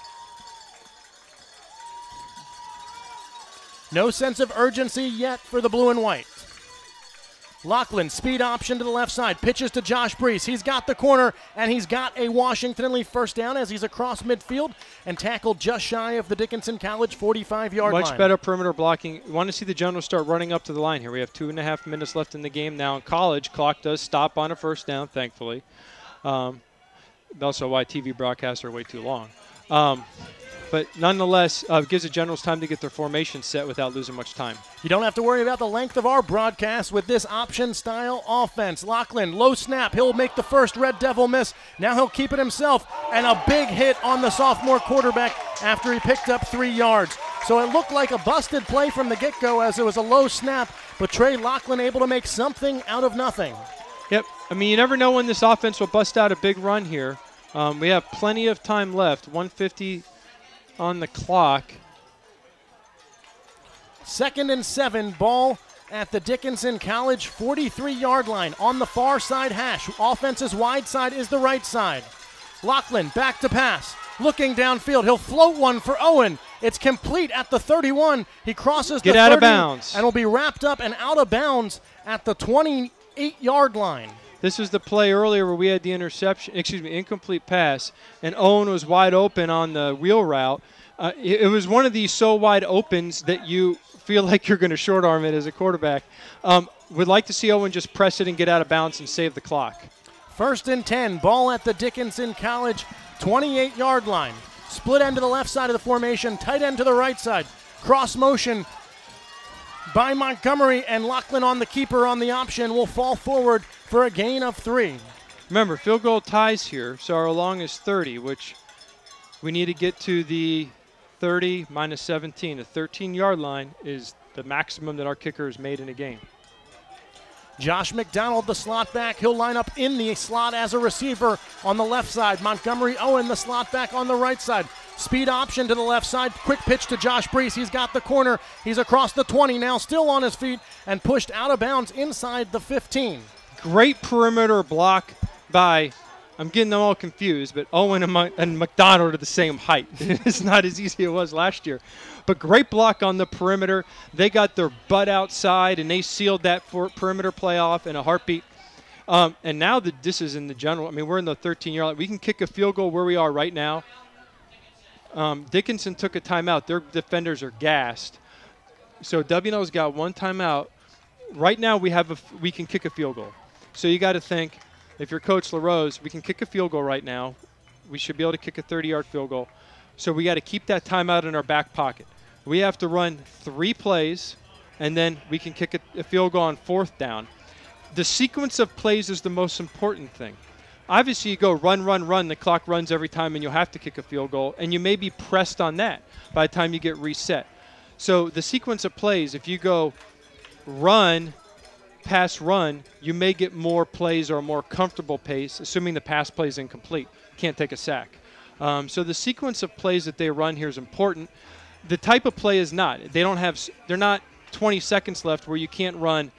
No sense of urgency yet for the blue and white. Lachlan, speed option to the left side, pitches to Josh Brees. He's got the corner, and he's got a Washington and Lee first down as he's across midfield and tackled just shy of the Dickinson College 45-yard line. Much better perimeter blocking. We want to see the Generals start running up to the line here. We have 2.5 minutes left in the game now. In college, clock does stop on a first down, thankfully. Also why TV broadcasts are way too long. But nonetheless, gives the Generals time to get their formation set without losing much time. You don't have to worry about the length of our broadcast with this option-style offense. Lachlan, low snap. He'll make the first Red Devil miss. Now he'll keep it himself, and a big hit on the sophomore quarterback after he picked up 3 yards. So it looked like a busted play from the get-go as it was a low snap, but Trey Lachlan able to make something out of nothing. Yep. I mean, you never know when this offense will bust out a big run here. We have plenty of time left, 1:50 on the clock. 2nd and 7, ball at the Dickinson College 43-yard line on the far side hash. Offense's wide side is the right side. Lachlan back to pass, looking downfield. He'll float one for Owen. It's complete at the 31. He crosses the 30 out of bounds and will be wrapped up and out of bounds at the 28-yard line. This was the play earlier where we had the incomplete pass, and Owen was wide open on the wheel route. It was one of these so wide opens that you feel like you're going to short arm it as a quarterback. Would like to see Owen just press it and get out of bounds and save the clock. 1st and 10, ball at the Dickinson College 28-yard line. Split end to the left side of the formation, tight end to the right side. Cross motion by Montgomery, and Lachlan on the keeper on the option will fall forward for a gain of 3. Remember, field goal ties here, so our long is 30, which we need to get to the 30 minus 17. The 13-yard line is the maximum that our kicker has made in a game. Josh McDonald, the slot back. He'll line up in the slot as a receiver on the left side. Montgomery Owen, the slot back on the right side. Speed option to the left side. Quick pitch to Josh Brees. He's got the corner. He's across the 20 now, still on his feet, and pushed out of bounds inside the 15. Great perimeter block by, I'm getting them all confused, but Owen and McDonald are the same height. It's not as easy as it was last year. But great block on the perimeter. They got their butt outside, and they sealed that perimeter play off in a heartbeat. And now that this is in the general, I mean, we're in the 13-yard line. We can kick a field goal where we are right now. Dickinson took a timeout. Their defenders are gassed. So W&L's got one timeout. Right now we can kick a field goal. So you got to think, if you're Coach LaRose, we can kick a field goal right now. We should be able to kick a 30-yard field goal. So we got to keep that timeout in our back pocket. We have to run 3 plays, and then we can kick a field goal on 4th down. The sequence of plays is the most important thing. Obviously, you go run, the clock runs every time, and you'll have to kick a field goal, and you may be pressed on that by the time you get reset. So the sequence of plays, if you go run, pass, run, you may get more plays or a more comfortable pace, assuming the pass play is incomplete. Can't take a sack. So the sequence of plays that they run here is important. The type of play is not. They're not 20 seconds left where you can't run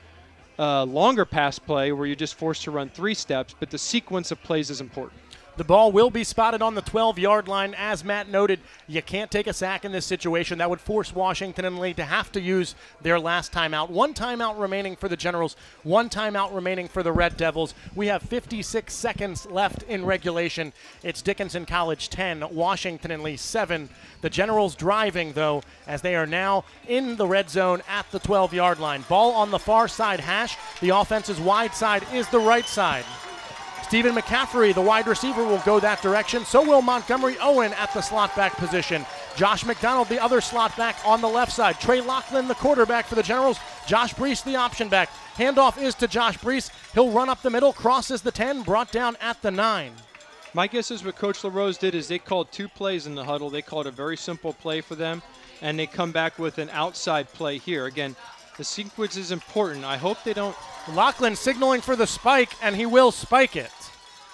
longer pass play where you're just forced to run 3 steps, but the sequence of plays is important. The ball will be spotted on the 12-yard line. As Matt noted, you can't take a sack in this situation. That would force Washington and Lee to have to use their last timeout. 1 timeout remaining for the Generals, 1 timeout remaining for the Red Devils. We have 56 seconds left in regulation. It's Dickinson College 10, Washington and Lee 7. The Generals driving, though, as they are now in the red zone at the 12-yard line. Ball on the far side hash. The offense's wide side is the right side. Stephen McCaffrey, the wide receiver, will go that direction. So will Montgomery Owen at the slot back position. Josh McDonald, the other slot back on the left side. Trey Lachlan, the quarterback for the Generals. Josh Brees, the option back. Handoff is to Josh Brees. He'll run up the middle, crosses the 10, brought down at the 9. My guess is what Coach LaRose did is they called 2 plays in the huddle. They called a very simple play for them, and they come back with an outside play here. Again, the sequence is important. I hope they don't. Lachlan signaling for the spike, and he will spike it.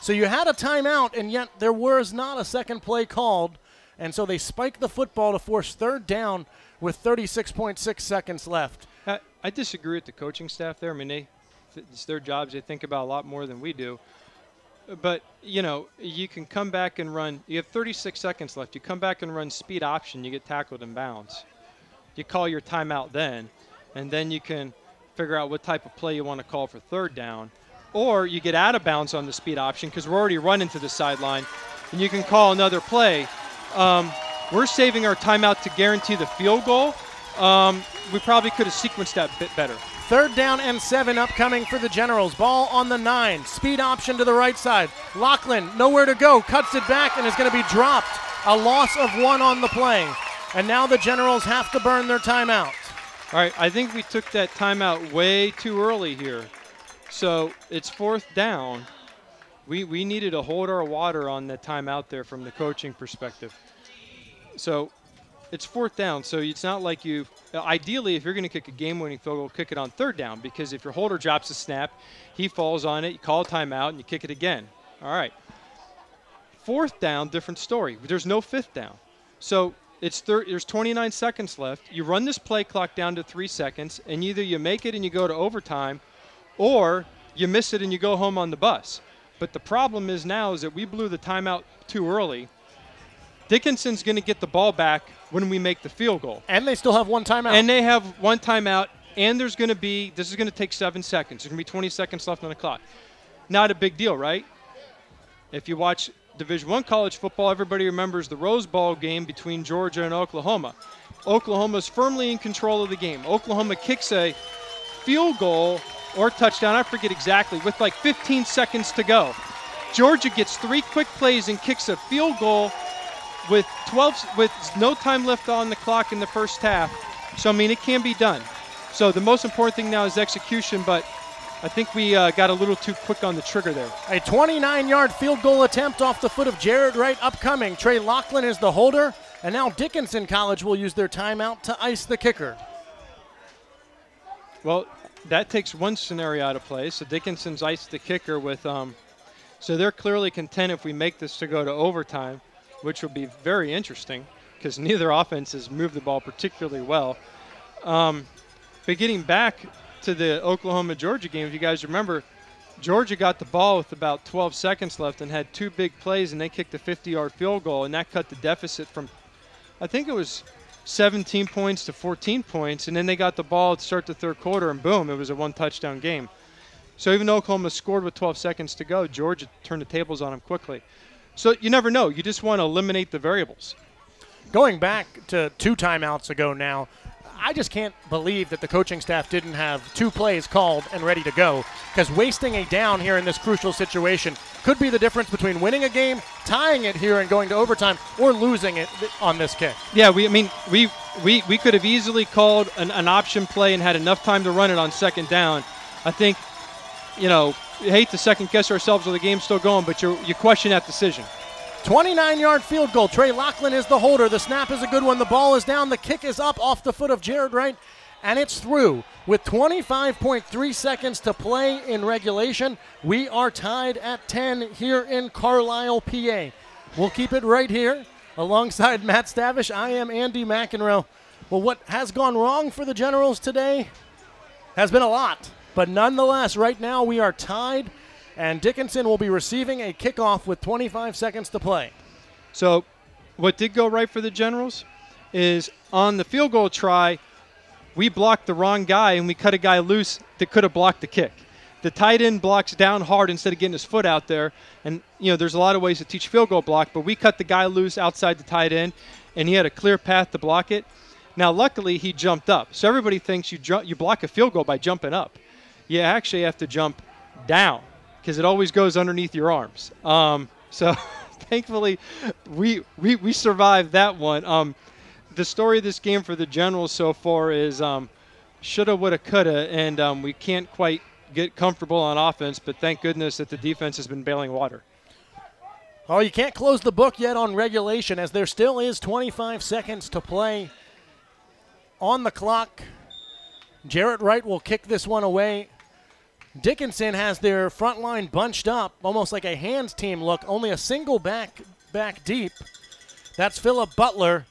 So you had a timeout, and yet there was not a second play called, and so they spiked the football to force third down with 36.6 seconds left. I disagree with the coaching staff there. I mean, it's their jobs. They think about a lot more than we do. But, you know, you can come back and run. You have 36 seconds left. You come back and run speed option. You get tackled in bounds. You call your timeout then, and then you can figure out what type of play you want to call for third down. Or you get out of bounds on the speed option because we're already running to the sideline, and you can call another play. We're saving our timeout to guarantee the field goal. We probably could have sequenced that a bit better. Third down and 7 upcoming for the Generals. Ball on the 9. Speed option to the right side. Lachlan, nowhere to go. Cuts it back and is going to be dropped. A loss of 1 on the play. And now the Generals have to burn their timeout. All right, I think we took that timeout way too early here. So it's 4th down. We needed to hold our water on that timeout there from the coaching perspective. So it's 4th down, so it's not like you – ideally, if you're going to kick a game-winning field goal, kick it on 3rd down, because if your holder drops a snap, he falls on it, you call a timeout, and you kick it again. All right. 4th down, different story. There's no 5th down. So there's 29 seconds left. You run this play clock down to 3 seconds, and either you make it and you go to overtime, or you miss it and you go home on the bus. But the problem is now is that we blew the timeout too early. Dickinson's going to get the ball back when we make the field goal. And they still have 1 timeout. And they have 1 timeout, and there's going to be – this is going to take 7 seconds. There's going to be 20 seconds left on the clock. Not a big deal, right? If you watch Division I college football, everybody remembers the Rose Bowl game between Georgia and Oklahoma. Oklahoma's firmly in control of the game. Oklahoma kicks a field goal or touchdown, I forget exactly, with like 15 seconds to go. Georgia gets 3 quick plays and kicks a field goal with no time left on the clock in the first half. So, I mean, it can be done. So the most important thing now is execution, but I think we got a little too quick on the trigger there. A 29-yard field goal attempt off the foot of Jared Wright upcoming. Trey Lachlan is the holder, and now Dickinson College will use their timeout to ice the kicker. Well, that takes one scenario out of play. So Dickinson's iced the kicker with so they're clearly content if we make this to go to overtime, which will be very interesting because neither offense has moved the ball particularly well. But getting back to the Oklahoma-Georgia game, if you guys remember, Georgia got the ball with about 12 seconds left and had 2 big plays, and they kicked a 50-yard field goal, and that cut the deficit from, I think it was 17 points to 14 points, and then they got the ball to start the third quarter, and boom, it was a 1-touchdown game. So even though Oklahoma scored with 12 seconds to go, Georgia turned the tables on them quickly. So you never know. You just want to eliminate the variables. Going back to 2 timeouts ago now, I just can't believe that the coaching staff didn't have 2 plays called and ready to go, because wasting a down here in this crucial situation could be the difference between winning a game, tying it here and going to overtime, or losing it on this kick. Yeah, we could have easily called an option play and had enough time to run it on 2nd down. I think, you hate to second guess ourselves while the game's still going, but you question that decision. 29-yard field goal. Trey Lachlan is the holder. The snap is a good one. The ball is down. The kick is up off the foot of Jared Wright, and it's through. With 25.3 seconds to play in regulation, we are tied at 10 here in Carlisle, PA. We'll keep it right here. Alongside Matt Stavish, I am Andy McEnroe. Well, what has gone wrong for the Generals today has been a lot, but nonetheless, right now we are tied, and Dickinson will be receiving a kickoff with 25 seconds to play. So what did go right for the Generals is on the field goal try, we blocked the wrong guy and we cut a guy loose that could have blocked the kick. The tight end blocks down hard instead of getting his foot out there. And, there's a lot of ways to teach field goal block, but we cut the guy loose outside the tight end, and he had a clear path to block it. Now, luckily, he jumped up. So everybody thinks you block a field goal by jumping up. You actually have to jump down, because it always goes underneath your arms. So thankfully, we survived that one. The story of this game for the Generals so far is shoulda, woulda, coulda, and we can't quite get comfortable on offense, but thank goodness that the defense has been bailing water. Oh, you can't close the book yet on regulation, as there still is 25 seconds to play on the clock. Jarrett Wright will kick this one away. Dickinson has their front line bunched up, almost like a hands team look, only a single back deep. That's Philip Butler,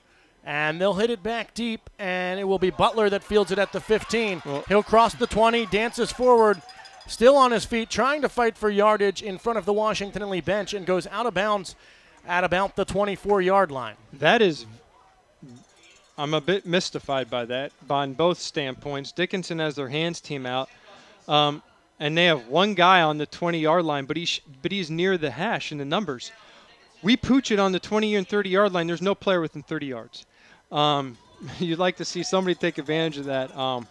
and they'll hit it back deep, and it will be Butler that fields it at the 15. He'll cross the 20, dances forward, still on his feet, trying to fight for yardage in front of the Washington and Lee bench, and goes out of bounds at about the 24-yard line. That is, I'm a bit mystified by that, on both standpoints. Dickinson has their hands team out, and they have one guy on the 20-yard line, but he's near the hash in the numbers. We pooch it on the 20 and 30-yard line. There's no player within 30 yards. You'd like to see somebody take advantage of that.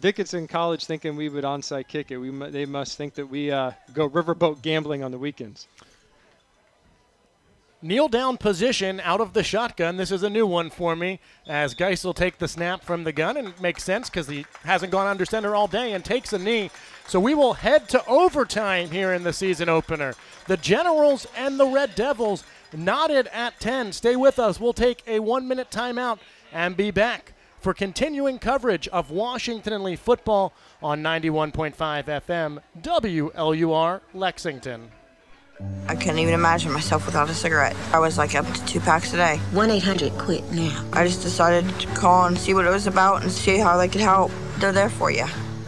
Dickinson College thinking we would onside kick it. They must think that we go riverboat gambling on the weekends. Kneel down position out of the shotgun. This is a new one for me, as Geis will take the snap from the gun, and it makes sense because he hasn't gone under center all day, and takes a knee. So we will head to overtime here in the season opener. The Generals and the Red Devils knotted at 10. Stay with us. We'll take a 1-minute timeout and be back for continuing coverage of Washington and Lee football on 91.5 FM WLUR Lexington. I couldn't even imagine myself without a cigarette. I was like up to 2 packs a day. 1-800-QUIT now. I just decided to call and see what it was about and see how they could help. They're there for you.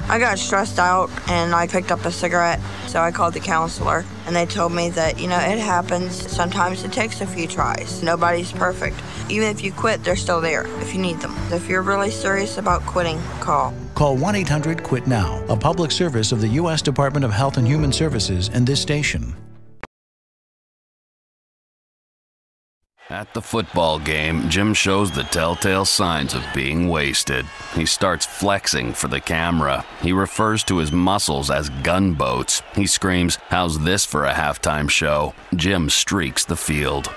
I got stressed out and I picked up a cigarette, so I called the counselor and they told me that, it happens. Sometimes it takes a few tries. Nobody's perfect. Even if you quit, they're still there if you need them. If you're really serious about quitting, call. Call 1-800-QUIT now, a public service of the U.S. Department of Health and Human Services and this station. At the football game, Jim shows the telltale signs of being wasted. He starts flexing for the camera. He refers to his muscles as gunboats. He screams, "How's this for a halftime show?" Jim streaks the field.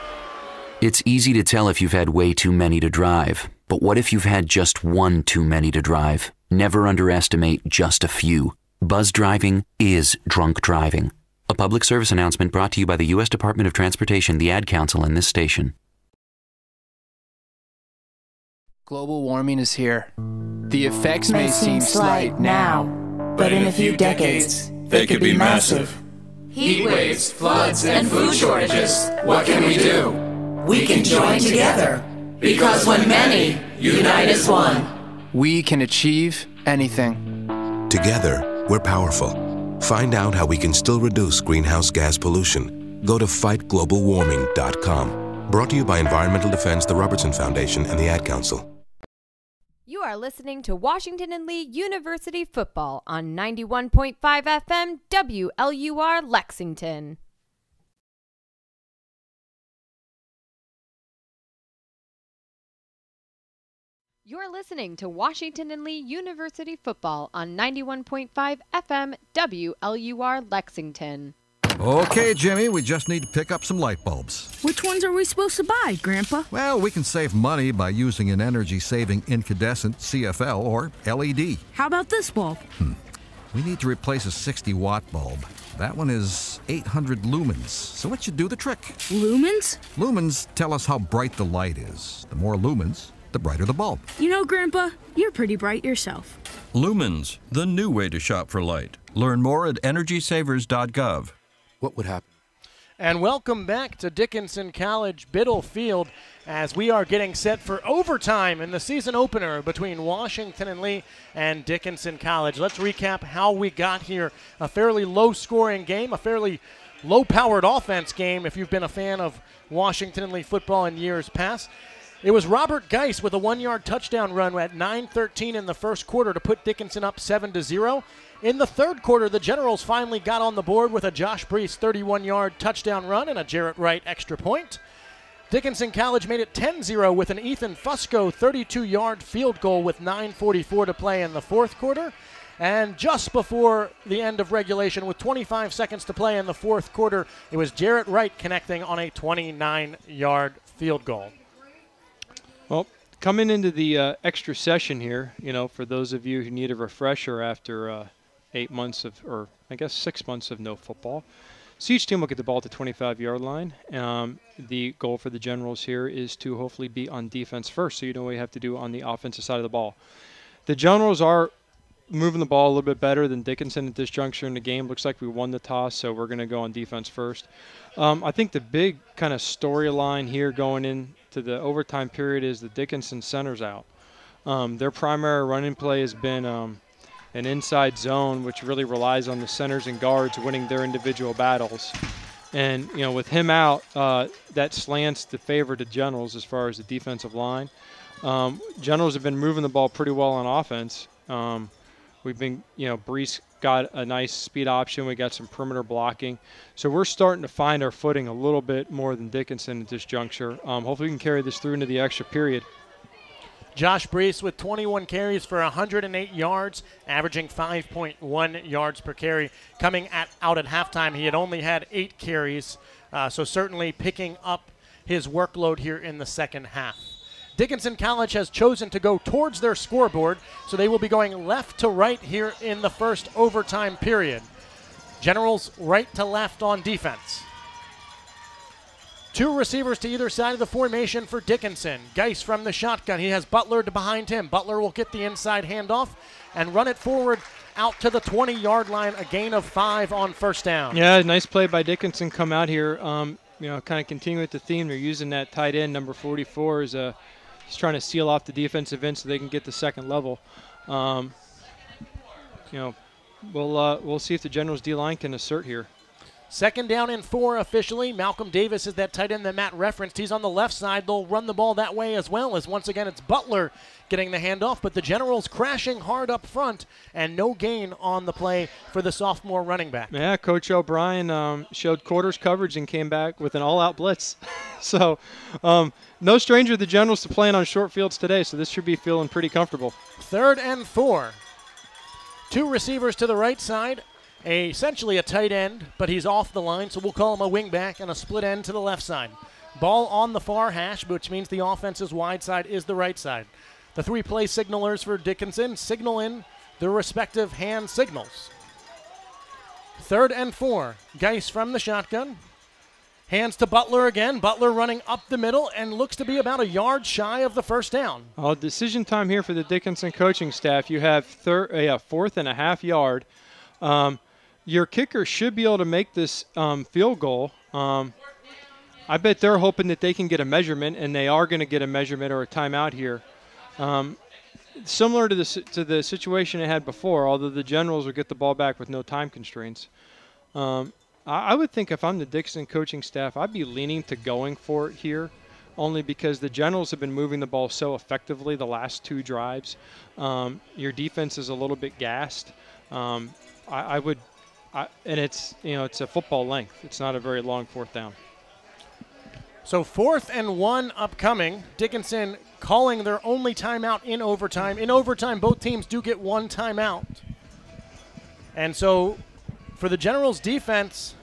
It's easy to tell if you've had way too many to drive. But what if you've had just one too many to drive? Never underestimate just a few. Buzz driving is drunk driving. A public service announcement brought to you by the U.S. Department of Transportation, the Ad Council, and this station. Global warming is here. The effects may seem slight now, but in a few decades, they could be massive. Heat waves, floods, and food shortages. What can we do? We can join together, because when many unite as one, we can achieve anything. Together, we're powerful. Find out how we can still reduce greenhouse gas pollution. Go to fightglobalwarming.com. Brought to you by Environmental Defense, the Robertson Foundation, and the Ad Council. You are listening to Washington and Lee University football on 91.5 FM WLUR Lexington. You're listening to Washington and Lee University football on 91.5 FM WLUR Lexington. Okay, Jimmy, we just need to pick up some light bulbs. Which ones are we supposed to buy, Grandpa? Well, we can save money by using an energy-saving incandescent CFL or LED. How about this bulb? We need to replace a 60-watt bulb. That one is 800 lumens, so it should do the trick. Lumens? Lumens tell us how bright the light is. The more lumens, the brighter the bulb. Grandpa, you're pretty bright yourself. Lumens, the new way to shop for light. Learn more at EnergySavers.gov. What would happen? And welcome back to Dickinson College Biddle Field, as we are getting set for overtime in the season opener between Washington and Lee and Dickinson College. Let's recap how we got here. A fairly low-scoring game, a fairly low-powered offense game if you've been a fan of Washington and Lee football in years past. It was Robert Geis with a 1-yard touchdown run at 9:13 in the first quarter to put Dickinson up 7-0. In the third quarter, the Generals finally got on the board with a Josh Brees 31-yard touchdown run and a Jarrett Wright extra point. Dickinson College made it 10-0 with an Ethan Fusco 32-yard field goal with 9:44 to play in the fourth quarter. And just before the end of regulation, with 25 seconds to play in the fourth quarter, it was Jarrett Wright connecting on a 29-yard field goal. Well, coming into the extra session here, for those of you who need a refresher after 8 months of, or I guess 6 months of no football, so each team will get the ball at the 25-yard line. The goal for the Generals here is to hopefully be on defense first, so you know what you have to do on the offensive side of the ball. The Generals are moving the ball a little bit better than Dickinson at this juncture in the game. Looks like we won the toss, so we're going to go on defense first. I think the big kind of storyline here going into the overtime period is the Dickinson center's out. Their primary running play has been an inside zone, which really relies on the centers and guards winning their individual battles. And, with him out, that slants the favor to Generals as far as the defensive line. Generals have been moving the ball pretty well on offense. We've been, Brees got a nice speed option. We got some perimeter blocking. So we're starting to find our footing a little bit more than Dickinson at this juncture. Hopefully we can carry this through into the extra period. Josh Brees with 21 carries for 108 yards, averaging 5.1 yards per carry. Coming out at halftime, he had only had 8 carries, so certainly picking up his workload here in the second half. Dickinson College has chosen to go towards their scoreboard, so they will be going left to right here in the first overtime period. Generals right to left on defense. 2 receivers to either side of the formation for Dickinson. Geis from the shotgun. He has Butler behind him. Butler will get the inside handoff and run it forward out to the 20-yard line, a gain of 5 on first down. Yeah, nice play by Dickinson come out here. Kind of continue with the theme. They're using that tight end, number 44, as he's trying to seal off the defensive end so they can get the second level. We'll see if the Generals D-line can assert here. Second down and 4 officially. Malcolm Davis is that tight end that Matt referenced. He's on the left side. They'll run the ball that way as well, as once again it's Butler getting the handoff, but the Generals crashing hard up front and no gain on the play for the sophomore running back. Yeah, Coach O'Brien showed quarters coverage and came back with an all-out blitz. So no stranger to the Generals to playing on short fields today, so this should be feeling pretty comfortable. 3rd and 4. 2 receivers to the right side. Essentially a tight end, but he's off the line, so we'll call him a wing back, and a split end to the left side. Ball on the far hash, which means the offense's wide side is the right side. The 3 play signalers for Dickinson signal in their respective hand signals. 3rd and 4. Geis from the shotgun. Hands to Butler again. Butler running up the middle and looks to be about a yard shy of the first down. Decision time here for the Dickinson coaching staff. You have 4th and a half yard. Your kicker should be able to make this field goal. I bet they're hoping that they can get a measurement, and they are going to get a measurement or a timeout here. Similar to the situation they had before, although the Generals will get the ball back with no time constraints. I would think if I'm the Dickinson coaching staff, I'd be leaning to going for it here, only because the Generals have been moving the ball so effectively the last 2 drives. Your defense is a little bit gassed. And it's a football length. It's not a very long 4th down. So 4th and 1 upcoming. Dickinson calling their only timeout in overtime. In overtime, both teams do get 1 timeout. And so for the Generals defense,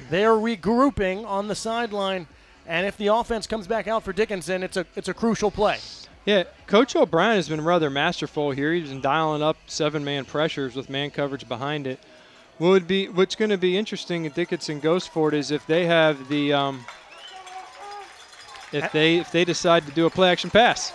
they are regrouping on the sideline. And if the offense comes back out for Dickinson, it's a crucial play. Yeah, Coach O'Brien has been rather masterful here. He's been dialing up 7-man pressures with man coverage behind it. What's going to be interesting if Dickinson goes for it is if they have the if they decide to do a play action pass.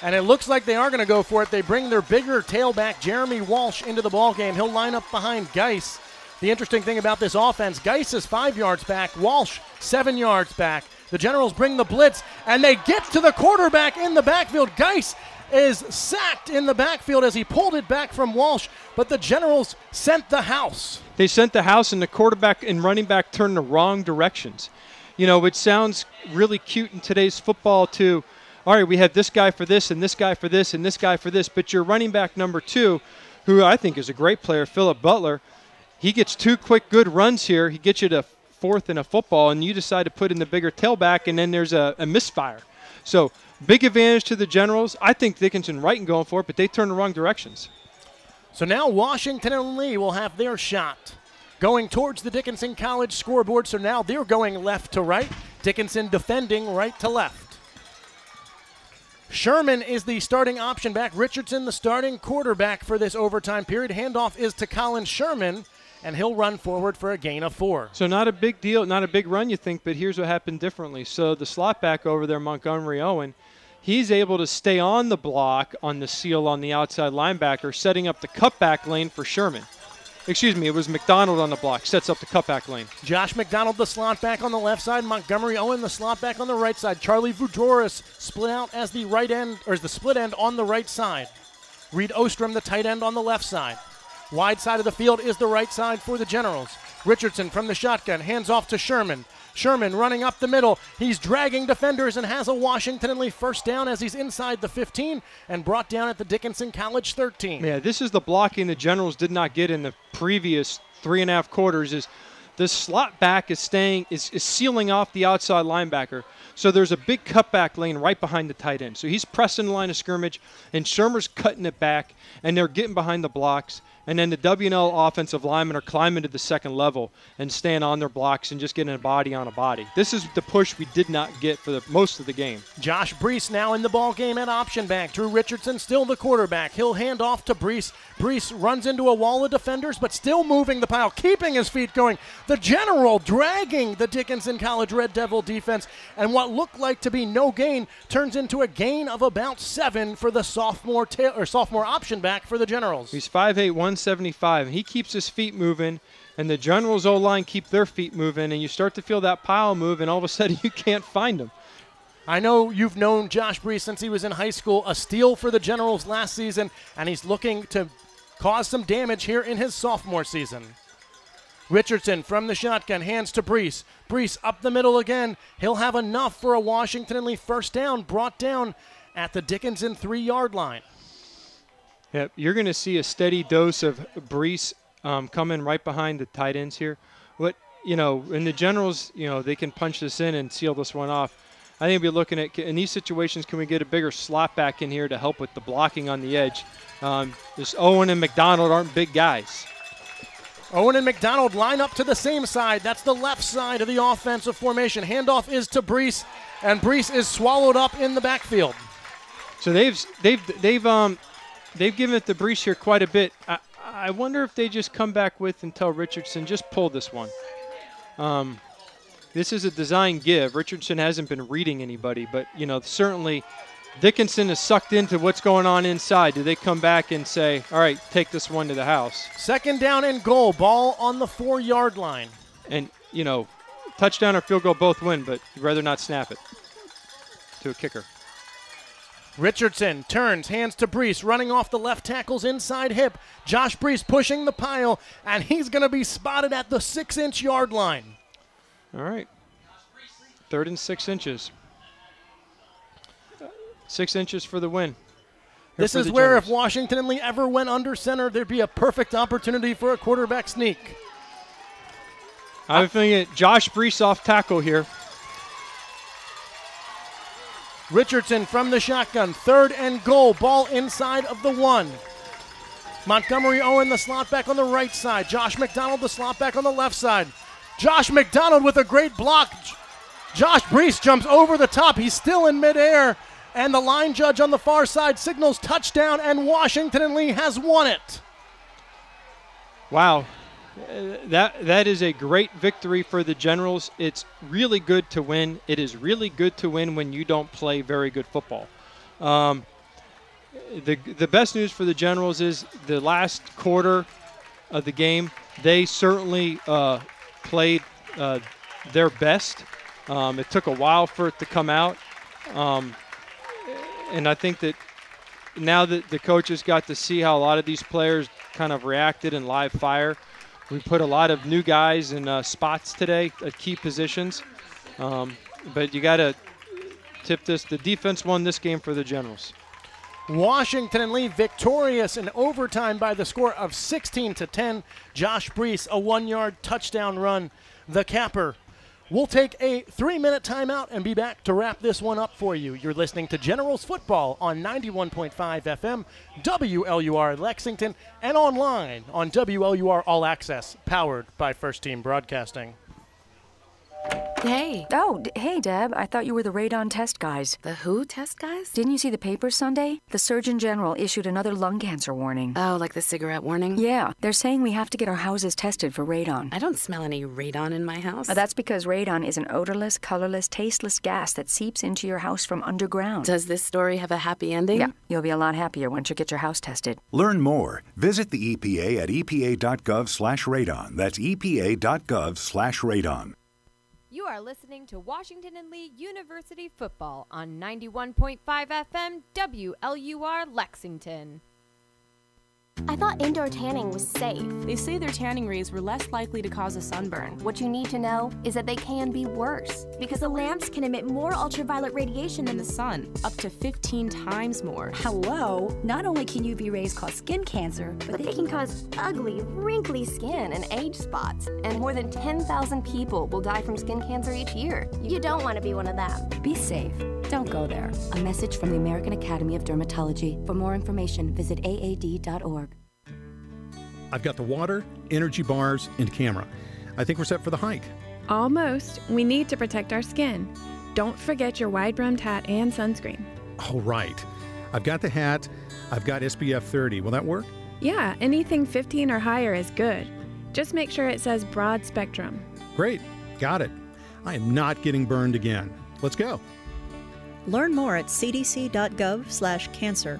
And it looks like they are going to go for it. They bring their bigger tailback, Jeremy Walsh, into the ballgame. He'll line up behind Geis. The interesting thing about this offense, Geis is 5 yards back, Walsh 7 yards back. The Generals bring the blitz, and they get to the quarterback in the backfield. Geis is sacked in the backfield as he pulled it back from Walsh, but the Generals sent the house. They sent the house, and the quarterback and running back turned the wrong directions. It sounds really cute in today's football to, all right, we have this guy for this and this guy for this and this guy for this, but your running back number 2, who I think is a great player, Philip Butler, he gets 2 quick good runs here. He gets you to 4th and a football, and you decide to put in the bigger tailback, and then there's a misfire. So big advantage to the Generals. I think Dickinson right in going for it, but they turn the wrong directions. So now Washington and Lee will have their shot. Going towards the Dickinson College scoreboard, so now they're going left to right. Dickinson defending right to left. Sherman is the starting option back. Richardson the starting quarterback for this overtime period. Handoff is to Colin Sherman, and he'll run forward for a gain of 4. So not a big deal, not a big run you think, but here's what happened differently. So the slot back over there, Montgomery Owen, he's able to stay on the block on the seal on the outside linebacker, setting up the cutback lane for Sherman. Excuse me, it was McDonald on the block, sets up the cutback lane. Josh McDonald, the slot back on the left side. Montgomery Owen, the slot back on the right side. Charlie Voudouris split out as the right end, or as the split end on the right side. Reed Ostrom, the tight end on the left side. Wide side of the field is the right side for the Generals. Richardson from the shotgun, hands off to Sherman. Sherman running up the middle. He's dragging defenders and has a Washington and Lee first down as he's inside the 15 and brought down at the Dickinson College 13. Yeah, this is the blocking the Generals did not get in the previous 3.5 quarters. Is the slot back is sealing off the outside linebacker. So there's a big cutback lane right behind the tight end. So he's pressing the line of scrimmage, and Shermer's cutting it back, and they're getting behind the blocks. And then the W&L offensive linemen are climbing to the second level and staying on their blocks and just getting a body on a body. This is the push we did not get for most of the game. Josh Brees now in the ball game at option back. Drew Richardson still the quarterback. He'll hand off to Brees. Brees runs into a wall of defenders, but still moving the pile, keeping his feet going. The General dragging the Dickinson College Red Devil defense, and what looked like to be no gain turns into a gain of about 7 for the sophomore option back for the Generals. He's 5'8", 175. He keeps his feet moving, and the Generals O-line keep their feet moving, and you start to feel that pile move, and all of a sudden you can't find him. I know you've known Josh Brees since he was in high school, a steal for the Generals last season, and he's looking to cause some damage here in his sophomore season. Richardson from the shotgun, hands to Brees. Brees up the middle again. He'll have enough for a Washington and Lee first down, brought down at the Dickinson 3-yard line. Yep, you're going to see a steady dose of Brees coming right behind the tight ends here. In the Generals, they can punch this in and seal this one off. I think we'll be looking at, in these situations, can we get a bigger slot back in here to help with the blocking on the edge? This Owen and McDonald aren't big guys. Owen and McDonald line up to the same side. That's the left side of the offensive formation. Handoff is to Brees, and Brees is swallowed up in the backfield. So they've given it to Brees here quite a bit. I wonder if they just come back with and tell Richardson, just pull this one. This is a design give. Richardson hasn't been reading anybody, but, certainly Dickinson is sucked into what's going on inside. Do they come back and say, all right, take this one to the house? Second down and goal. Ball on the 4-yard line. And, touchdown or field goal both win, but you'd rather not snap it to a kicker. Richardson turns, hands to Brees, running off the left tackle's inside hip. Josh Brees pushing the pile, and he's going to be spotted at the 6-inch yard line. All right. 3rd and 6 inches. 6 inches for the win. This is where if Washington and Lee ever went under center, there'd be a perfect opportunity for a quarterback sneak. I'm thinking Josh Brees off tackle here. Richardson from the shotgun, 3rd and goal, ball inside of the 1. Montgomery Owen, the slot back on the right side. Josh McDonald, the slot back on the left side. Josh McDonald with a great block. Josh Brees jumps over the top. He's still in midair, and the line judge on the far side signals touchdown, and Washington and Lee has won it. Wow. That is a great victory for the Generals. It's really good to win. It is really good to win when you don't play very good football. The best news for the Generals is the last quarter of the game, they certainly played their best. It took a while for it to come out. And I think that now that the coaches got to see how a lot of these players kind of reacted in live fire, we put a lot of new guys in spots today at key positions. But you got to tip this. The defense won this game for the Generals. Washington and Lee victorious in overtime by the score of 16-10. Josh Brees, a 1-yard touchdown run, the capper We'll take a 3-minute timeout and be back to wrap this one up for you. You're listening to Generals Football on 91.5 FM, WLUR Lexington, and online on WLUR All Access, powered by First Team Broadcasting. Hey. Oh, hey, Deb. I thought you were the radon test guys. The who test guys? Didn't you see the papers Sunday? The Surgeon General issued another lung cancer warning. Oh, like the cigarette warning? Yeah. They're saying we have to get our houses tested for radon. I don't smell any radon in my house. That's because radon is an odorless, colorless, tasteless gas that seeps into your house from underground. Does this story have a happy ending? Yeah. You'll be a lot happier once you get your house tested. Learn more. Visit the EPA at epa.gov/radon. That's epa.gov/radon. You are listening to Washington and Lee University Football on 91.5 FM WLUR Lexington. I thought indoor tanning was safe. They say their tanning rays were less likely to cause a sunburn. What you need to know is that they can be worse, because the lamps can emit more ultraviolet radiation than the sun, up to 15 times more. Hello? Not only can UV rays cause skin cancer, but they can cause ugly, wrinkly skin and age spots. And more than 10,000 people will die from skin cancer each year. You don't want to be one of them. Be safe. Don't go there. A message from the American Academy of Dermatology. For more information, visit aad.org. I've got the water, energy bars, and camera. I think we're set for the hike. Almost. We need to protect our skin. Don't forget your wide-brimmed hat and sunscreen. Oh, right. I've got the hat. I've got SPF 30. Will that work? Yeah, anything 15 or higher is good. Just make sure it says broad spectrum. Great. Got it. I am not getting burned again. Let's go. Learn more at cdc.gov/cancer.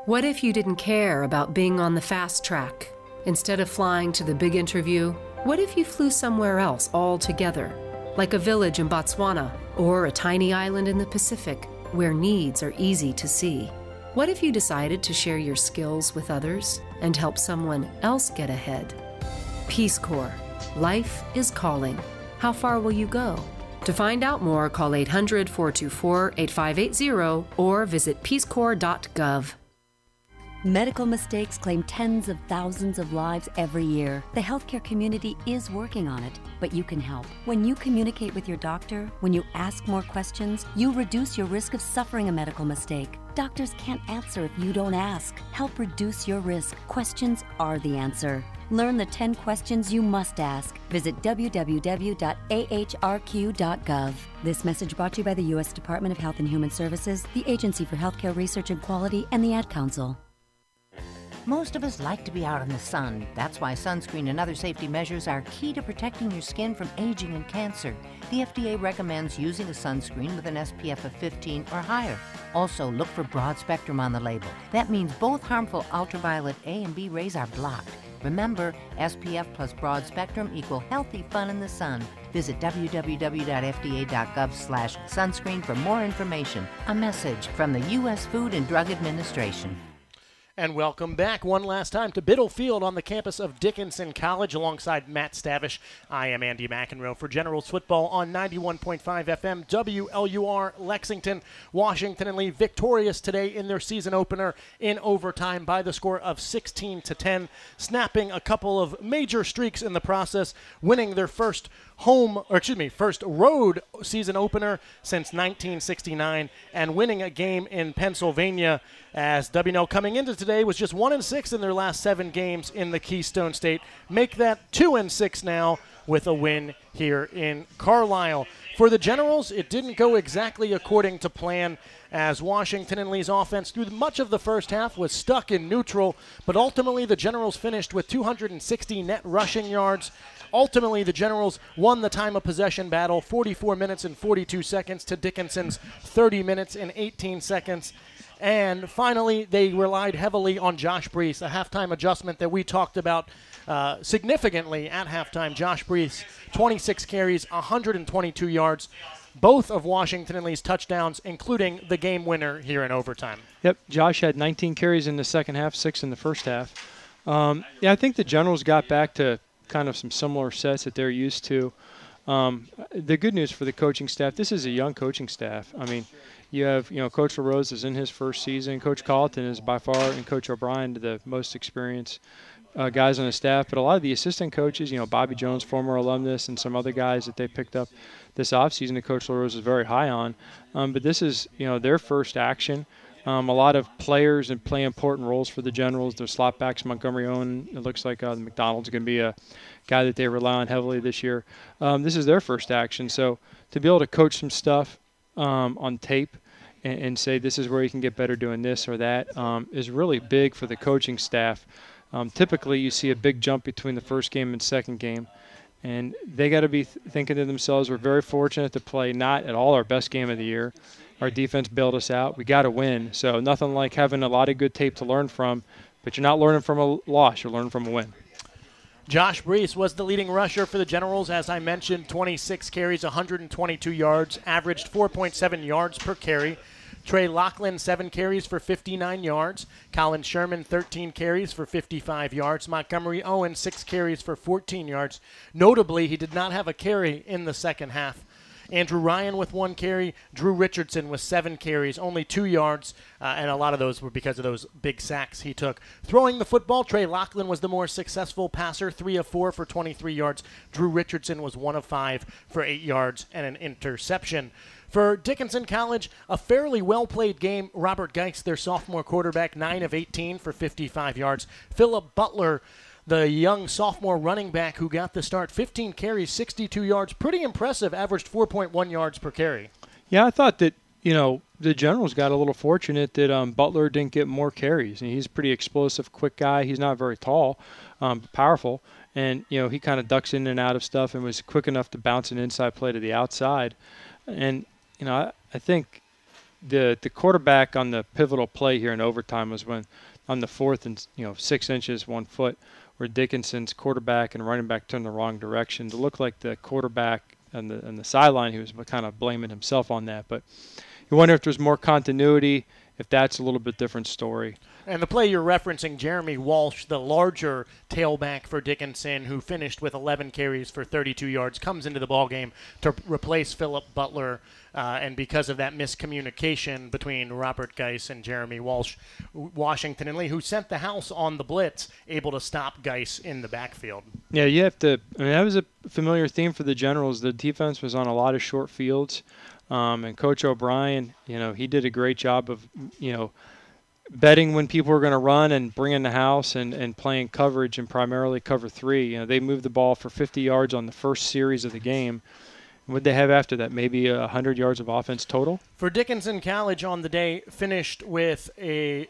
What if you didn't care about being on the fast track? Instead of flying to the big interview, what if you flew somewhere else altogether? Like a village in Botswana or a tiny island in the Pacific where needs are easy to see? What if you decided to share your skills with others and help someone else get ahead? Peace Corps. Life is calling. How far will you go? To find out more, call 800-424-8580 or visit peacecorps.gov. Medical mistakes claim tens of thousands of lives every year. The healthcare community is working on it, but you can help. When you communicate with your doctor, when you ask more questions, you reduce your risk of suffering a medical mistake. Doctors can't answer if you don't ask. Help reduce your risk. Questions are the answer. Learn the 10 questions you must ask. Visit www.ahrq.gov. This message brought to you by the U.S. Department of Health and Human Services, the Agency for Healthcare Research and Quality, and the Ad Council. Most of us like to be out in the sun. That's why sunscreen and other safety measures are key to protecting your skin from aging and cancer. The FDA recommends using a sunscreen with an SPF of 15 or higher. Also, look for broad spectrum on the label. That means both harmful ultraviolet A and B rays are blocked. Remember, SPF plus broad spectrum equal healthy fun in the sun. Visit www.fda.gov/sunscreen for more information. A message from the U.S. Food and Drug Administration. And welcome back one last time to Biddle Field on the campus of Dickinson College alongside Matt Stavish. I am Andy McEnroe for Generals Football on 91.5 FM WLUR Lexington. Washington and Lee victorious today in their season opener in overtime by the score of 16-10, snapping a couple of major streaks in the process, winning their first road season opener since 1969 and winning a game in Pennsylvania, as W&L coming into today was just 1-6 in their last 7 games in the Keystone State. Make that 2-6 now with a win here in Carlisle. For the Generals, it didn't go exactly according to plan, as Washington and Lee's offense through much of the first half was stuck in neutral, but ultimately the Generals finished with 260 net rushing yards. Ultimately, the Generals won the time of possession battle, 44 minutes and 42 seconds to Dickinson's 30 minutes and 18 seconds. And finally, they relied heavily on Josh Brees, a halftime adjustment that we talked about significantly at halftime. Josh Brees, 26 carries, 122 yards, both of Washington and Lee's touchdowns, including the game winner here in overtime. Yep, Josh had 19 carries in the second half, 6 in the first half. I think the Generals got back to kind of some similar sets that they're used to. The good news for the coaching staff, this is a young coaching staff. I mean, you have, Coach LaRose is in his first season. Coach Colleton is by far, and Coach O'Brien, the most experienced guys on the staff, but a lot of the assistant coaches, Bobby Jones, former alumnus, and some other guys that they picked up this offseason that Coach LaRose is very high on. But this is, their first action. A lot of players and play important roles for the Generals. Their slot backs, Montgomery Owen. It looks like McDonald's going to be a guy that they rely on heavily this year. This is their first action. So to be able to coach some stuff on tape and say this is where you can get better doing this or that is really big for the coaching staff. Typically, you see a big jump between the first game and second game. And they got to be thinking to themselves, we're very fortunate to play not at all our best game of the year. Our defense bailed us out. We got to win. So nothing like having a lot of good tape to learn from, but you're not learning from a loss. You're learning from a win. Josh Brees was the leading rusher for the Generals, as I mentioned, 26 carries, 122 yards, averaged 4.7 yards per carry. Trey Loughlin, 7 carries for 59 yards. Colin Sherman, 13 carries for 55 yards. Montgomery Owen, 6 carries for 14 yards. Notably, he did not have a carry in the second half. Andrew Ryan with 1 carry. Drew Richardson with 7 carries, only 2 yards, and a lot of those were because of those big sacks he took. Throwing the football, Trey Loughlin was the more successful passer, 3 of 4 for 23 yards. Drew Richardson was 1 of 5 for 8 yards and an interception. For Dickinson College, a fairly well-played game. Robert Geis, their sophomore quarterback, 9 of 18 for 55 yards. Philip Butler, the young sophomore running back who got the start, 15 carries, 62 yards. Pretty impressive, averaged 4.1 yards per carry. Yeah, I thought that, the Generals got a little fortunate that Butler didn't get more carries. And he's a pretty explosive, quick guy. He's not very tall, powerful. And, he kind of ducks in and out of stuff and was quick enough to bounce an inside play to the outside. And, I think the quarterback on the pivotal play here in overtime was when on the 4th and 6 inches, 1 foot, where Dickinson's quarterback and running back turned the wrong direction. To look like the quarterback and the sideline, he was kind of blaming himself on that. But you wonder if there's more continuity, if that's a little bit different story. And the play you're referencing, Jeremy Walsh, the larger tailback for Dickinson, who finished with 11 carries for 32 yards, comes into the ballgame to replace Philip Butler. And because of that miscommunication between Robert Geis and Jeremy Walsh, Washington and Lee, who sent the house on the blitz, able to stop Geis in the backfield. Yeah, you have to. That was a familiar theme for the Generals. The defense was on a lot of short fields. And Coach O'Brien, he did a great job of, betting when people were going to run and bringing the house and playing coverage and primarily cover 3. They moved the ball for 50 yards on the first series of the game. What did they have after that? Maybe 100 yards of offense total? For Dickinson College on the day, finished with a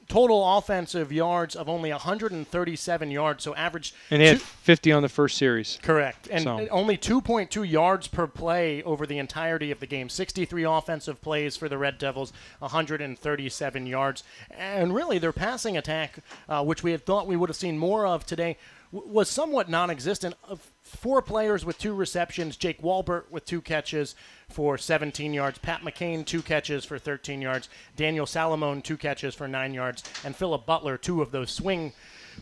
total offensive yards of only 137 yards, so average. And they had 50 on the first series. Correct. And only 2.2 yards per play over the entirety of the game. 63 offensive plays for the Red Devils, 137 yards. And really, their passing attack, which we had thought we would have seen more of today, was somewhat non-existent. 4 players with 2 receptions. Jake Walbert with 2 catches for 17 yards. Pat McCain, 2 catches for 13 yards. Daniel Salamone, 2 catches for 9 yards. And Philip Butler, 2 of those swing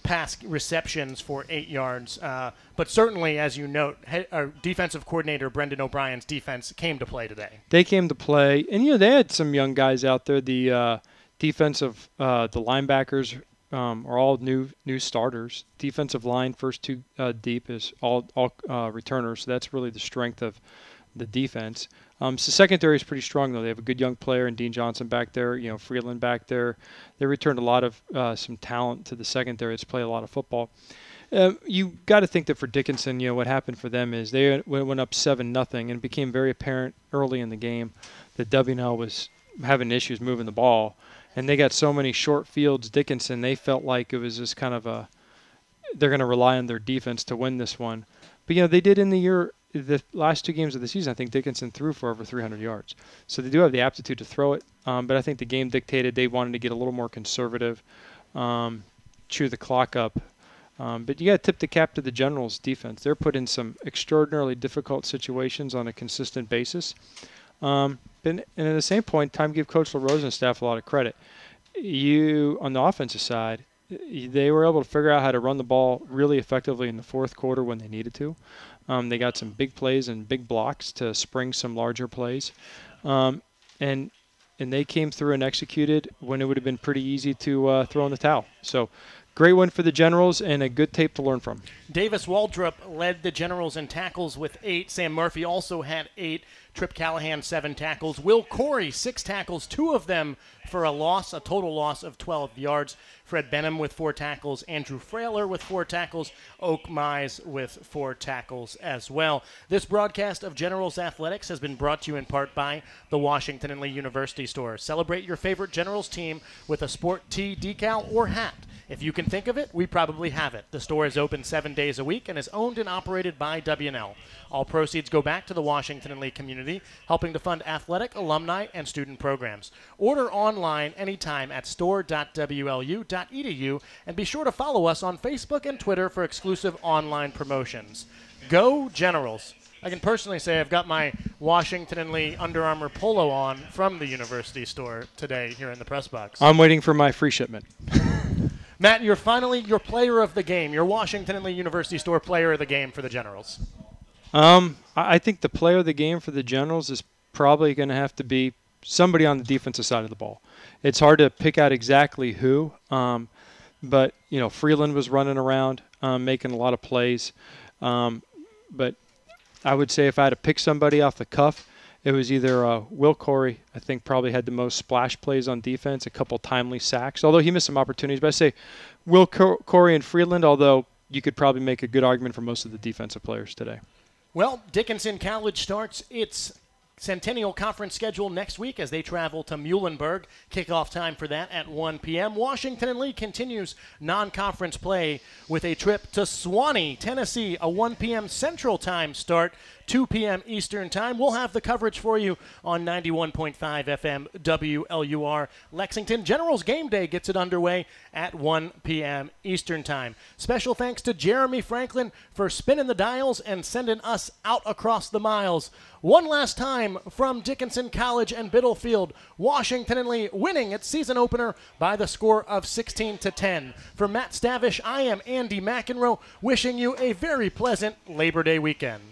pass receptions for 8 yards. But certainly, as you note, our defensive coordinator Brendan O'Brien's defense came to play today. They came to play. And, they had some young guys out there. The defensive, the linebackers are all new starters. Defensive line, first 2 deep, is all returners. So that's really the strength of the defense. So secondary is pretty strong, though. They have a good young player in Dean Johnson back there, Freeland back there. They returned a lot of some talent to the secondary to play a lot of football. You got to think that for Dickinson, what happened for them is they went up 7-0, and it became very apparent early in the game that W&L was having issues moving the ball. And they got so many short fields, Dickinson, they felt like it was just kind of they're going to rely on their defense to win this one. But, they did in the last 2 games of the season, I think Dickinson threw for over 300 yards. So they do have the aptitude to throw it. But I think the game dictated they wanted to get a little more conservative, chew the clock up. But you got to tip the cap to the Generals' defense. They're put in some extraordinarily difficult situations on a consistent basis. And at the same point, time to give Coach LaRose and staff a lot of credit. On the offensive side, they were able to figure out how to run the ball really effectively in the 4th quarter when they needed to. They got some big plays and big blocks to spring some larger plays. And they came through and executed when it would have been pretty easy to throw in the towel. So great win for the Generals and a good tape to learn from. Davis Waldrop led the Generals in tackles with 8. Sam Murphy also had 8. Trip Callahan, 7 tackles. Will Corey, 6 tackles, 2 of them for a total loss of 12 yards. Fred Benham with 4 tackles. Andrew Frailer with 4 tackles. Oak Mize with 4 tackles as well. This broadcast of Generals Athletics has been brought to you in part by the Washington and Lee University Store. Celebrate your favorite Generals team with a sport tee, decal, or hat. If you can think of it, we probably have it. The store is open 7 days a week and is owned and operated by W&L. All proceeds go back to the Washington and Lee community, helping to fund athletic, alumni, and student programs. Order online anytime at store.wlu.edu, and be sure to follow us on Facebook and Twitter for exclusive online promotions. Go Generals! I can personally say I've got my Washington and Lee Under Armour polo on from the university store today here in the press box. I'm waiting for my free shipment. Matt, you're finally your player of the game, your Washington and Lee University Store player of the game for the Generals. I think the player of the game for the Generals is probably going to have to be somebody on the defensive side of the ball. It's hard to pick out exactly who, but Freeland was running around, making a lot of plays. But I would say if I had to pick somebody off the cuff, it was either Will Corey. I think probably had the most splash plays on defense, a couple timely sacks, although he missed some opportunities. But I say Will Corey and Freeland, although you could probably make a good argument for most of the defensive players today. Well, Dickinson College starts its Centennial Conference schedule next week as they travel to Muhlenberg. Kickoff time for that at 1 p.m. Washington and Lee continues non-conference play with a trip to Suwanee, Tennessee, a 1 p.m. Central Time start, 2 p.m. Eastern Time. We'll have the coverage for you on 91.5 FM WLUR Lexington. Generals Game Day gets it underway at 1 p.m. Eastern Time. Special thanks to Jeremy Franklin for spinning the dials and sending us out across the miles. One last time from Dickinson College and Biddlefield, Washington and Lee winning its season opener by the score of 16-10. For Matt Stavish, I am Andy McEnroe, wishing you a very pleasant Labor Day weekend.